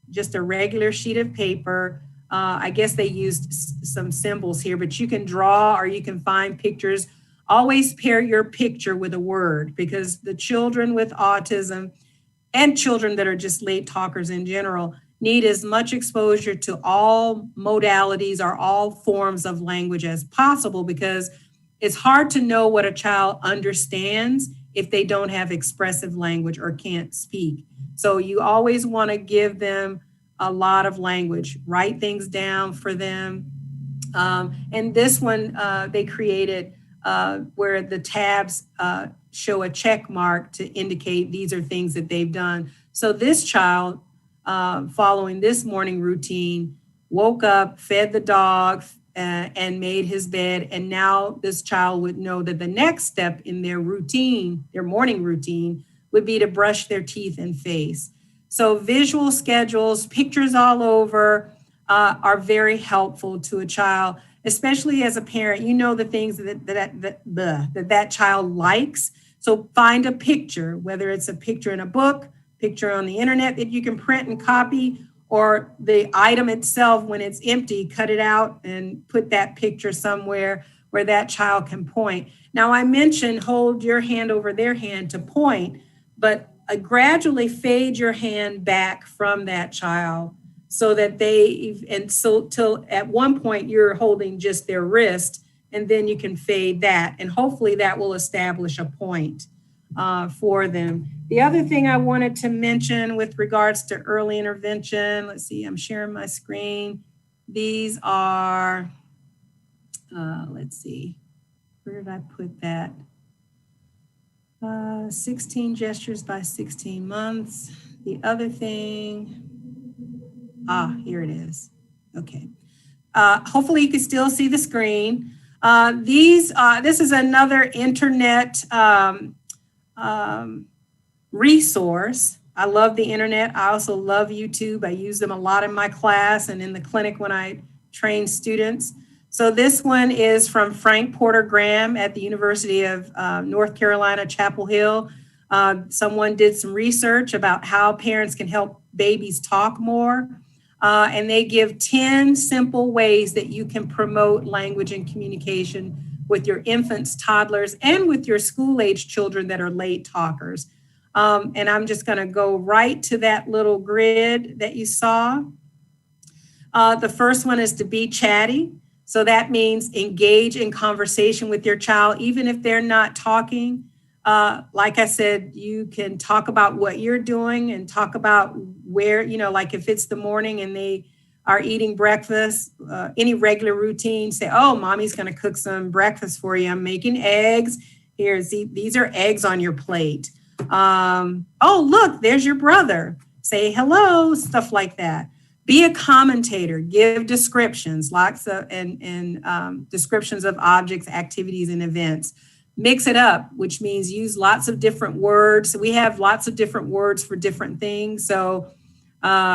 just a regular sheet of paper. I guess they used some symbols here, but you can draw or you can find pictures. Always pair your picture with a word, because the children with autism and children that are just late talkers in general need as much exposure to all modalities or all forms of language as possible, because it's hard to know what a child understands if they don't have expressive language or can't speak. So you always want to give them a lot of language, write things down for them. And this one they created where the tabs show a check mark to indicate these are things that they've done. So this child, following this morning routine, woke up, fed the dog, and made his bed. And now this child would know that the next step in their routine, their morning routine, would be to brush their teeth and face. So visual schedules, pictures all over are very helpful to a child, especially as a parent. You know the things that child likes. So find a picture, whether it's a picture in a book, picture on the internet that you can print and copy, or the item itself, when it's empty, cut it out and put that picture somewhere where that child can point. Now, I mentioned hold your hand over their hand to point, but gradually fade your hand back from that child so that till at one point you're holding just their wrist, and then you can fade that, and hopefully that will establish a point for them. The other thing I wanted to mention with regards to early intervention, let's see, I'm sharing my screen. These are, let's see, where did I put that? 16 gestures by 16 months. The other thing, here it is. Okay. Hopefully you can still see the screen. This is another internet resource. I love the internet. I also love YouTube. I use them a lot in my class and in the clinic when I train students. So this one is from Frank Porter Graham at the University of North Carolina, Chapel Hill. Someone did some research about how parents can help babies talk more. And they give 10 simple ways that you can promote language and communication with your infants, toddlers, and with your school-age children that are late talkers. And I'm just gonna go right to that little grid that you saw. The first one is to be chatty. So that means engage in conversation with your child, even if they're not talking. Like I said, you can talk about what you're doing and talk about where, like if it's the morning and they are eating breakfast, any regular routine, say, oh, mommy's gonna cook some breakfast for you. I'm making eggs. These are eggs on your plate. Oh, look, there's your brother. Say hello, stuff like that. Be a commentator, give descriptions, lots of, and descriptions of objects, activities, and events. Mix it up, which means use lots of different words. We have lots of different words for different things. So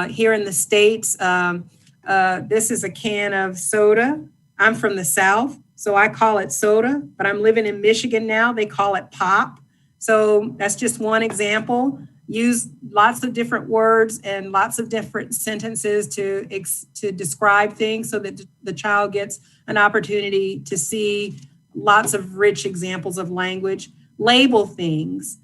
here in the States, this is a can of soda. I'm from the South. So I call it soda, but I'm living in Michigan now. They call it pop. So that's just one example. Use lots of different words and lots of different sentences to describe things so that the child gets an opportunity to see lots of rich examples of language. Label things.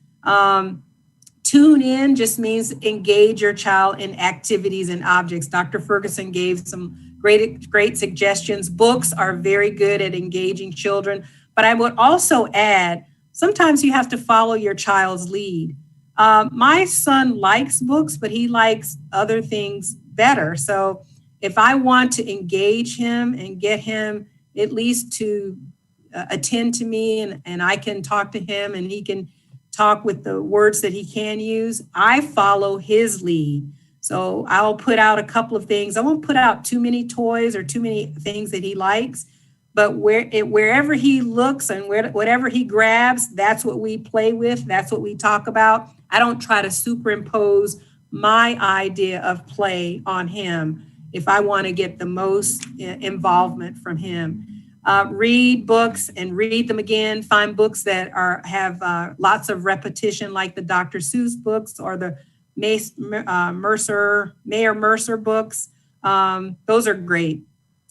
Tune in just means engage your child in activities and objects. Dr. Ferguson gave some great suggestions. Books are very good at engaging children, but I would also add, sometimes you have to follow your child's lead. My son likes books, but he likes other things better. So if I want to engage him and get him at least to attend to me and I can talk to him and he can talk with the words that he can use, I follow his lead. So I'll put out a couple of things. I won't put out too many toys or too many things that he likes, but wherever he looks and whatever he grabs, that's what we play with. That's what we talk about. I don't try to superimpose my idea of play on him if I want to get the most involvement from him. Read books and read them again. Find books that have lots of repetition, like the Dr. Seuss books or the Mayor Mercer books. Those are great.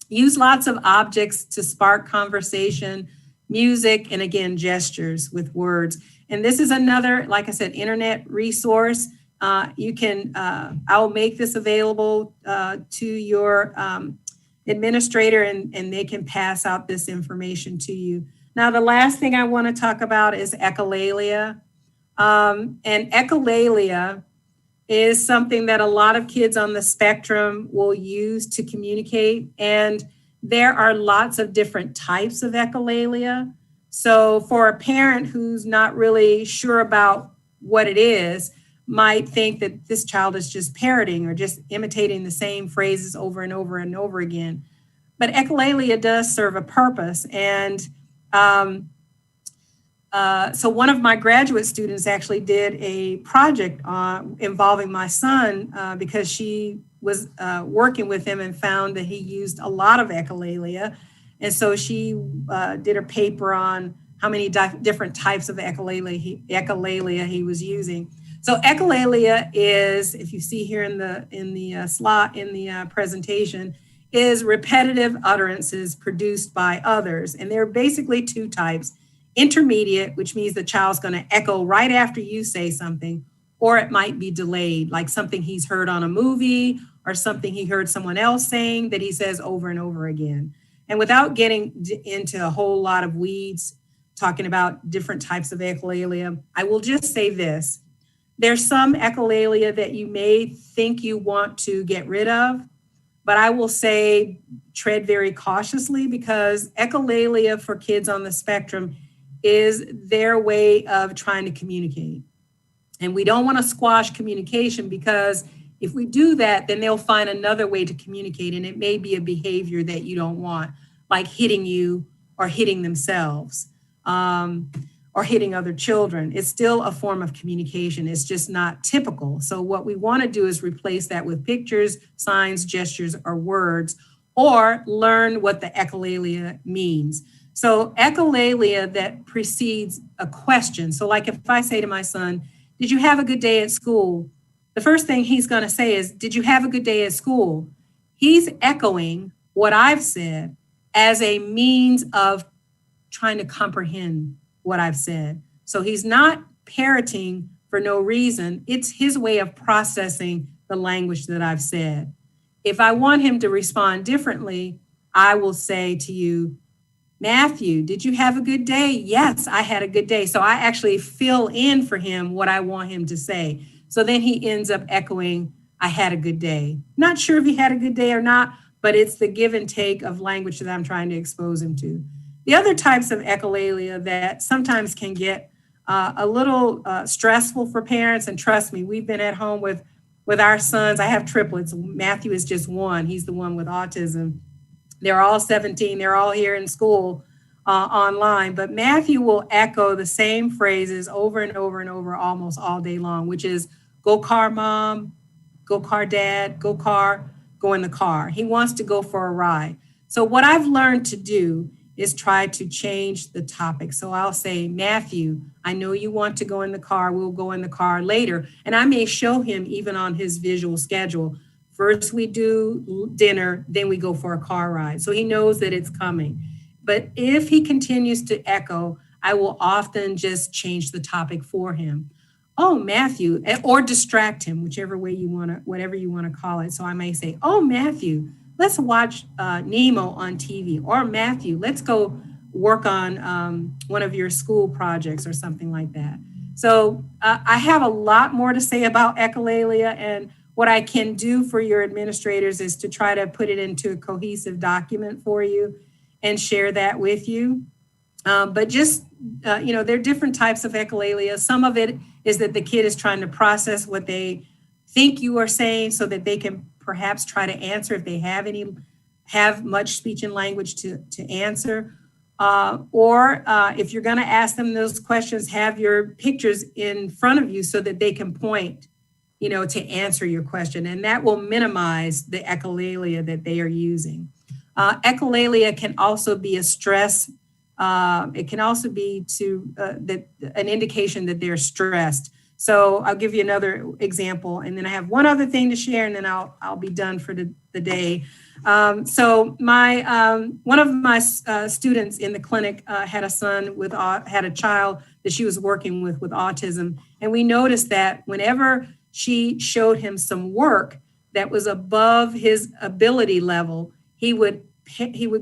Use lots of objects to spark conversation, music, and again, gestures with words. And this is another, like I said, internet resource. You can, I'll make this available to your administrator and they can pass out this information to you. Now, the last thing I want to talk about is echolalia. And echolalia is something that a lot of kids on the spectrum will use to communicate. And there are lots of different types of echolalia. So for a parent who's not really sure about what it is, might think that this child is just parroting or just imitating the same phrases over and over and over again. But echolalia does serve a purpose. And so one of my graduate students actually did a project involving my son because she was working with him and found that he used a lot of echolalia. And so she did a paper on how many different types of echolalia he was using. So echolalia is, if you see here in the slot in the presentation, is repetitive utterances produced by others. And there are basically two types. Intermediate, which means the child's going to echo right after you say something, or it might be delayed, like something he's heard on a movie or something he heard someone else saying that he says over and over again. And without getting into a whole lot of weeds, talking about different types of echolalia, I will just say this. There's some echolalia that you may think you want to get rid of, but I will say tread very cautiously because echolalia for kids on the spectrum is their way of trying to communicate. And we don't want to squash communication because if we do that, then they'll find another way to communicate. And it may be a behavior that you don't want, like hitting you or hitting themselves. Or hitting other children. It's still a form of communication. It's just not typical. So what we want to do is replace that with pictures, signs, gestures, or words, or learn what the echolalia means. So echolalia that precedes a question. So like if I say to my son, did you have a good day at school? The first thing he's going to say is, did you have a good day at school? He's echoing what I've said as a means of trying to comprehend what I've said. So he's not parroting for no reason. It's his way of processing the language that I've said. If I want him to respond differently, I will say to you, Matthew, did you have a good day? Yes, I had a good day. So I actually fill in for him what I want him to say. So then he ends up echoing, I had a good day. Not sure if he had a good day or not, but it's the give and take of language that I'm trying to expose him to. The other types of echolalia that sometimes can get a little stressful for parents, and trust me, we've been at home with our sons. I have triplets. Matthew is just one. He's the one with autism. They're all 17. They're all here in school online. But Matthew will echo the same phrases over and over and over almost all day long, which is go car mom, go car dad, go car, go in the car. He wants to go for a ride. So what I've learned to do is try to change the topic. So I'll say, Matthew, I know you want to go in the car. We'll go in the car later. And I may show him even on his visual schedule. First we do dinner, then we go for a car ride. So he knows that it's coming. But if he continues to echo, I will often just change the topic for him. Oh, Matthew, or distract him, whichever way you want to, whatever you want to call it. So I may say, oh, Matthew, let's watch Nemo on TV. Or Matthew, let's go work on one of your school projects or something like that. So I have a lot more to say about echolalia, and what I can do for your administrators is to try to put it into a cohesive document for you and share that with you. But just, there are different types of echolalia. Some of it is that the kid is trying to process what they think you are saying so that they can perhaps try to answer if they have much speech and language to answer. Or if you're going to ask them those questions, have your pictures in front of you so that they can point, to answer your question. And that will minimize the echolalia that they are using. Echolalia can also be a stress. It can also be an indication that they're stressed. So I'll give you another example, and then I have one other thing to share, and then I'll be done for the day. So one of my students in the clinic had a child that she was working with autism, and we noticed that whenever she showed him some work that was above his ability level, he would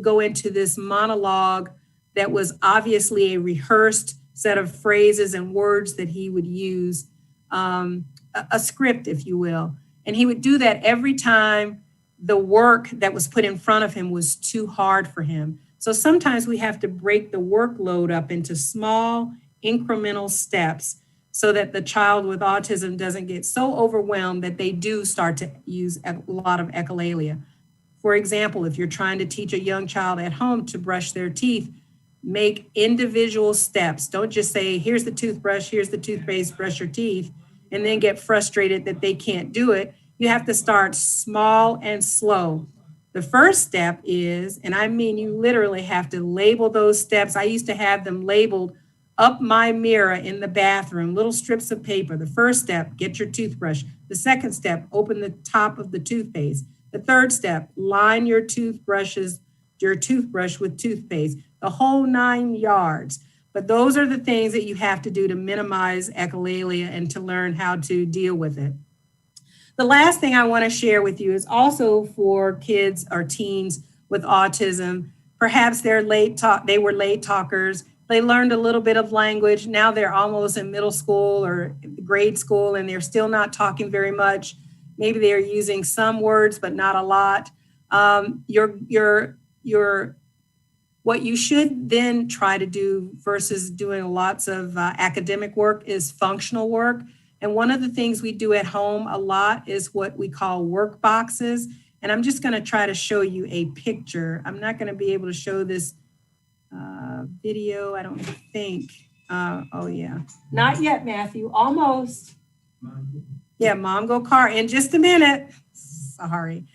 go into this monologue that was obviously a rehearsed set of phrases and words that he would use, a script, if you will. And he would do that every time the work that was put in front of him was too hard for him. So sometimes we have to break the workload up into small incremental steps so that the child with autism doesn't get so overwhelmed that they do start to use a lot of echolalia. For example, if you're trying to teach a young child at home to brush their teeth, make individual steps. Don't just say, here's the toothbrush, here's the toothpaste, brush your teeth, and then get frustrated that they can't do it. You have to start small and slow. The first step is, and I mean, you literally have to label those steps. I used to have them labeled up my mirror in the bathroom, little strips of paper. The first step, get your toothbrush. The second step, open the top of the toothpaste. The third step, line your toothbrush with toothpaste, the whole 9 yards. But those are the things that you have to do to minimize echolalia and to learn how to deal with it. The last thing I want to share with you is also for kids or teens with autism. Perhaps they were late talkers. They learned a little bit of language. Now they're almost in middle school or grade school, and they're still not talking very much. Maybe they're using some words, but not a lot. What you should then try to do versus doing lots of academic work is functional work. And one of the things we do at home a lot is what we call work boxes. And I'm just going to try to show you a picture. I'm not going to be able to show this video, I don't think. Oh, yeah. Not yet, Matthew. Almost. Yeah, Mom, go car in just a minute. Sorry.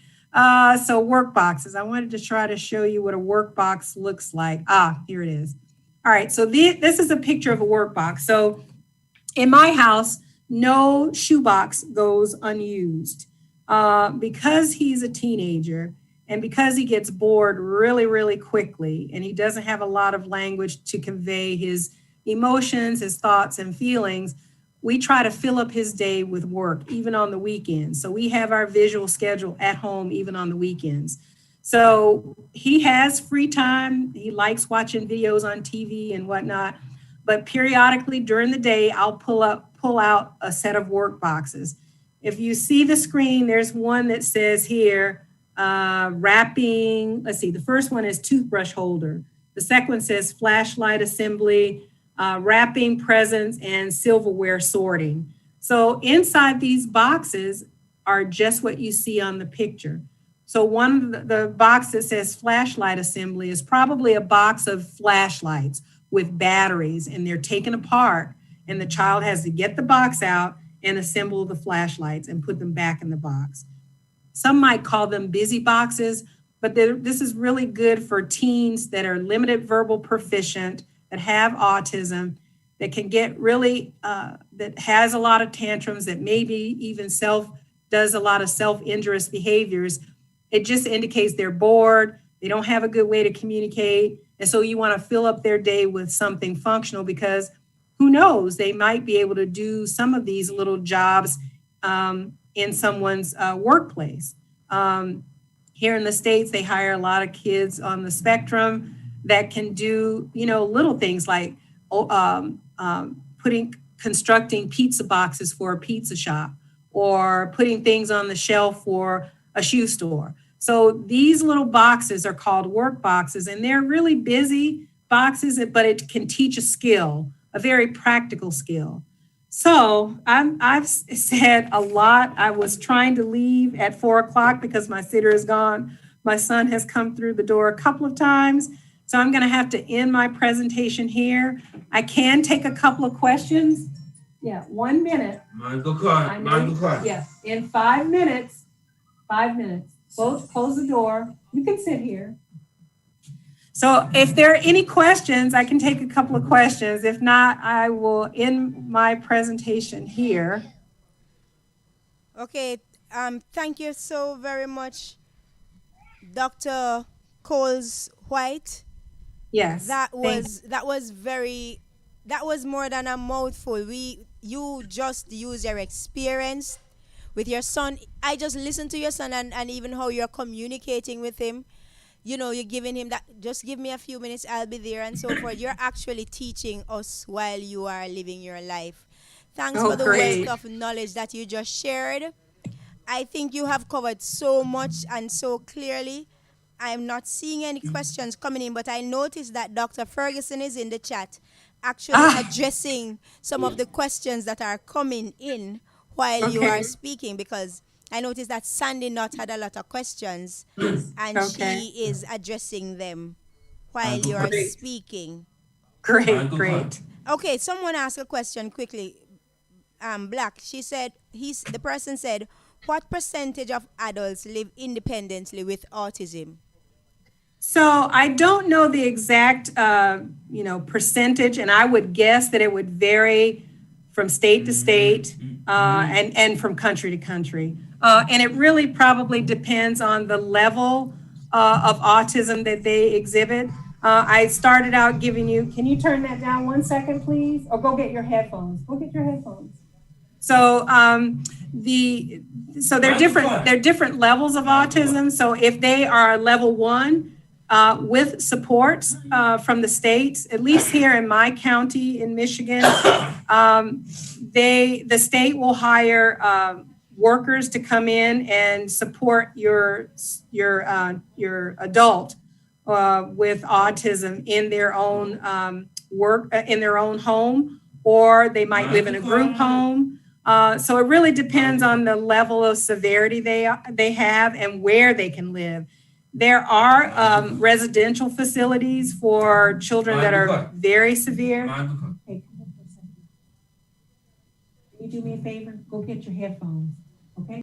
So work boxes. I wanted to try to show you what a work box looks like. Here it is. All right, so this is a picture of a work box. So in my house, no shoebox goes unused. Because he's a teenager and because he gets bored really, really quickly, and he doesn't have a lot of language to convey his emotions, his thoughts and feelings, we try to fill up his day with work, even on the weekends. So we have our visual schedule at home, even on the weekends. So he has free time. He likes watching videos on TV and whatnot. But periodically during the day, I'll pull out a set of work boxes. If you see the screen, there's one that says here, wrapping. Let's see, the first one is toothbrush holder. The second one says flashlight assembly, wrapping presents, and silverware sorting. So inside these boxes are just what you see on the picture. So one of the box that says flashlight assembly is probably a box of flashlights with batteries, and they're taken apart, and the child has to get the box out and assemble the flashlights and put them back in the box. Some might call them busy boxes. but this is really good for teens that are limited verbal proficient, that have autism, that can get really, that has a lot of tantrums, that maybe even does a lot of self-injurious behaviors. It just indicates they're bored, they don't have a good way to communicate. And so you want to fill up their day with something functional, because who knows, they might be able to do some of these little jobs in someone's workplace. Here in the States, they hire a lot of kids on the spectrum that can do, little things like constructing pizza boxes for a pizza shop, or putting things on the shelf for a shoe store. So these little boxes are called work boxes, and they're really busy boxes, but it can teach a skill, a very practical skill. So I've said a lot. I was trying to leave at 4:00 because my sitter is gone. My son has come through the door a couple of times. So I'm going to have to end my presentation here. I can take a couple of questions. Yeah, 1 minute. Yes, in 5 minutes. 5 minutes. Both close the door. You can sit here. So if there are any questions, I can take a couple of questions. If not, I will end my presentation here. Okay, thank you so very much, Dr. Coles-White. Yes. That was more than a mouthful. You just use your experience with your son. I just listened to your son and even how you're communicating with him. You're giving him that, just give me a few minutes, I'll be there, and so forth. You're actually teaching us while you are living your life. Thanks for the wealth of knowledge that you just shared. I think you have covered so much and so clearly. I'm not seeing any questions coming in, but I noticed that Dr. Ferguson is in the chat, actually addressing some of the questions that are coming in while you are speaking, because I noticed that Sandy Knott had a lot of questions, and she is addressing them while you are speaking. Great. Okay, someone asked a question quickly. Black, the person said, what percentage of adults live independently with autism? So I don't know the exact, percentage, and I would guess that it would vary from state to state and from country to country. And it really probably depends on the level of autism that they exhibit. I started out giving you, can you turn that down 1 second, please? Or go get your headphones. So they're different levels of autism. So if they are level 1 with supports from the states, at least here in my county in Michigan, the state will hire workers to come in and support your adult with autism in their own in their own home, or they might live in a group home. So it really depends on the level of severity they have and where they can live. There are residential facilities for children that are very severe. Hey, can you do me a favor? Go get your headphones, okay?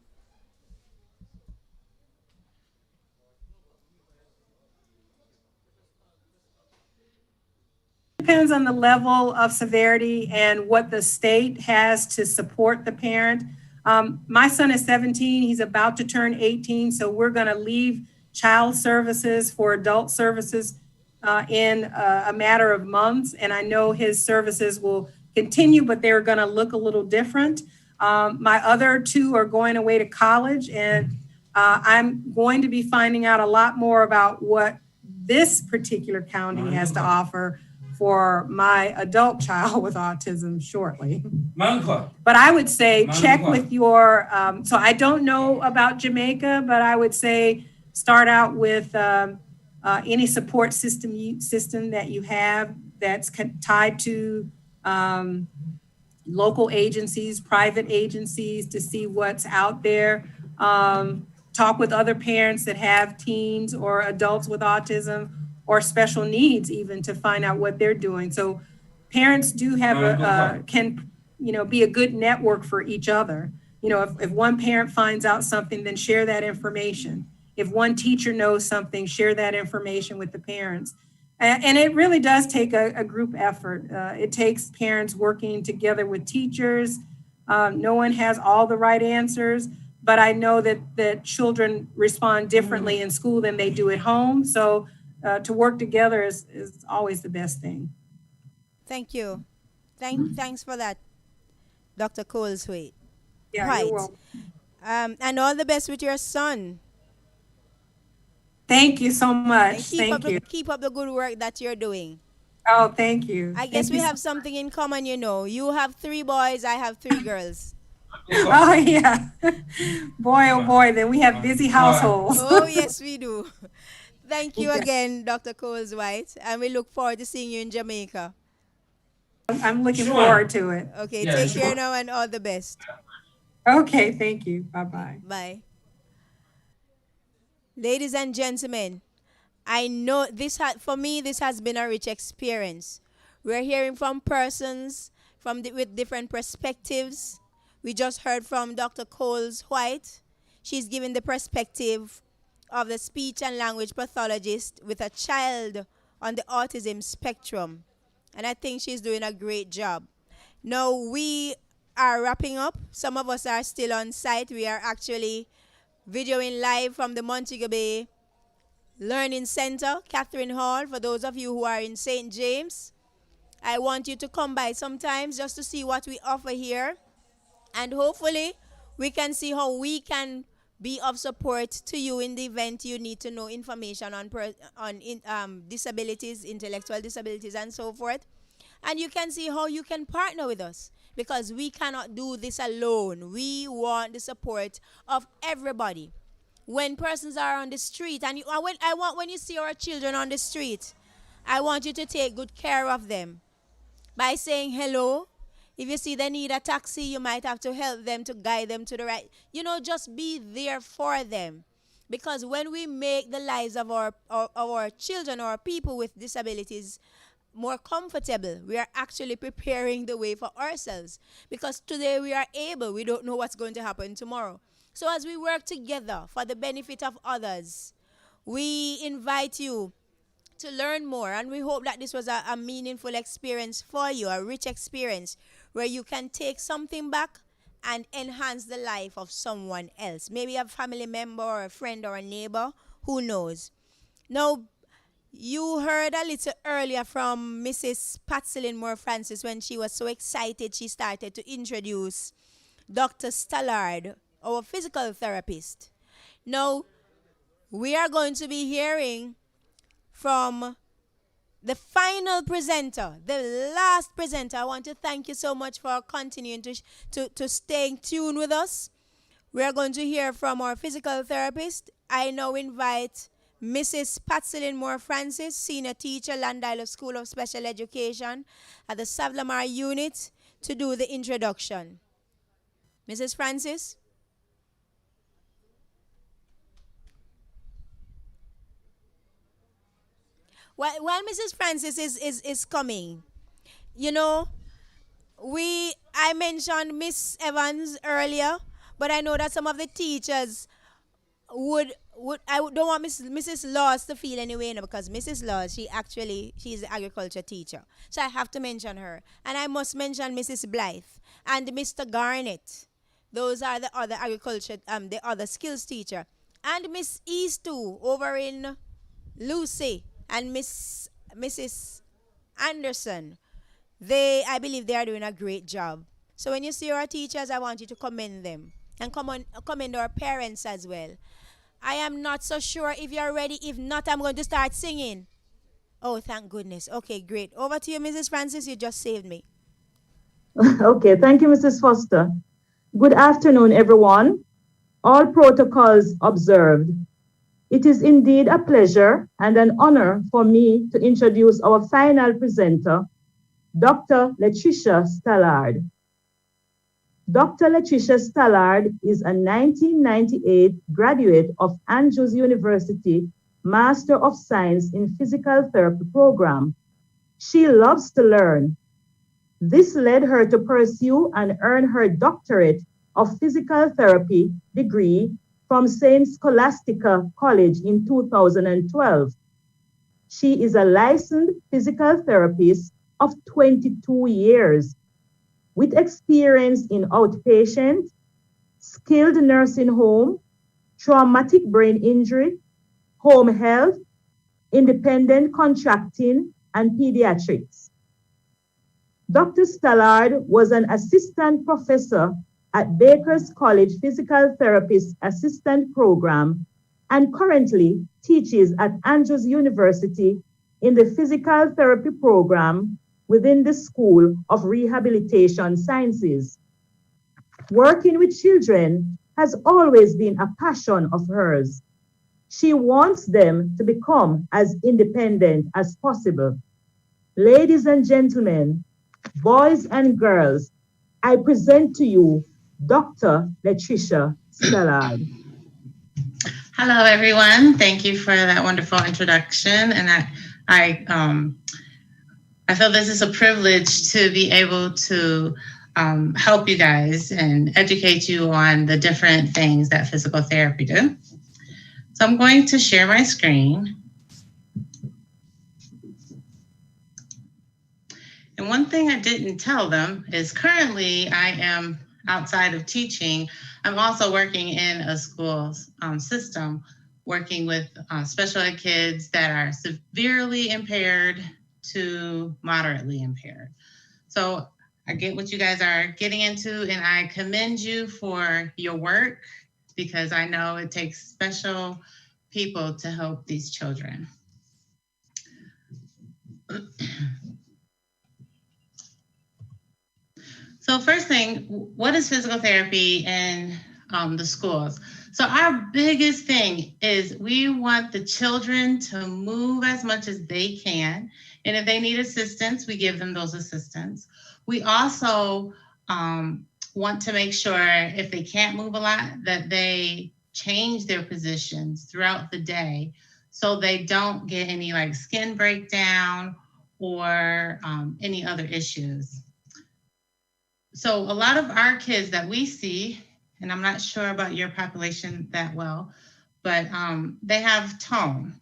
Depends on the level of severity and what the state has to support the parent. My son is 17, he's about to turn 18, so we're gonna leave child services for adult services in a matter of months. And I know his services will continue, but they're gonna look a little different. My other two are going away to college, and I'm going to be finding out a lot more about what this particular county has to offer for my adult child with autism shortly. But I would say check with your, so I don't know about Jamaica, but I would say start out with any support system that you have that's tied to local agencies, private agencies, to see what's out there. Talk with other parents that have teens or adults with autism or special needs, even, to find out what they're doing. So parents do have can be a good network for each other. If one parent finds out something, then share that information. if one teacher knows something, share that information with the parents. And it really does take a group effort. It takes parents working together with teachers. No one has all the right answers, but I know that children respond differently in school than they do at home. So to work together is always the best thing. Thank you. Thanks for that, Dr. Coleswaite. Yeah, Right. you're welcome. And all the best with your son. Thank you so much. And keep up the good work that you're doing. Oh, thank you. I guess we have something in common, you know. You have 3 boys, I have 3 girls. Oh, yeah. Boy, oh boy, then we have busy households. Oh, yes, we do. Thank you again, Dr. Coleswaite, and we look forward to seeing you in Jamaica. I'm looking forward to it. Okay, take care now and all the best. Okay, thank you. Bye-bye. Bye. Ladies and gentlemen, I know for me, this has been a rich experience. We're hearing from persons with different perspectives. We just heard from Dr. Coleswaite. She's giving the perspective of the speech and language pathologist with a child on the autism spectrum. And I think she's doing a great job. Now, we are wrapping up. Some of us are still on site. We are actually videoing live from the Montego Bay Learning Center, Catherine Hall. For those of you who are in St. James, I want you to come by sometimes just to see what we offer here. And hopefully, we can see how we can be of support to you in the event you need to know information on disabilities, intellectual disabilities, and so forth. And you can see how you can partner with us, because we cannot do this alone. We want the support of everybody. When persons are on the street, and when you see our children on the street, I want you to take good care of them by saying hello. If you see they need a taxi, you might have to help them, to guide them to the right. Just be there for them. Because when we make the lives of our children or people with disabilities more comfortable, we are actually preparing the way for ourselves. Because today we are able, we don't know what's going to happen tomorrow. So as we work together for the benefit of others, we invite you to learn more, and we hope that this was a meaningful experience for you, a rich experience where you can take something back and enhance the life of someone else. Maybe a family member or a friend or a neighbor, who knows. Now, you heard a little earlier from Mrs. Patselin Moore Francis when she was so excited she started to introduce Dr. Stallard, our physical therapist. Now, we are going to be hearing from the final presenter, the last presenter. I want to thank you so much for continuing to stay tuned with us. We are going to hear from our physical therapist. I now invite Mrs. Patselin Moore Francis, senior teacher, Llandilo School of Special Education at the Savlamar unit, to do the introduction. Mrs. Francis? While Mrs. Francis is coming, I mentioned Miss Evans earlier, but I know that some of the teachers I don't want Mrs. Laws to feel any way, because Mrs. Laws, she's an agriculture teacher. So I have to mention her. And I must mention Mrs. Blythe and Mr. Garnett. Those are the other the other skills teacher. And Miss East too, over in Lucy, and Mrs. Anderson. I believe they are doing a great job. So when you see our teachers, I want you to commend them. And commend our parents as well. I am not so sure if you're ready. If not, I'm going to start singing. Oh, thank goodness. Okay, great. Over to you, Mrs. Francis. You just saved me. Okay, thank you, Mrs. Foster. Good afternoon, everyone. All protocols observed. It is indeed a pleasure and an honor for me to introduce our final presenter, Dr. Letitia Stallard. Dr. Letitia Stallard is a 1998 graduate of Andrews University Master of Science in Physical Therapy program. She loves to learn. This led her to pursue and earn her doctorate of physical therapy degree from St. Scholastica College in 2012. She is a licensed physical therapist of 22 years with experience in outpatient, skilled nursing home, traumatic brain injury, home health, independent contracting, and pediatrics. Dr. Stallard was an assistant professor at Baker's College Physical Therapist Assistant Program and currently teaches at Andrews University in the Physical Therapy Program within the School of Rehabilitation Sciences. Working with children has always been a passion of hers. She wants them to become as independent as possible. Ladies and gentlemen, boys and girls, I present to you Dr. Latricia Stallard. Hello, everyone. Thank you for that wonderful introduction. And I feel this is a privilege to be able to help you guys and educate you on the different things that physical therapy do. So I'm going to share my screen. And one thing I didn't tell them is currently I am outside of teaching. I'm also working in a school system, working with special ed kids that are severely impaired to moderately impaired. So I get what you guys are getting into, and I commend you for your work because I know it takes special people to help these children. So first thing, what is physical therapy in the schools? So our biggest thing is we want the children to move as much as they can. And if they need assistance, we give them those assistance. We also want to make sure if they can't move a lot, that they change their positions throughout the day so they don't get any like skin breakdown or any other issues. So a lot of our kids that we see, and I'm not sure about your population that well, but they have tone.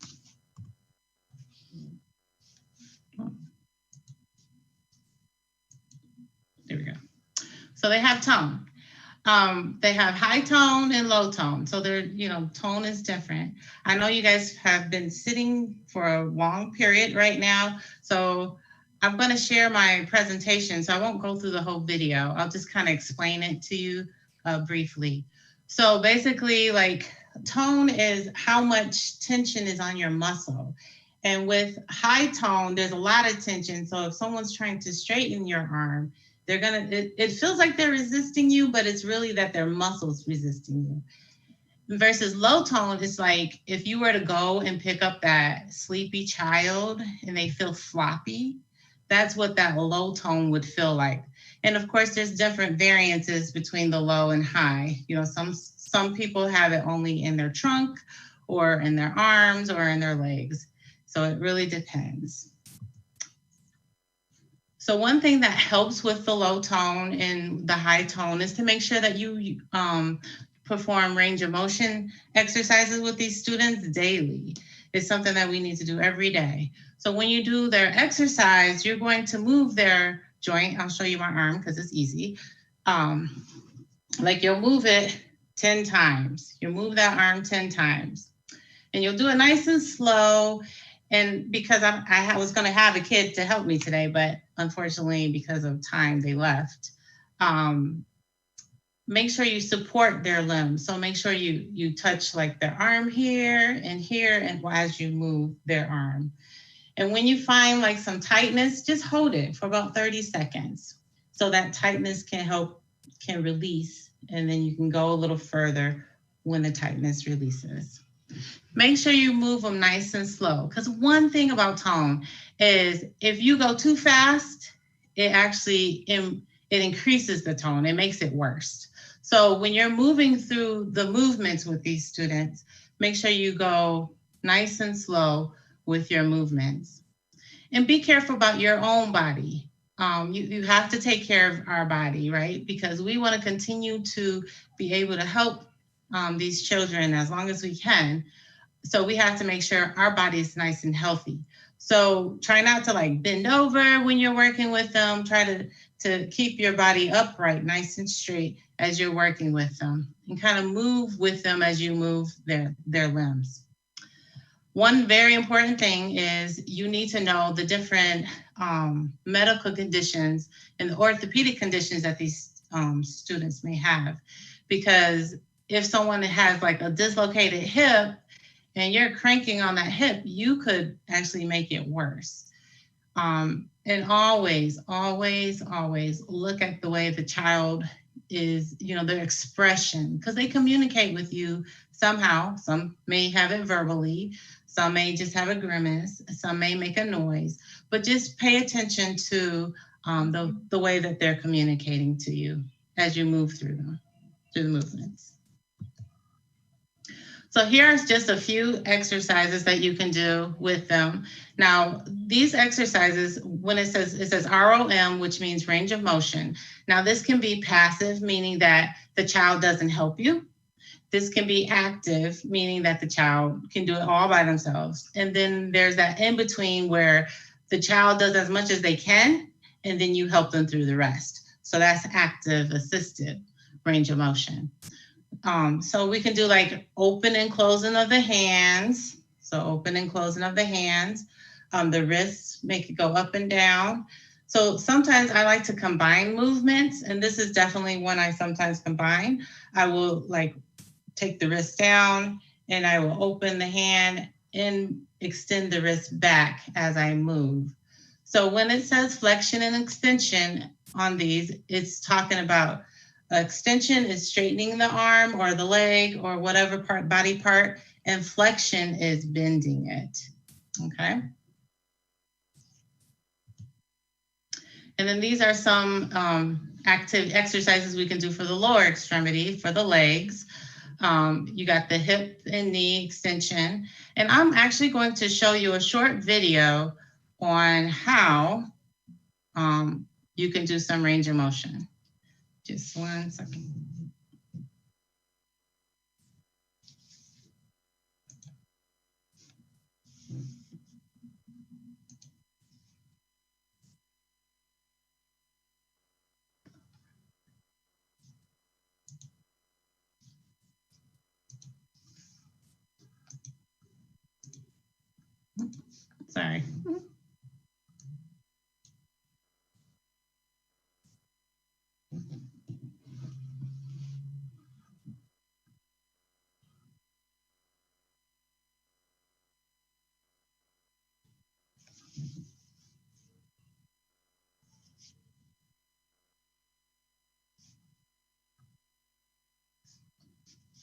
There we go. So they have tone. They have high tone and low tone. So they're, tone is different. I know you guys have been sitting for a long period right now. So I'm going to share my presentation. So I won't go through the whole video. I'll just kind of explain it to you briefly. So basically, like, tone is how much tension is on your muscle. And with high tone, there's a lot of tension. So if someone's trying to straighten your arm, it feels like they're resisting you, but it's really that their muscles resisting you. Versus low tone, it's like if you were to go and pick up that sleepy child and they feel floppy, that's what that low tone would feel like. And of course, there's different variances between the low and high. Some people have it only in their trunk or in their arms or in their legs. So it really depends. So one thing that helps with the low tone and the high tone is to make sure that you perform range of motion exercises with these students daily. It's something that we need to do every day. So when you do their exercise, you're going to move their joint. I'll show you my arm because it's easy. Like you'll move it 10 times. You move that arm 10 times. And you'll do it nice and slow. And because I was going to have a kid to help me today, but unfortunately, because of time, they left. Make sure you support their limbs. So make sure you touch like their arm here, and as you move their arm. And when you find like some tightness, just hold it for about 30 seconds. So that tightness can release, and then you can go a little further when the tightness releases. Make sure you move them nice and slow. Because one thing about tone is if you go too fast, it actually it increases the tone. It makes it worse. So when you're moving through the movements with these students, make sure you go nice and slow with your movements. And be careful about your own body. You have to take care of our body, right? Because we want to continue to be able to help these children as long as we can. So we have to make sure our body is nice and healthy. So try not to like bend over when you're working with them. Try to keep your body upright, nice and straight as you're working with them, and kind of move with them as you move their limbs. One very important thing is you need to know the different medical conditions and the orthopedic conditions that these students may have. Because if someone has like a dislocated hip and you're cranking on that hip, you could actually make it worse. And always, always, always look at the way the child is, their expression, because they communicate with you somehow. Some may have it verbally, some may just have a grimace, some may make a noise, but just pay attention to the way that they're communicating to you as you move through the movements. So here's just a few exercises that you can do with them. Now, these exercises, when it says ROM, which means range of motion. Now, this can be passive, meaning that the child doesn't help you. This can be active, meaning that the child can do it all by themselves. And then there's that in between where the child does as much as they can, and then you help them through the rest. So that's active assisted range of motion. So we can do like open and closing of the hands. So open and closing of the hands. The wrists, make it go up and down. So sometimes I like to combine movements, and this is definitely one I sometimes combine. I will like take the wrist down and I will open the hand and extend the wrist back as I move. So when it says flexion and extension on these, it's talking about extension is straightening the arm or the leg or whatever body part, and flexion is bending it, okay? And then these are some active exercises we can do for the lower extremity, for the legs. You got the hip and knee extension. And I'm actually going to show you a short video on how you can do some range of motion. Just 1 second. Sorry.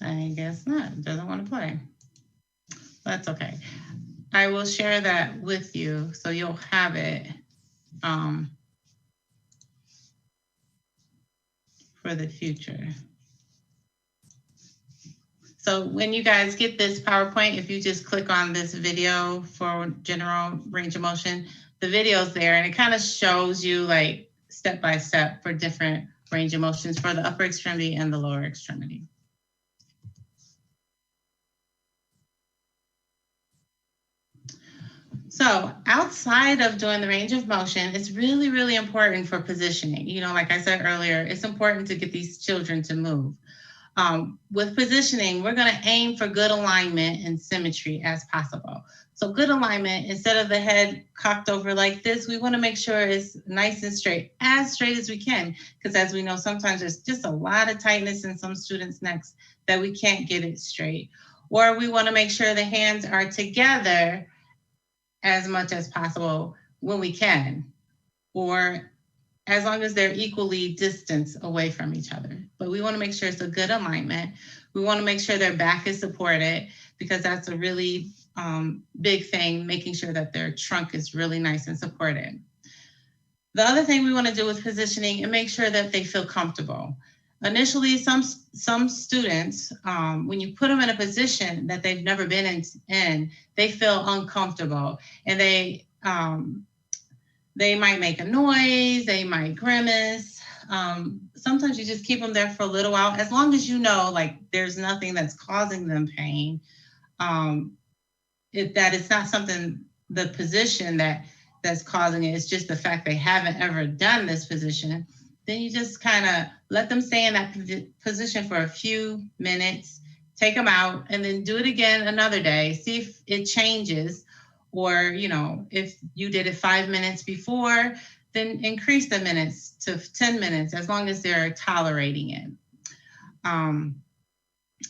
I guess not. It doesn't want to play. That's okay. I will share that with you so you'll have it for the future. So when you guys get this PowerPoint, if you just click on this video for general range of motion, the video's there and it kind of shows you like step by step for different range of motions for the upper extremity and the lower extremity. So outside of doing the range of motion, it's really, really important for positioning. Like I said earlier, it's important to get these children to move. With positioning, we're going to aim for good alignment and symmetry as possible. So good alignment, instead of the head cocked over like this, we want to make sure it's nice and straight as we can. Because as we know, sometimes there's just a lot of tightness in some students' necks that we can't get it straight. Or we want to make sure the hands are together as much as possible when we can, or as long as they're equally distanced away from each other. But we want to make sure it's a good alignment. We want to make sure their back is supported, because that's a really big thing, making sure that their trunk is really nice and supported. The other thing we want to do with positioning and make sure that they feel comfortable. Initially, some students, when you put them in a position that they've never been in, they feel uncomfortable, and they might make a noise, they might grimace, Sometimes you just keep them there for a little while, as long as you know, like, there's nothing that's causing them pain. If that is not something, the position that's causing it, it's just the fact they haven't ever done this position, then you just kind of let them stay in that position for a few minutes, take them out, and then do it again another day. See if it changes, or, you know, if you did it 5 minutes before, then increase the minutes to 10 minutes, as long as they're tolerating it. And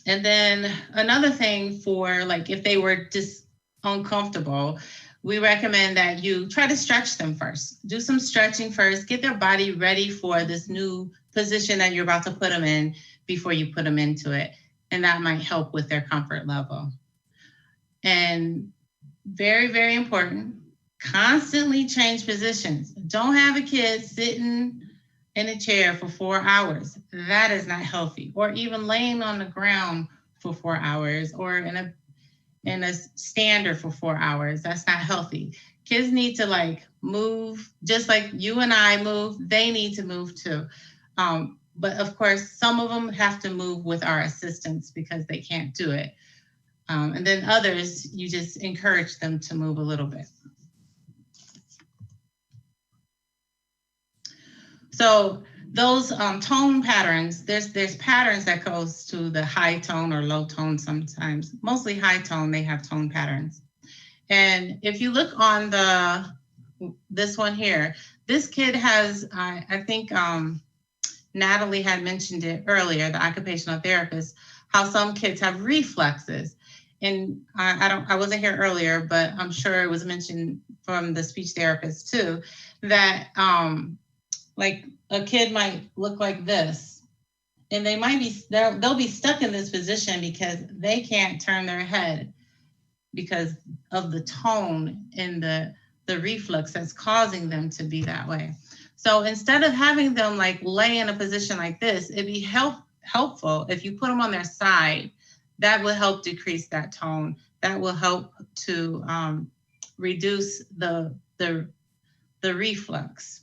then another thing for, like, if they were just uncomfortable, we recommend that you try to stretch them first. Do some stretching first, get their body ready for this new position that you're about to put them in before you put them into it. And that might help with their comfort level. And very, very important, constantly change positions. Don't have a kid sitting in a chair for 4 hours. That is not healthy. Or even laying on the ground for 4 hours, or in a stander for 4 hours. That's not healthy. Kids need to, like, move, just like you and I move, they need to move too. But of course, some of them have to move with our assistance because they can't do it. And then others, you just encourage them to move a little bit. So those tone patterns, there's patterns that goes to the high tone or low tone sometimes. Mostly high tone, they have tone patterns. And if you look on this one here, this kid has, I think Natalie had mentioned it earlier, the occupational therapist, how some kids have reflexes. And I wasn't here earlier, but I'm sure it was mentioned from the speech therapist too, that like a kid might look like this, and they might be, they'll be stuck in this position because they can't turn their head because of the tone and the reflex that's causing them to be that way. So instead of having them like lay in a position like this, it'd be helpful if you put them on their side. That will help decrease that tone. That will help to reduce the reflex.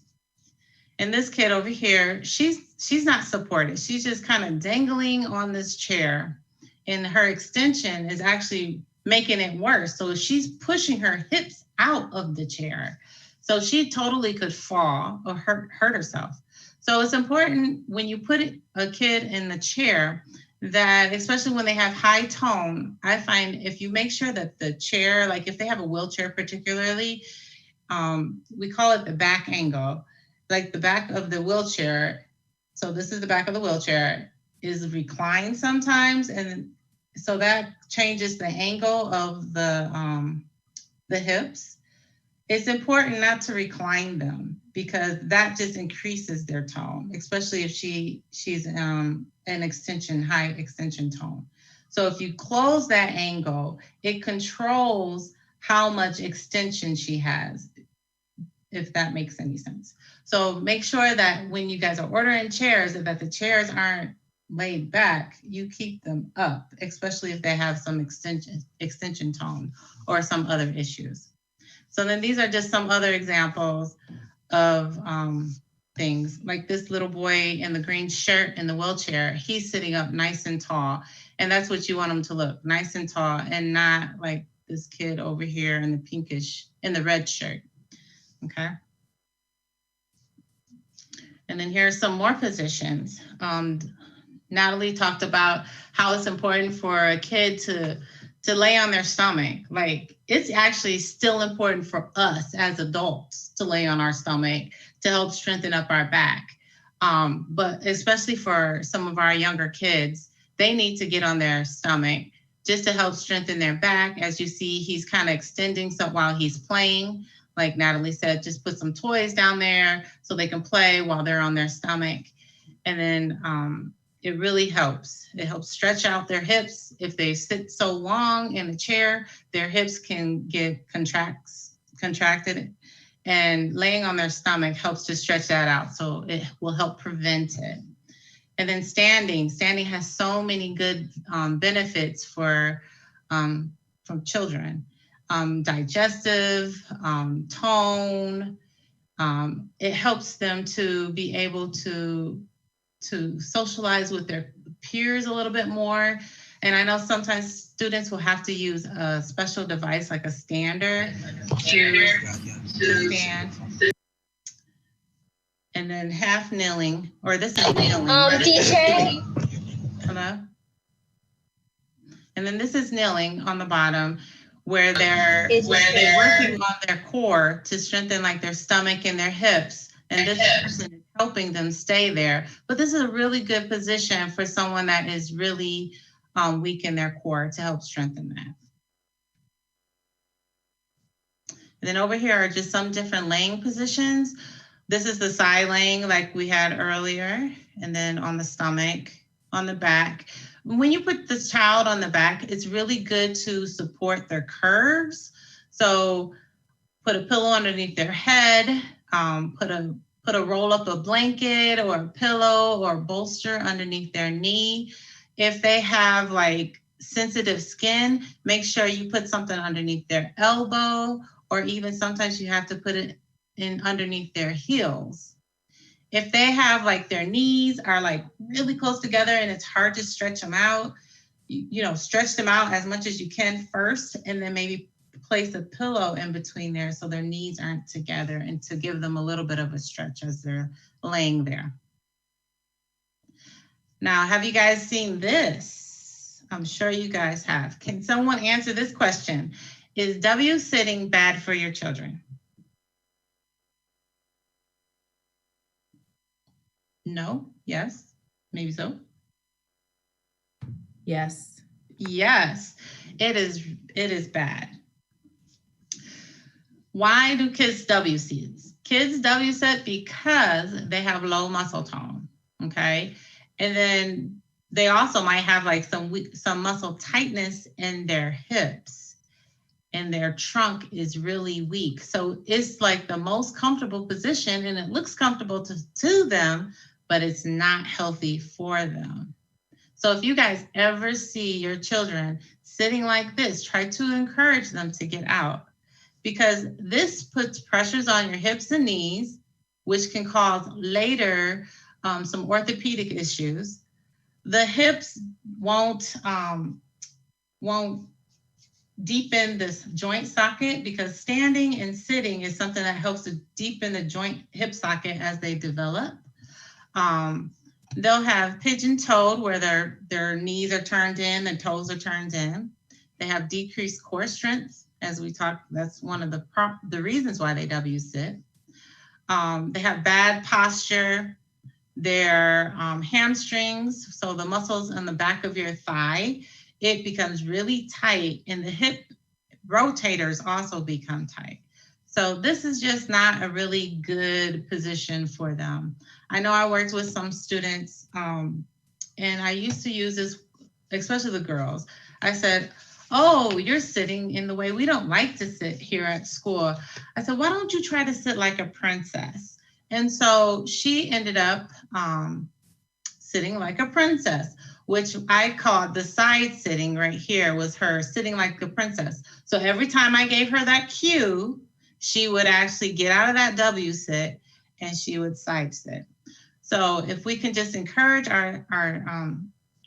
And this kid over here, she's not supported. She's just kind of dangling on this chair, and her extension is actually making it worse. So she's pushing her hips out of the chair. So she totally could fall or hurt herself. So it's important when you put a kid in the chair that, especially when they have high tone, I find if you make sure that the chair, like if they have a wheelchair particularly, we call it the back angle, like the back of the wheelchair. So this is the back of the wheelchair is reclined sometimes. And so that changes the angle of the hips. It's important not to recline them because that just increases their tone, especially if she's an high extension tone. So if you close that angle, it controls how much extension she has, if that makes any sense. So make sure that when you guys are ordering chairs, that the chairs aren't laid back, you keep them up, especially if they have some extension tone or some other issues. So then these are just some other examples of things like this little boy in the green shirt in the wheelchair, he's sitting up nice and tall. And that's what you want him to look, nice and tall, and not like this kid over here in the pinkish, in the red shirt, okay? And then here's some more positions. Natalie talked about how it's important for a kid to lay on their stomach. Like it's actually still important for us as adults to lay on our stomach to help strengthen up our back. But especially for some of our younger kids, they need to get on their stomach just to help strengthen their back. As you see, he's kind of extending some while he's playing. Like Natalie said, just put some toys down there so they can play while they're on their stomach. And then it really helps. It helps stretch out their hips. If they sit so long in a chair, their hips can get contracted, and laying on their stomach helps to stretch that out. So it will help prevent it. And then standing has so many good benefits for from children. Digestive, tone, It helps them to be able to socialize with their peers a little bit more. And I know sometimes students will have to use a special device like a stander to stand. And then half kneeling, or this is kneeling. Teacher. Hello? And then this is kneeling on the bottom where they're working on their core to strengthen like their stomach and their hips. And this person is helping them stay there. But this is a really good position for someone that is really weak in their core to help strengthen that. And then over here are just some different laying positions. This is the side laying like we had earlier. And then on the stomach, on the back. When you put this child on the back, it's really good to support their curves. So put a pillow underneath their head, put a roll up a blanket or a pillow or bolster underneath their knee. If they have like sensitive skin, make sure you put something underneath their elbow, or even sometimes you have to put it in underneath their heels. If they have like their knees are like really close together and it's hard to stretch them out, you know, stretch them out as much as you can first, and then maybe place a pillow in between there so their knees aren't together, and to give them a little bit of a stretch as they're laying there. Now, have you guys seen this? I'm sure you guys have. Can someone answer this question? Is W sitting bad for your children? No, yes, maybe so. Yes. Yes, it is bad. Why do kids W sit? Kids W sit because they have low muscle tone, okay? And then they also might have like some muscle tightness in their hips, and their trunk is really weak. So it's like the most comfortable position, and it looks comfortable to them, but it's not healthy for them. So if you guys ever see your children sitting like this, try to encourage them to get out, because this puts pressures on your hips and knees, which can cause later some orthopedic issues. The hips won't deepen this joint socket, because standing and sitting is something that helps to deepen the joint hip socket as they develop. They'll have pigeon-toed, where their knees are turned in and toes are turned in. They have decreased core strength, as we talked. That's one of the reasons why they W sit. They have bad posture. Their hamstrings, so the muscles on the back of your thigh, it becomes really tight, and the hip rotators also become tight. So this is just not a really good position for them. I know I worked with some students, and I used to use this, especially the girls. I said, oh, you're sitting in the way we don't like to sit here at school. I said, why don't you try to sit like a princess? And so she ended up sitting like a princess, which I called the side sitting. Right here was her sitting like a princess. So every time I gave her that cue, she would actually get out of that W sit and she would side sit. So if we can just encourage our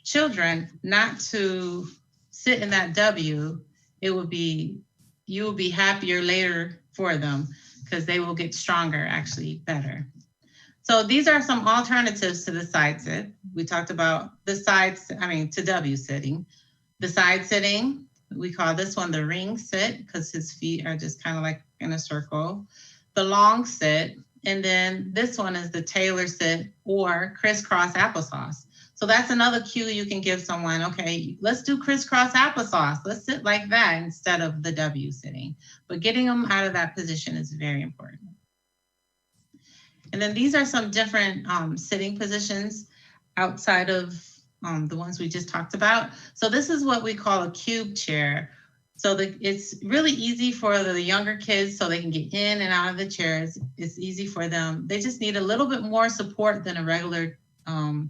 children not to sit in that W, you will be happier later for them, because they will get stronger, actually better. So these are some alternatives to the side sit. We talked about the to W sitting. The side sitting, we call this one the ring sit, because his feet are just kind of like in a circle. The long sit, and then this one is the Taylor sit or crisscross applesauce. So that's another cue you can give someone. Okay, let's do crisscross applesauce. Let's sit like that instead of the W sitting. But getting them out of that position is very important. And then these are some different sitting positions outside of the ones we just talked about. So this is what we call a cube chair. So it's really easy for the younger kids, so they can get in and out of the chairs. It's easy for them. They just need a little bit more support than a regular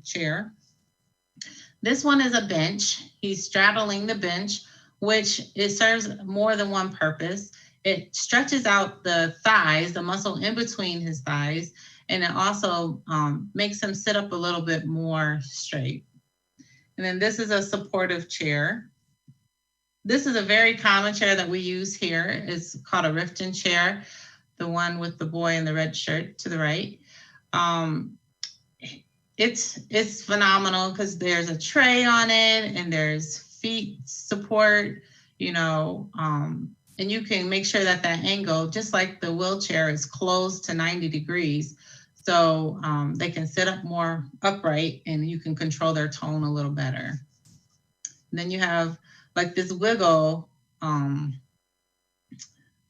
chair. This one is a bench. He's straddling the bench, which it serves more than one purpose. it stretches out the thighs, the muscle in between his thighs, and it also makes him sit up a little bit more straight. And then this is a supportive chair. This is a very common chair that we use here. It's called a Rifton chair, the one with the boy in the red shirt to the right. It's phenomenal because there's a tray on it and there's feet support, and you can make sure that angle, just like the wheelchair, is closed to 90 degrees. So they can sit up more upright and you can control their tone a little better. And then you have like this wiggle, the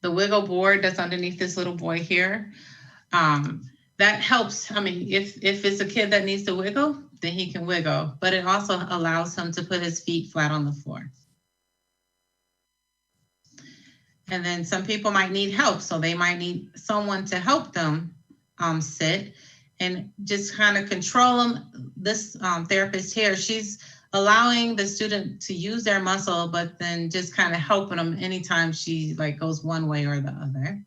wiggle board that's underneath this little boy here. That helps. I mean, if it's a kid that needs to wiggle, then he can wiggle, but it also allows him to put his feet flat on the floor. And then some people might need help. So they might need someone to help them sit and just kind of control them. This therapist here, she's allowing the student to use their muscle, but then just kind of helping them anytime she like goes one way or the other.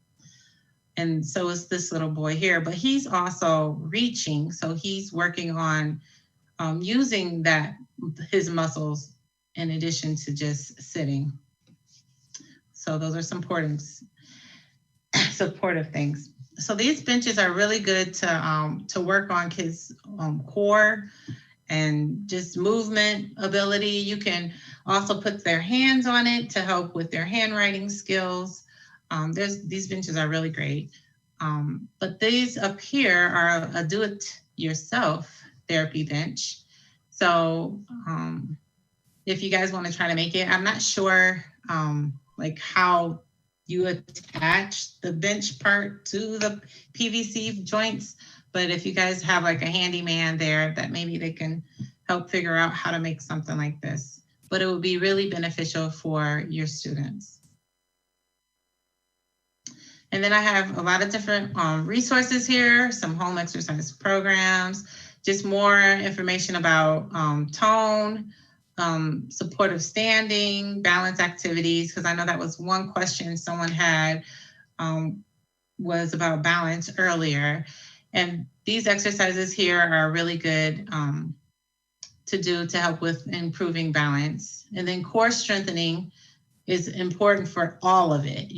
And so is this little boy here, but he's also reaching. So he's working on using his muscles in addition to just sitting. So those are some supportive things. So these benches are really good to work on kids' core and just movement ability. You can also put their hands on it to help with their handwriting skills. These benches are really great. But these up here are a do-it-yourself therapy bench. So if you guys want to try to make it, I'm not sure like how you attach the bench part to the PVC joints, but if you guys have like a handyman there, that maybe they can help figure out how to make something like this. But it would be really beneficial for your students. And then I have a lot of different resources here, some home exercise programs, just more information about tone, supportive standing, balance activities, because I know that was one question someone had was about balance earlier. And these exercises here are really good to do to help with improving balance. And then core strengthening is important for all of it.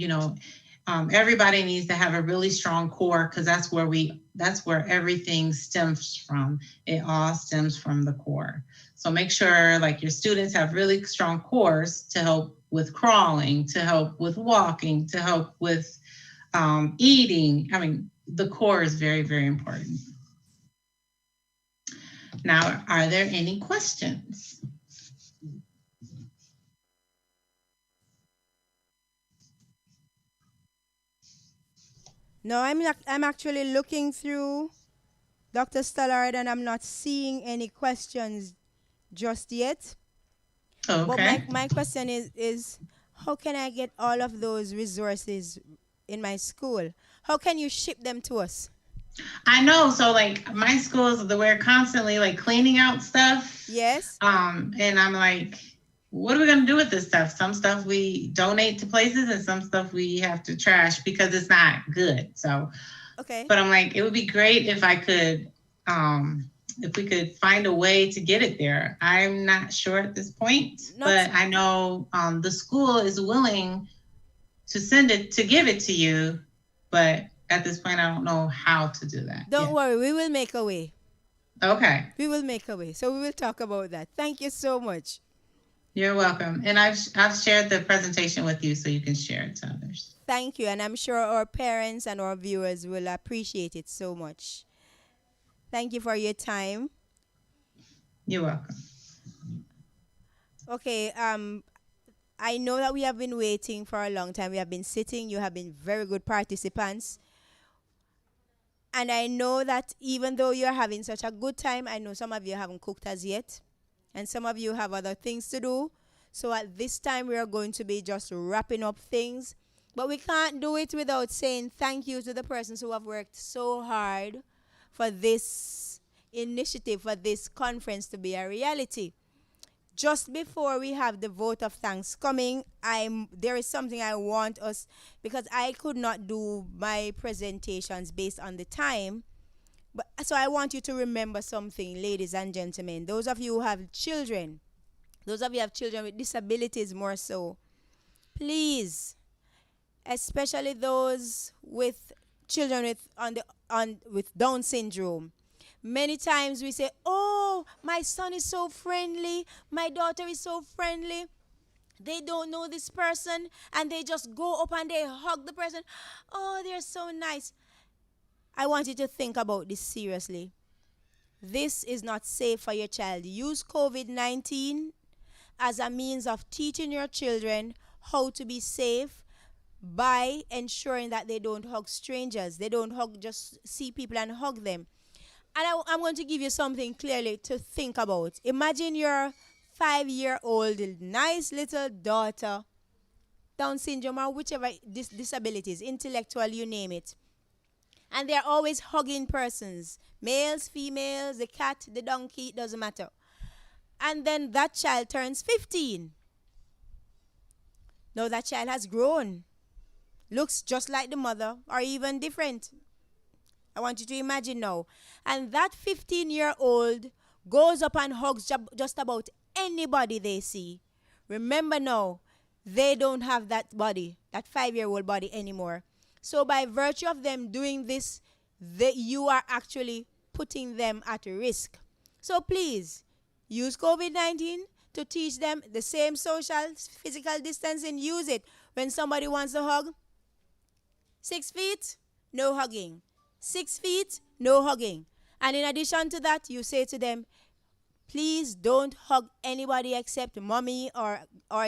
Everybody needs to have a really strong core because that's where everything stems from. It all stems from the core. So make sure like your students have really strong cores to help with crawling, to help with walking, to help with eating. I mean, the core is very, very important. Now, are there any questions? No, I'm actually looking through Dr. Stallard and I'm not seeing any questions just yet. Okay. But my question is how can I get all of those resources in my school? How can you ship them to us? I know. So like my schools, we're constantly like cleaning out stuff. Yes. And I'm like, what are we gonna do with this stuff? Some stuff we donate to places and some stuff we have to trash because it's not good. So, okay. But I'm like, it would be great if I could, if we could find a way to get it there. I'm not sure at this point, but I know the school is willing to send it, to give it to you, but at this point, I don't know how to do that. Don't worry, we will make a way. Okay. We will make a way. So we will talk about that. Thank you so much. You're welcome. And I've shared the presentation with you so you can share it to others. Thank you. And I'm sure our parents and our viewers will appreciate it so much. Thank you for your time. You're welcome. Okay. I know that we have been waiting for a long time. We have been sitting. You have been very good participants. And I know that even though you're having such a good time, I know some of you haven't cooked as yet. And some of you have other things to do. So at this time, we are going to be just wrapping up things. But we can't do it without saying thank you to the persons who have worked so hard for this initiative, for this conference to be a reality. Just before we have the vote of thanks coming, there is something I want us, because I could not do my presentations based on the time. But so I want you to remember something, ladies and gentlemen. Those of you who have children, those of you who have children with disabilities more so, please, especially those with children with Down syndrome. Many times we say, "Oh, my son is so friendly, my daughter is so friendly." They don't know this person and they just go up and they hug the person. "Oh, they're so nice." I want you to think about this seriously. This is not safe for your child. Use COVID-19 as a means of teaching your children how to be safe by ensuring that they don't hug strangers. They don't just see people and hug them. And I'm going to give you something clearly to think about. Imagine your 5-year-old, nice little daughter, Down syndrome or whichever disabilities, intellectual, you name it. And they're always hugging persons, males, females, the cat, the donkey, it doesn't matter. And then that child turns 15. Now that child has grown, looks just like the mother or even different. I want you to imagine now. And that 15-year-old goes up and hugs just about anybody they see. Remember now, they don't have that body, that 5-year-old body anymore. So by virtue of them doing this, you are actually putting them at risk. So please, use COVID-19 to teach them the same social, physical distancing. Use it. When somebody wants to hug, 6 feet, no hugging. 6 feet, no hugging. And in addition to that, you say to them, please don't hug anybody except mommy or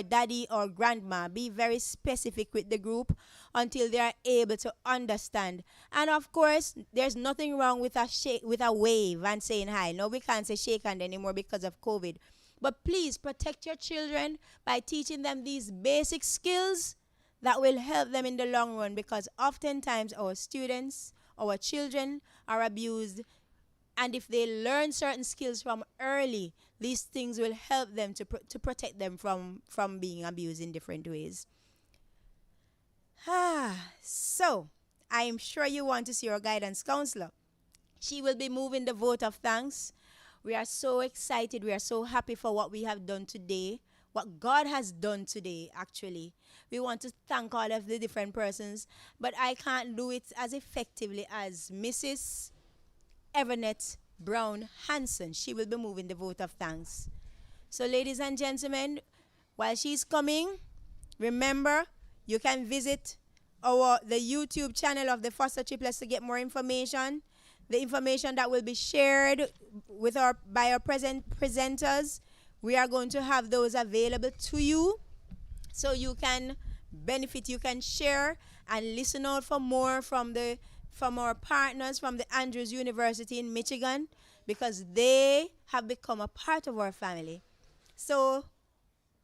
daddy or grandma. Be very specific with the group until they are able to understand. And of course, there's nothing wrong with a wave and saying hi. No, we can't say shake hand anymore because of COVID. But please protect your children by teaching them these basic skills that will help them in the long run, because oftentimes our students, our children are abused. And if they learn certain skills from early, these things will help them to protect them from being abused in different ways. So, I am sure you want to see your guidance counselor. She will be moving the vote of thanks. We are so excited. We are so happy for what we have done today, what God has done today, actually. We want to thank all of the different persons, but I can't do it as effectively as Mrs. Everett Brown Hanson. She will be moving the vote of thanks. So, ladies and gentlemen, while she's coming, remember, you can visit the YouTube channel of the Foster Triplets to get more information. The information that will be shared by our presenters, we are going to have those available to you so you can benefit, you can share and listen out for more from our partners from the Andrews University in Michigan, because they have become a part of our family. So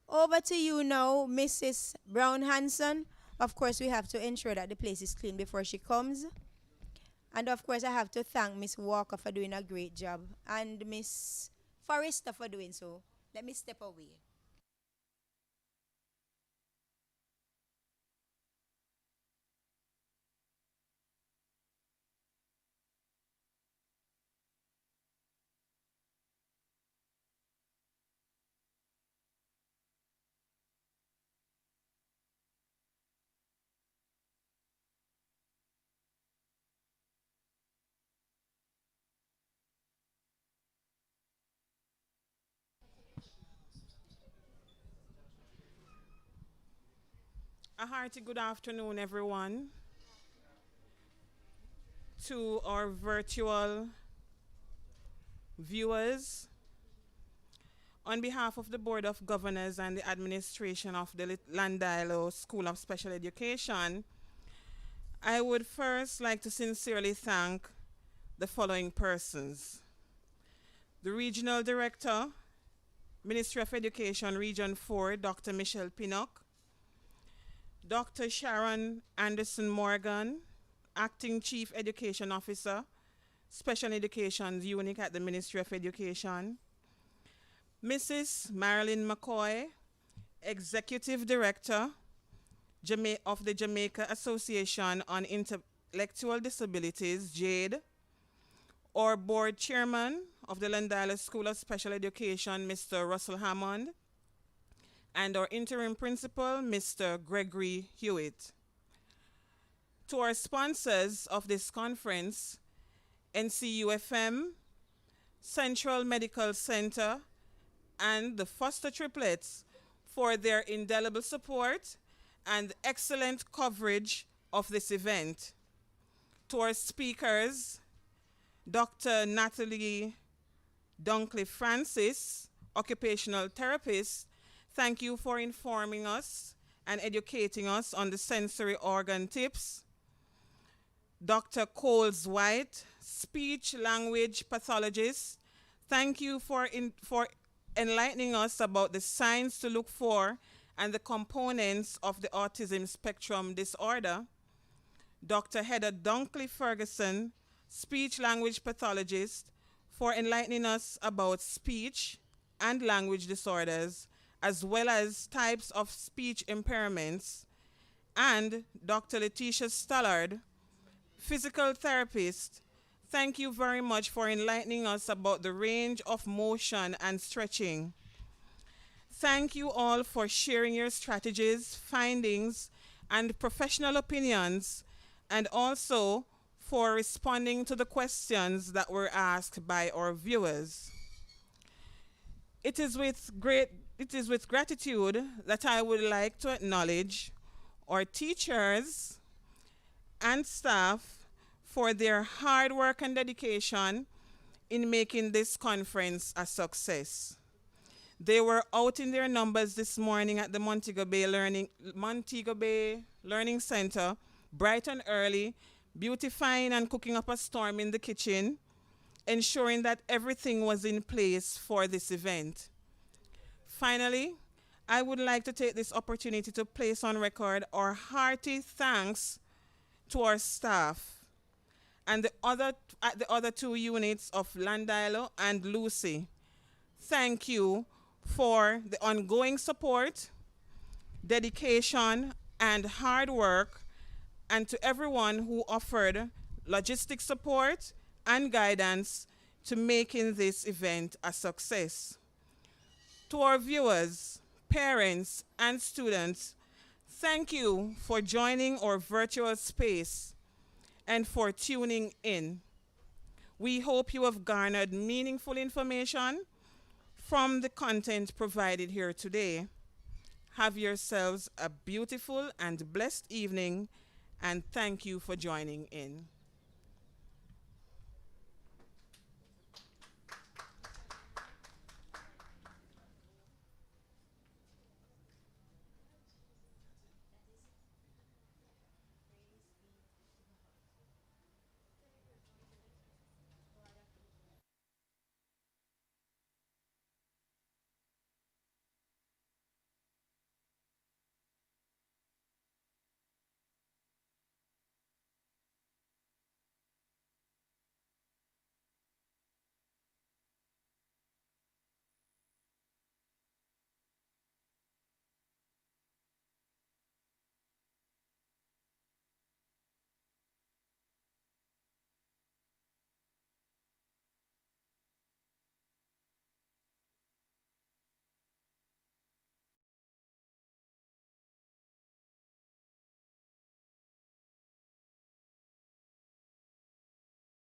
over to you now, Mrs. Brown Hanson. Of course, we have to ensure that the place is clean before she comes. And of course, I have to thank Miss Walker for doing a great job and Miss Forrester for doing so. Let me step away. A hearty good afternoon, everyone, to our virtual viewers. On behalf of the Board of Governors and the administration of the Llandilo School of Special Education, I would first like to sincerely thank the following persons: the Regional Director, Ministry of Education, Region 4, Dr. Michelle Pinnock; Dr. Sharon Anderson Morgan, Acting Chief Education Officer, Special Education Unit at the Ministry of Education; Mrs. Marilyn McCoy, Executive Director of the Jamaica Association on Intellectual Disabilities, JADE, our Board Chairman of the Llandilo School of Special Education, Mr. Russell Hammond, and our Interim Principal, Mr. Gregory Hewitt. To our sponsors of this conference, NCUFM, Central Medical Center, and the Foster Triplets for their indelible support and excellent coverage of this event. To our speakers, Dr. Natalie Dunkley Francis, occupational therapist, thank you for informing us and educating us on the sensory organ tips. Dr. Coles White, speech language pathologist, thank you for enlightening us about the signs to look for and the components of the autism spectrum disorder. Dr. Heather Dunkley Ferguson, speech language pathologist, for enlightening us about speech and language disorders, as well as types of speech impairments. And Dr. Letitia Stallard, physical therapist, thank you very much for enlightening us about the range of motion and stretching. Thank you all for sharing your strategies, findings, and professional opinions, and also for responding to the questions that were asked by our viewers. It is with gratitude that I would like to acknowledge our teachers and staff for their hard work and dedication in making this conference a success. They were out in their numbers this morning at the Montego Bay Learning Center, bright and early, beautifying and cooking up a storm in the kitchen, ensuring that everything was in place for this event. Finally, I would like to take this opportunity to place on record our hearty thanks to our staff and the other two units of Llandilo and Lucy. Thank you for the ongoing support, dedication, and hard work, and to everyone who offered logistic support and guidance to making this event a success. To our viewers, parents, and students, thank you for joining our virtual space and for tuning in. We hope you have garnered meaningful information from the content provided here today. Have yourselves a beautiful and blessed evening, and thank you for joining in.